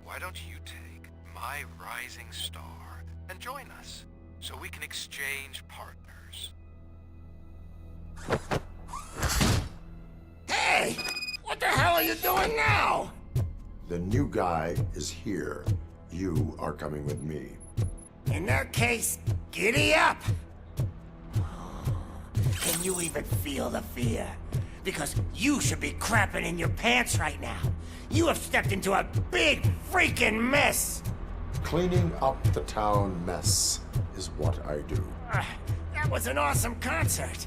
Why don't you take my rising star and join us, so we can exchange partners? Hey! What the hell are you doing now? The new guy is here. You are coming with me. In that case, giddy up! Can you even feel the fear? Because you should be crapping in your pants right now. You have stepped into a big freaking mess! Cleaning up the town mess is what I do. That was an awesome concert.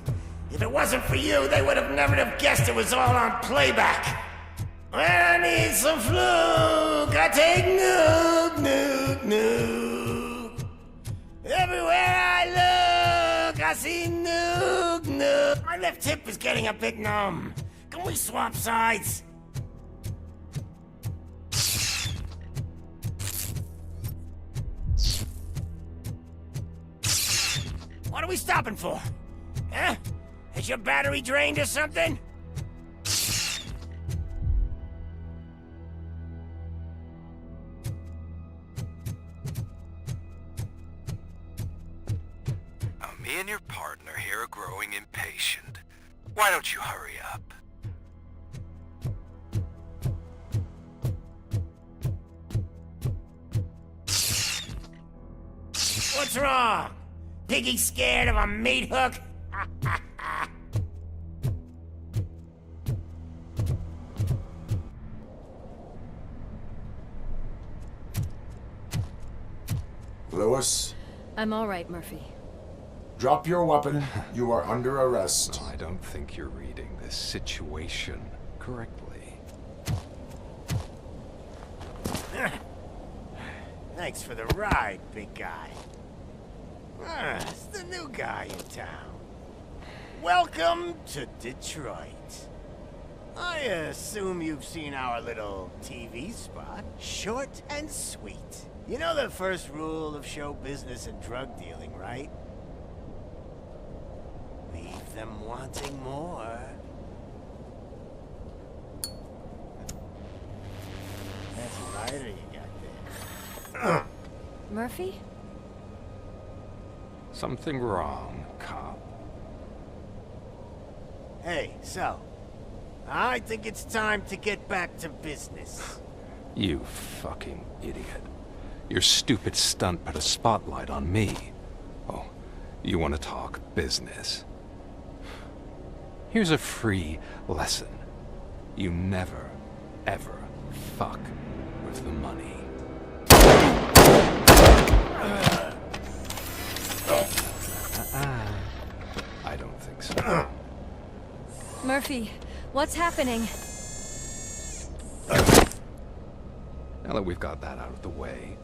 If it wasn't for you, they would have never have guessed it was all on playback. When I need some fluke, I take nuke, nuke, nuke. Everywhere I look, I see nuke, nuke. My left hip is getting a bit numb. Can we swap sides? What are we stopping for? Huh? Is your battery drained or something? Me and your partner here are growing impatient. Why don't you hurry up? What's wrong? Piggy scared of a meat hook? Lewis, I'm all right, Murphy. drop your weapon. You are under arrest. I don't think you're reading this situation correctly. Thanks for the ride, big guy. It's the new guy in town. Welcome to Detroit. I assume you've seen our little TV spot. Short and sweet. You know the first rule of show business and drug dealing, right? Leave them wanting more. That's a lighter you got there. Murphy? Something wrong, cop. Hey, so, I think it's time to get back to business. You fucking idiot. Your stupid stunt put a spotlight on me. Oh, you want to talk business? Here's a free lesson. You never, ever fuck with the money. I don't think so. Murphy, what's happening? Now that we've got that out of the way,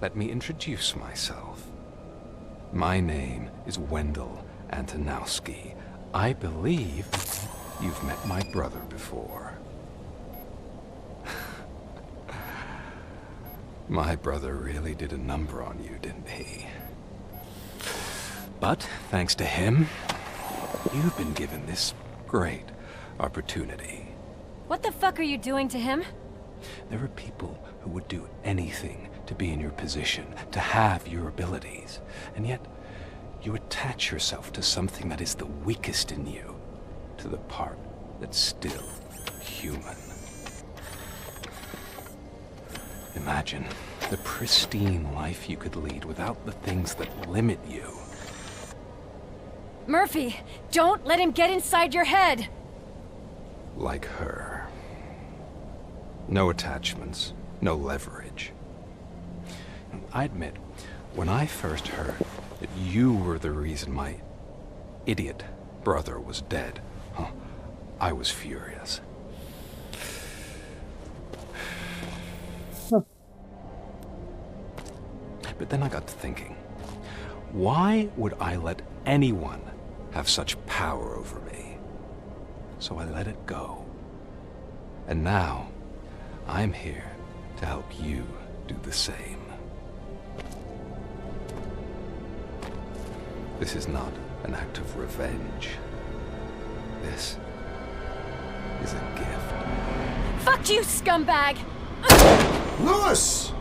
let me introduce myself. My name is Wendell Antonowski. I believe you've met my brother before. My brother really did a number on you, didn't he? But thanks to him, you've been given this great opportunity. What the fuck are you doing to him? There are people who would do anything to be in your position, to have your abilities, and yet you attach yourself to something that is the weakest in you, to the part that's still human. Imagine the pristine life you could lead without the things that limit you. Murphy, don't let him get inside your head! Like her. No attachments, no leverage. I admit, when I first heard that you were the reason my idiot brother was dead, I was furious. But then I got to thinking, why would I let anyone have such power over me? So I let it go. And now, I'm here to help you do the same. This is not an act of revenge. This is a gift. Fuck you, scumbag! Lewis!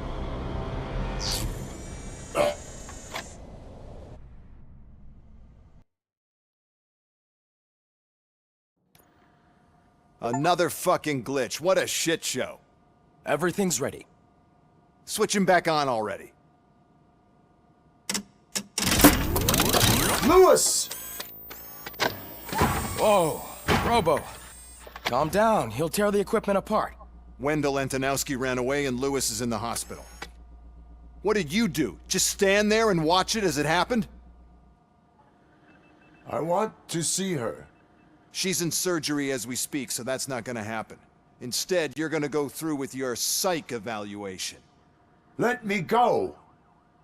Another fucking glitch. What a shit show. Everything's ready. Switch him back on already. Lewis! Whoa, Robo. Calm down. He'll tear the equipment apart. Wendell Antonowski ran away and Lewis is in the hospital. What did you do? Just stand there and watch it as it happened? I want to see her. She's in surgery as we speak, so that's not gonna happen. Instead, you're gonna go through with your psych evaluation. Let me go!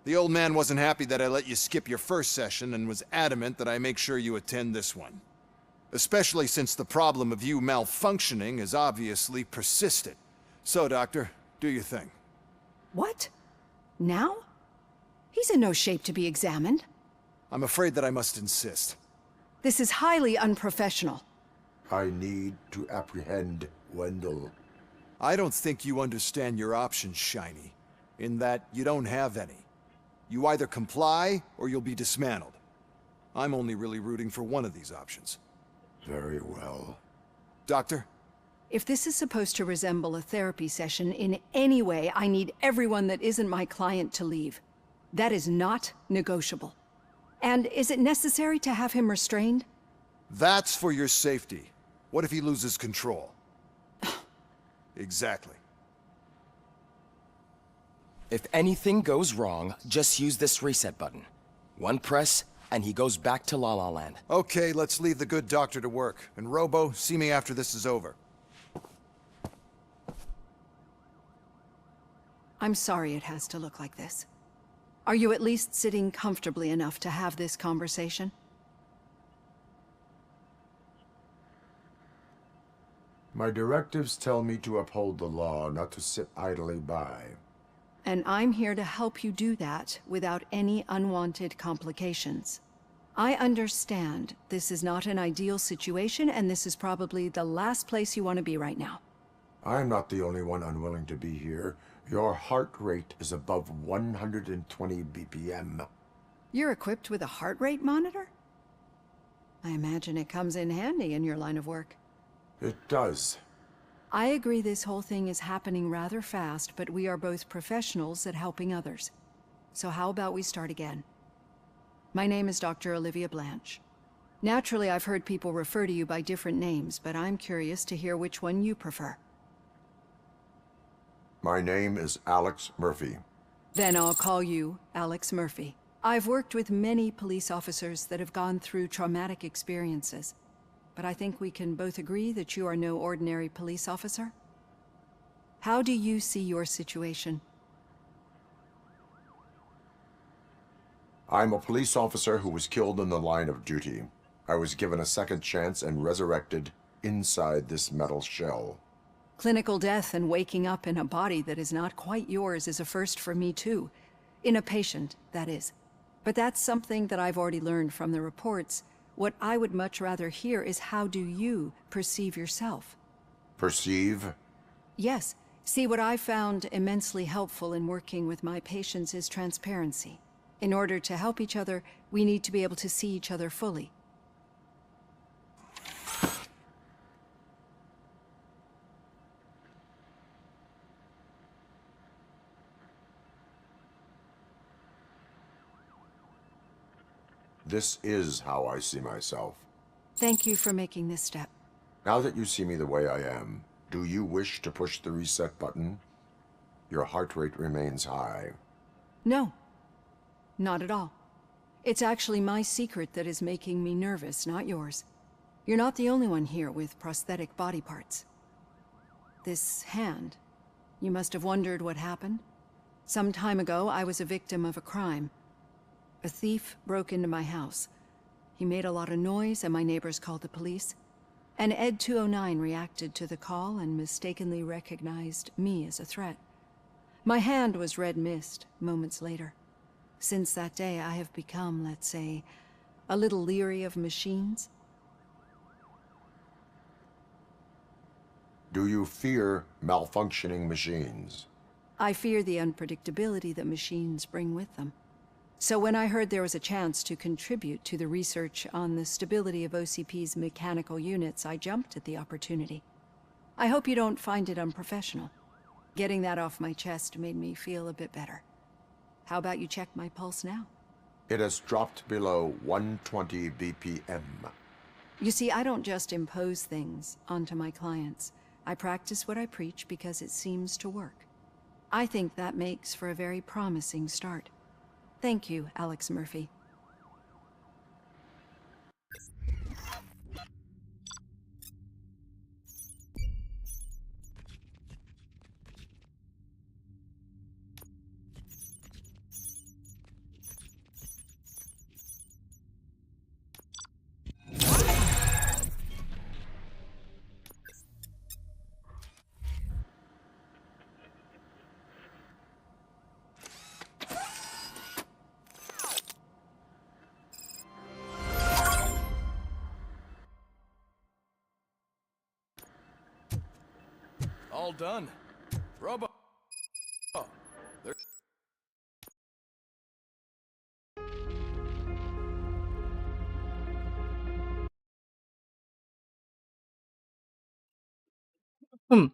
The old man wasn't happy that I let you skip your first session and was adamant that I make sure you attend this one. Especially since the problem of you malfunctioning has obviously persisted. So, Doctor, do your thing. What? Now? He's in no shape to be examined. I'm afraid that I must insist. This is highly unprofessional. I need to apprehend Wendell. I don't think you understand your options, Shiny. In that you don't have any. You either comply, or you'll be dismantled. I'm only really rooting for one of these options. Very well. Doctor? If this is supposed to resemble a therapy session in any way, I need everyone that isn't my client to leave. That is not negotiable. And is it necessary to have him restrained? That's for your safety. What if he loses control? Exactly. If anything goes wrong, just use this reset button. One press, and he goes back to La La Land. Okay, let's leave the good doctor to work. And Robo, see me after this is over. I'm sorry it has to look like this. Are you at least sitting comfortably enough to have this conversation? My directives tell me to uphold the law, not to sit idly by. And I'm here to help you do that without any unwanted complications. I understand this is not an ideal situation, and this is probably the last place you want to be right now. I'm not the only one unwilling to be here. Your heart rate is above 120 BPM. You're equipped with a heart rate monitor? I imagine it comes in handy in your line of work. It does. I agree this whole thing is happening rather fast, but we are both professionals at helping others. So how about we start again? My name is Dr. Olivia Blanche. Naturally, I've heard people refer to you by different names, but I'm curious to hear which one you prefer. My name is Alex Murphy. Then I'll call you Alex Murphy. I've worked with many police officers that have gone through traumatic experiences, but I think we can both agree that you are no ordinary police officer. How do you see your situation? I'm a police officer who was killed in the line of duty. I was given a second chance and resurrected inside this metal shell. Clinical death and waking up in a body that is not quite yours is a first for me too. In a patient, that is. But that's something that I've already learned from the reports. What I would much rather hear is how do you perceive yourself? Perceive? Yes. See, what I found immensely helpful in working with my patients is transparency. In order to help each other, we need to be able to see each other fully. This is how I see myself. Thank you for making this step. Now that you see me the way I am, do you wish to push the reset button? Your heart rate remains high. No. Not at all. It's actually my secret that is making me nervous, not yours. You're not the only one here with prosthetic body parts. This hand, you must have wondered what happened. Some time ago, I was a victim of a crime. A thief broke into my house. He made a lot of noise and my neighbors called the police. And Ed 209 reacted to the call and mistakenly recognized me as a threat. My hand was red mist moments later. Since that day, I have become, let's say, a little leery of machines. Do you fear malfunctioning machines? I fear the unpredictability that machines bring with them. So when I heard there was a chance to contribute to the research on the stability of OCP's mechanical units, I jumped at the opportunity. I hope you don't find it unprofessional. Getting that off my chest made me feel a bit better. How about you check my pulse now? It has dropped below 120 BPM. You see, I don't just impose things onto my clients. I practice what I preach because it seems to work. I think that makes for a very promising start. Thank you, Alex Murphy. All done. Robo. There. Hmm.